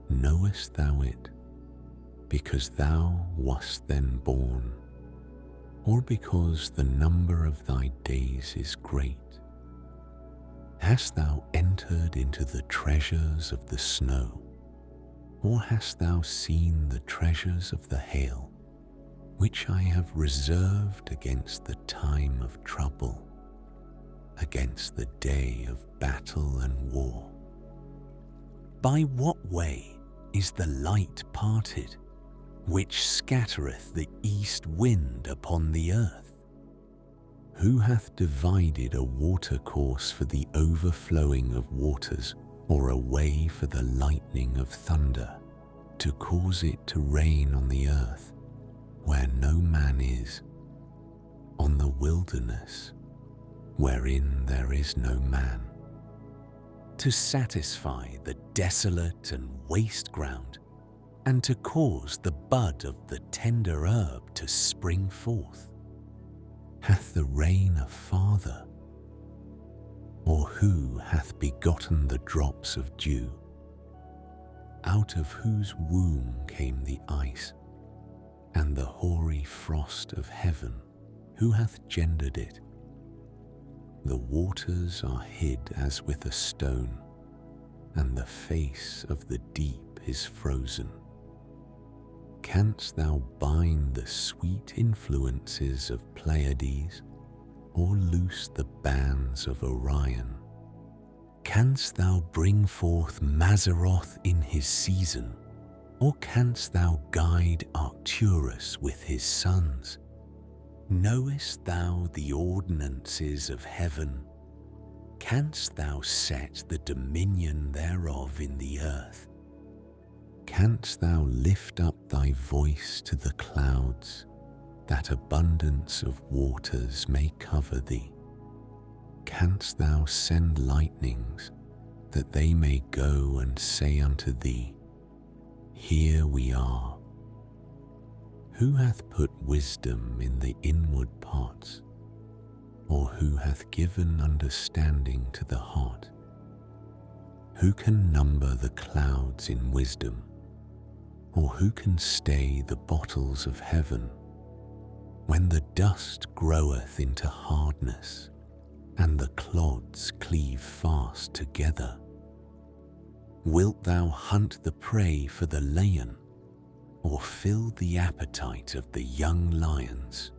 Knowest thou it, because thou wast then born? or because the number of thy days is great? Hast thou entered into the treasures of the snow, or hast thou seen the treasures of the hail, which I have reserved against the time of trouble, against the day of battle and war? By what way is the light parted, which scattereth the east wind upon the earth? Who hath divided a watercourse for the overflowing of waters, or a way for the lightning of thunder, to cause it to rain on the earth, where no man is, on the wilderness, wherein there is no man, to satisfy the desolate and waste ground, and to cause the bud of the tender herb to spring forth? Hath the rain a father? Or who hath begotten the drops of dew? Out of whose womb came the ice, and the hoary frost of heaven? Who hath gendered it? The waters are hid as with a stone, and the face of the deep is frozen. Canst thou bind the sweet influences of Pleiades, or loose the bands of Orion? Canst thou bring forth Mazzaroth in his season, or canst thou guide Arcturus with his sons? Knowest thou the ordinances of heaven? Canst thou set the dominion thereof in the earth? Canst thou lift up thy voice to the clouds, that abundance of waters may cover thee? Canst thou send lightnings, that they may go and say unto thee, Here we are? Who hath put wisdom in the inward parts, or who hath given understanding to the heart? Who can number the clouds in wisdom, or who can stay the bottles of heaven? When the dust groweth into hardness, and the clods cleave fast together? Wilt thou hunt the prey for the lion, or fill the appetite of the young lions,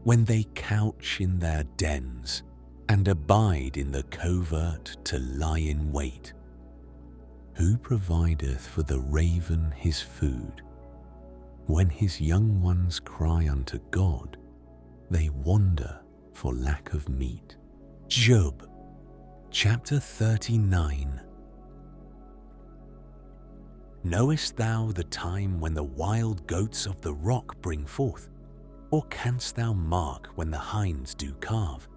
when they couch in their dens, and abide in the covert to lie in wait? Who provideth for the raven his food? When his young ones cry unto God, they wander for lack of meat. Job, chapter 39. Knowest thou the time when the wild goats of the rock bring forth? Or canst thou mark when the hinds do calve?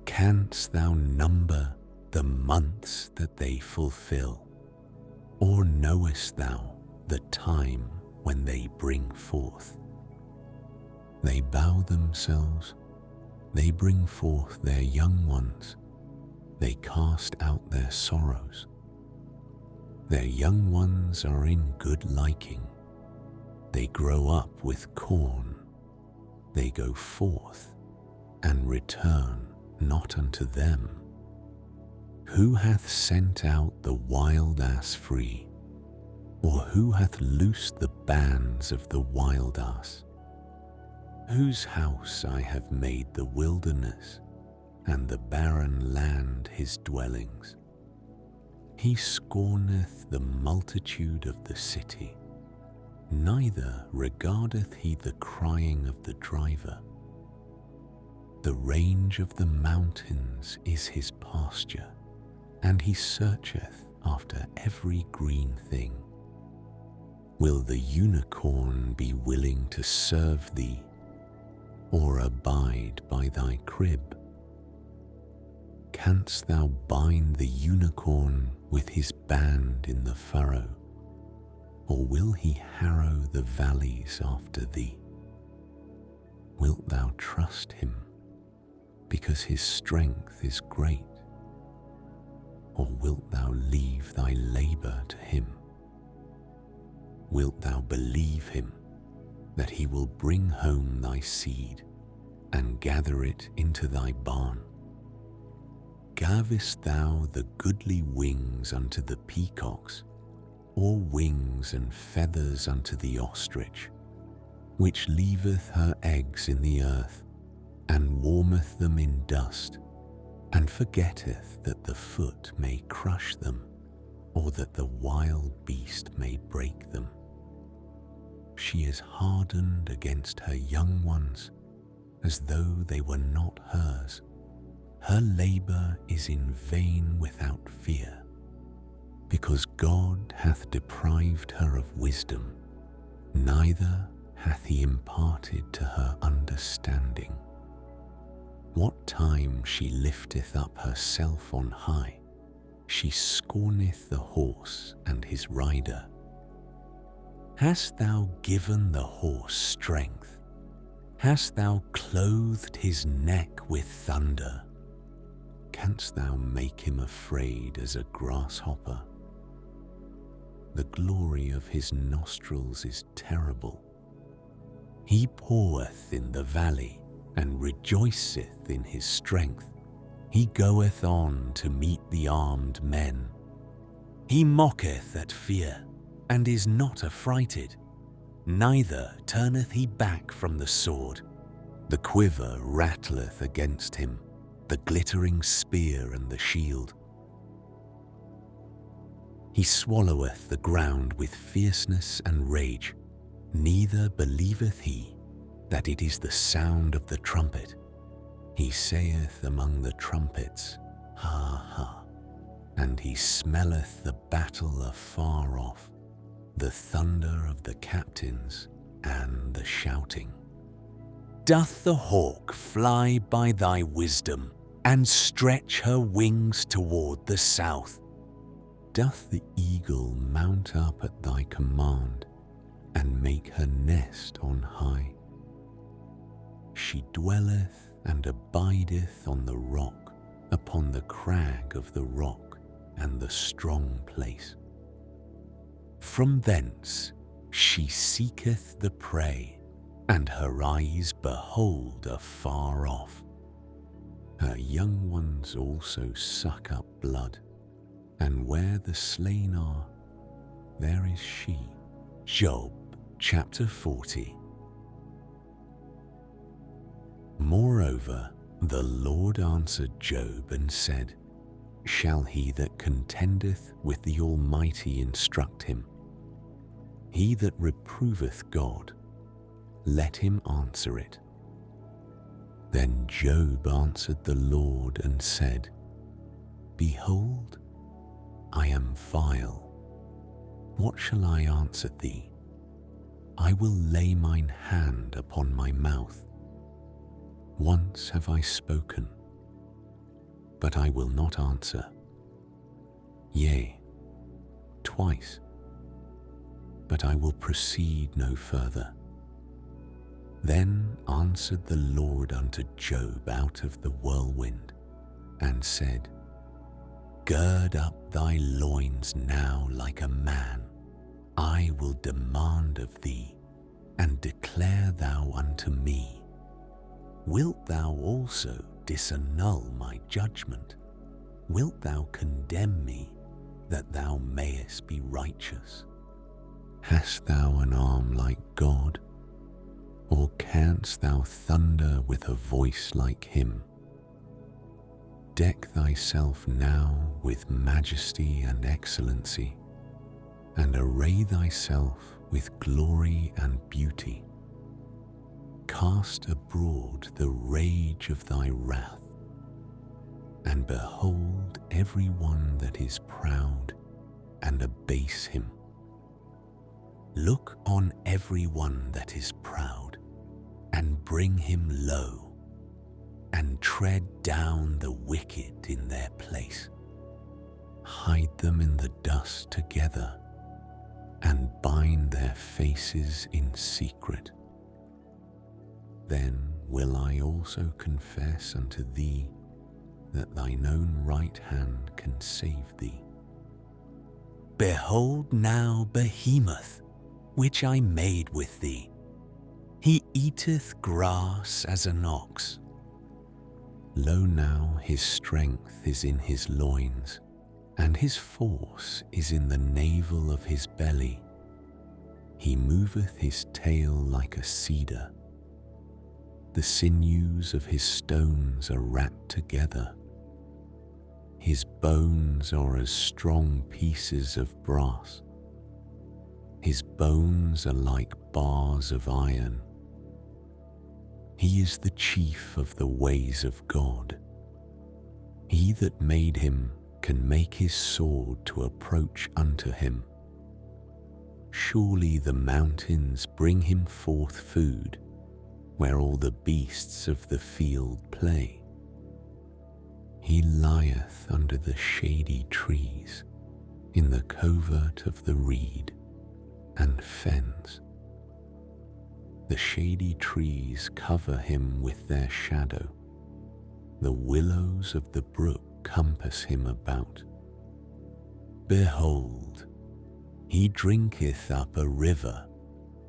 Canst thou number the months that they fulfill? Or knowest thou the time when they bring forth? They bow themselves, they bring forth their young ones, they cast out their sorrows. Their young ones are in good liking, they grow up with corn, they go forth and return not unto them. Who hath sent out the wild ass free, or who hath loosed the bands of the wild ass? Whose house I have made the wilderness, and the barren land his dwellings. He scorneth the multitude of the city, neither regardeth he the crying of the driver. The range of the mountains is his pasture, and he searcheth after every green thing. Will the unicorn be willing to serve thee, or abide by thy crib? Canst thou bind the unicorn with his band in the furrow, or will he harrow the valleys after thee? Wilt thou trust him, because his strength is great? Or wilt thou leave thy labor to him? Wilt thou believe him, that he will bring home thy seed, and gather it into thy barn? Gavest thou the goodly wings unto the peacocks, or wings and feathers unto the ostrich, which leaveth her eggs in the earth, and warmeth them in dust, and forgetteth that the foot may crush them, or that the wild beast may break them? She is hardened against her young ones, as though they were not hers. Her labor is in vain without fear, because God hath deprived her of wisdom, neither hath he imparted to her understanding. What time she lifteth up herself on high, she scorneth the horse and his rider. Hast thou given the horse strength? Hast thou clothed his neck with thunder? Canst thou make him afraid as a grasshopper? The glory of his nostrils is terrible. He poureth in the valley, and rejoiceth in his strength. He goeth on to meet the armed men. He mocketh at fear, and is not affrighted, neither turneth he back from the sword. The quiver rattleth against him, the glittering spear and the shield. He swalloweth the ground with fierceness and rage, neither believeth he that it is the sound of the trumpet. He saith among the trumpets, Ha, ha, and he smelleth the battle afar off, the thunder of the captains and the shouting. Doth the hawk fly by thy wisdom, and stretch her wings toward the south? Doth the eagle mount up at thy command, and make her nest on high? She dwelleth and abideth on the rock, upon the crag of the rock and the strong place. From thence she seeketh the prey, and her eyes behold afar off. Her young ones also suck up blood, and where the slain are, there is she. Job chapter 40. Moreover, the Lord answered Job and said, Shall he that contendeth with the Almighty instruct him? He that reproveth God, let him answer it. Then Job answered the Lord and said, Behold, I am vile. What shall I answer thee? I will lay mine hand upon my mouth. Once have I spoken, but I will not answer. Yea, twice, but I will proceed no further. Then answered the Lord unto Job out of the whirlwind, and said, Gird up thy loins now like a man. I will demand of thee, and declare thou unto me. Wilt thou also disannul my judgment? Wilt thou condemn me, that thou mayest be righteous? Hast thou an arm like God? Or canst thou thunder with a voice like him? Deck thyself now with majesty and excellency, and array thyself with glory and beauty. Cast abroad the rage of thy wrath, and behold every one that is proud, and abase him. Look on every one that is proud, and bring him low, and tread down the wicked in their place. Hide them in the dust together, and bind their faces in secret. Then will I also confess unto thee that thine own right hand can save thee. Behold now Behemoth, which I made with thee. He eateth grass as an ox. Lo now his strength is in his loins, and his force is in the navel of his belly. He moveth his tail like a cedar. The sinews of his stones are wrapped together. His bones are as strong pieces of brass. His bones are like bars of iron. He is the chief of the ways of God. He that made him can make his sword to approach unto him. Surely the mountains bring him forth food, where all the beasts of the field play. He lieth under the shady trees, in the covert of the reed and fens. The shady trees cover him with their shadow. The willows of the brook compass him about. Behold, he drinketh up a river,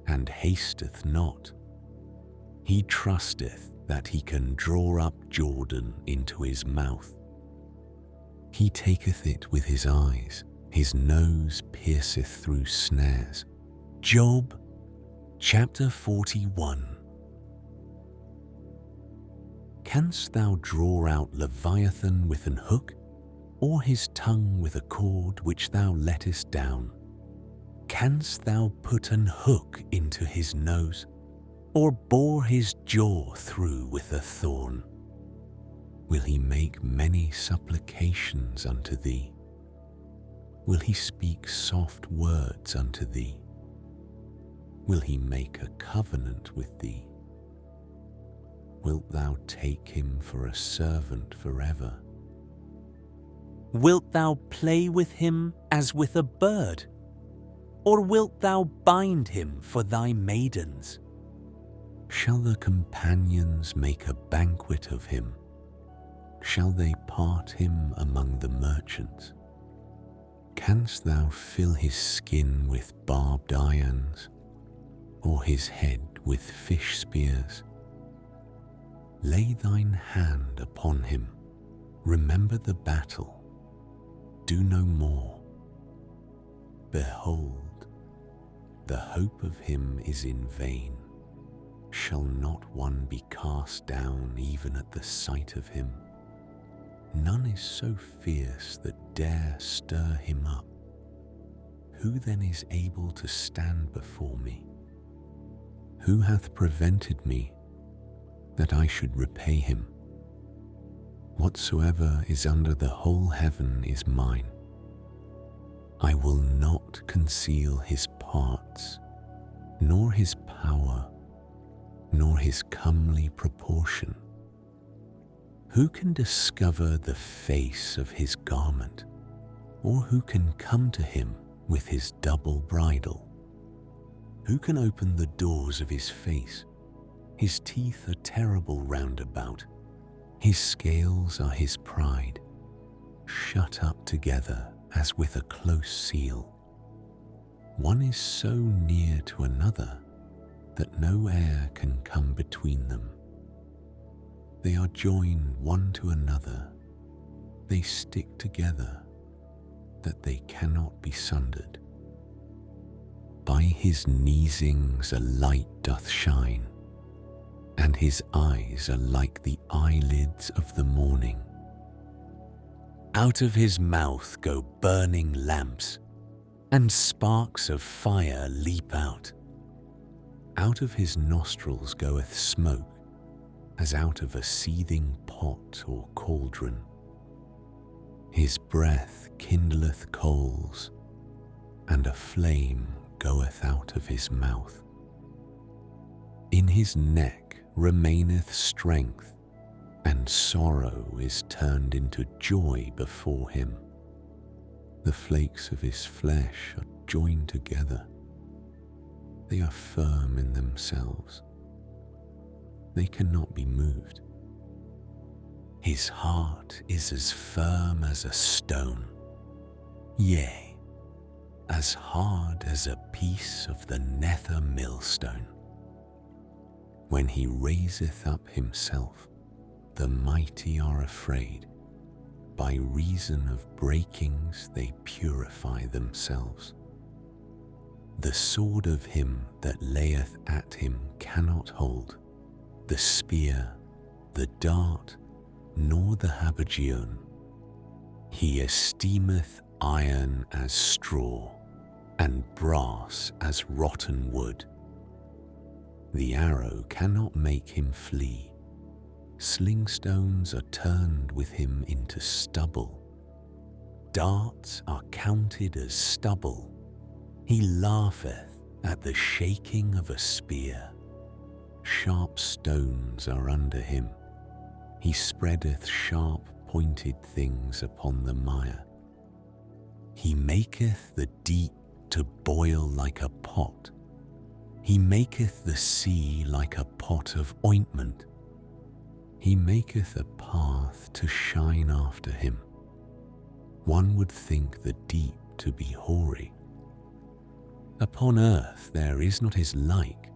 and hasteth not. He trusteth that he can draw up Jordan into his mouth. He taketh it with his eyes, his nose pierceth through snares. Job chapter 41. Canst thou draw out Leviathan with an hook, or his tongue with a cord which thou lettest down? Canst thou put an hook into his nose, or bore his jaw through with a thorn? Will he make many supplications unto thee? Will he speak soft words unto thee? Will he make a covenant with thee? Wilt thou take him for a servant forever? Wilt thou play with him as with a bird? Or wilt thou bind him for thy maidens? Shall the companions make a banquet of him? Shall they part him among the merchants? Canst thou fill his skin with barbed irons, or his head with fish spears? Lay thine hand upon him, remember the battle, do no more. Behold, the hope of him is in vain. Shall not one be cast down even at the sight of him? None is so fierce that dare stir him up. Who then is able to stand before me? Who hath prevented me that I should repay him? Whatsoever is under the whole heaven is mine. I will not conceal his parts, nor his power, nor his comely proportion. Who can discover the face of his garment, or who can come to him with his double bridle? Who can open the doors of his face? His teeth are terrible round about. His scales are his pride, shut up together as with a close seal. One is so near to another that no air can come between them. They are joined one to another. They stick together, that they cannot be sundered. By his neesings a light doth shine, and his eyes are like the eyelids of the morning. Out of his mouth go burning lamps, and sparks of fire leap out. Out of his nostrils goeth smoke, as out of a seething pot or cauldron. His breath kindleth coals, and a flame goeth out of his mouth. In his neck remaineth strength, and sorrow is turned into joy before him. The flakes of his flesh are joined together. They are firm in themselves. They cannot be moved. His heart is as firm as a stone, yea, as hard as a piece of the nether millstone. When he raiseth up himself, the mighty are afraid. By reason of breakings they purify themselves. The sword of him that layeth at him cannot hold, the spear, the dart, nor the habergeon. He esteemeth iron as straw, and brass as rotten wood. The arrow cannot make him flee. Slingstones are turned with him into stubble. Darts are counted as stubble. He laugheth at the shaking of a spear. Sharp stones are under him. He spreadeth sharp pointed things upon the mire. He maketh the deep to boil like a pot. He maketh the sea like a pot of ointment. He maketh a path to shine after him. One would think the deep to be hoary. Upon earth there is not his like,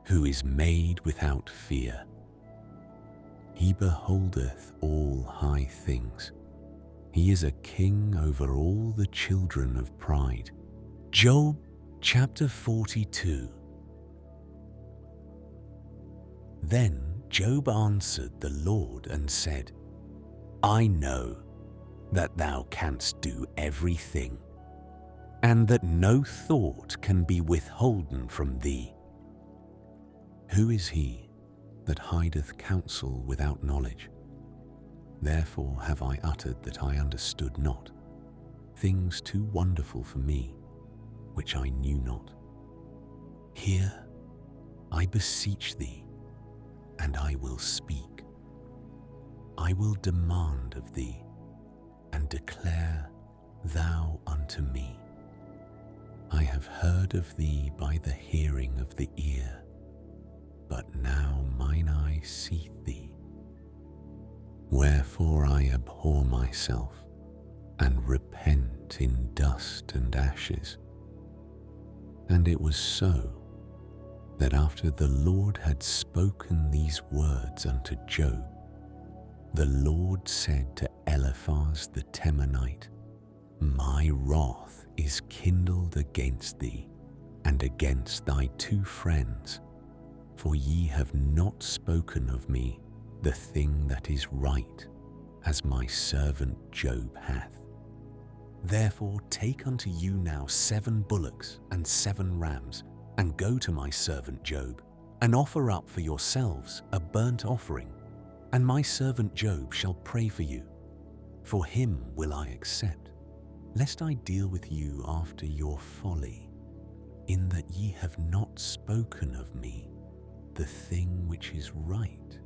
who is made without fear. He beholdeth all high things. He is a king over all the children of pride. Job chapter 42. Then Job answered the Lord and said, I know that thou canst do everything, and that no thought can be withholden from thee. Who is he that hideth counsel without knowledge? Therefore have I uttered that I understood not, things too wonderful for me, which I knew not. Hear, I beseech thee, and I will speak. I will demand of thee, and declare thou unto me. I have heard of thee by the hearing of the ear, but now mine eye seeth thee. Wherefore I abhor myself, and repent in dust and ashes. And it was so, that after the Lord had spoken these words unto Job, the Lord said to Eliphaz the Temanite, My wrath is kindled against thee, and against thy two friends, for ye have not spoken of me the thing that is right, as my servant Job hath. Therefore take unto you now 7 bullocks and 7 rams, and go to my servant Job, and offer up for yourselves a burnt offering, and my servant Job shall pray for you. For him will I accept, lest I deal with you after your folly, in that ye have not spoken of me the thing which is right,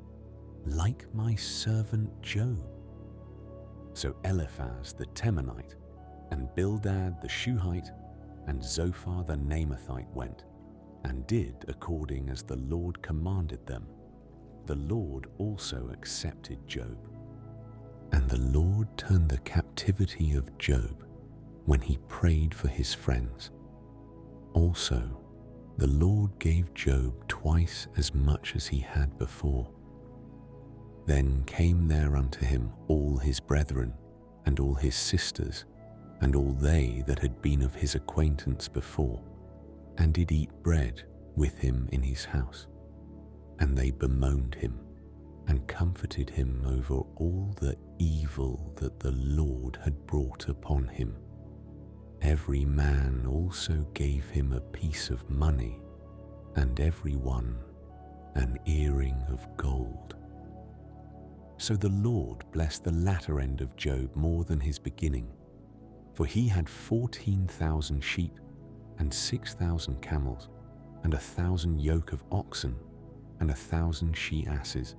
like my servant Job. So Eliphaz the Temanite, and Bildad the Shuhite, and Zophar the Naamathite went, and did according as the Lord commanded them. The Lord also accepted Job. And the Lord turned the captivity of Job when he prayed for his friends. Also, the Lord gave Job twice as much as he had before. Then came there unto him all his brethren, and all his sisters, and all they that had been of his acquaintance before, and did eat bread with him in his house. And they bemoaned him, and comforted him over all the evil that the Lord had brought upon him. Every man also gave him a piece of money, and every one an earring of gold. So the Lord blessed the latter end of Job more than his beginning, for he had 14,000 sheep, and 6,000 camels, and 1,000 yoke of oxen, and 1,000 she-asses.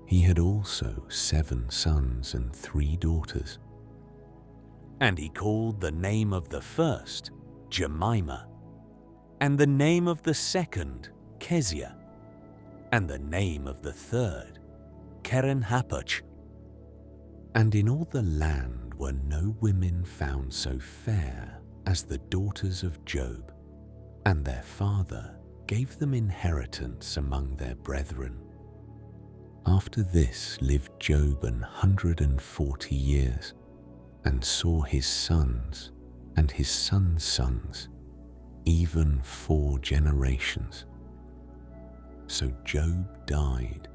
He had also 7 sons and 3 daughters. And he called the name of the first Jemimah, and the name of the second Keziah, and the name of the third Keren-Happuch. And in all the land were no women found so fair as the daughters of Job, and their father gave them inheritance among their brethren. After this lived Job 140 years, and saw his sons and his sons' sons, even 4 generations. So Job died,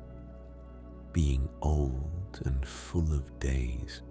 being old and full of days,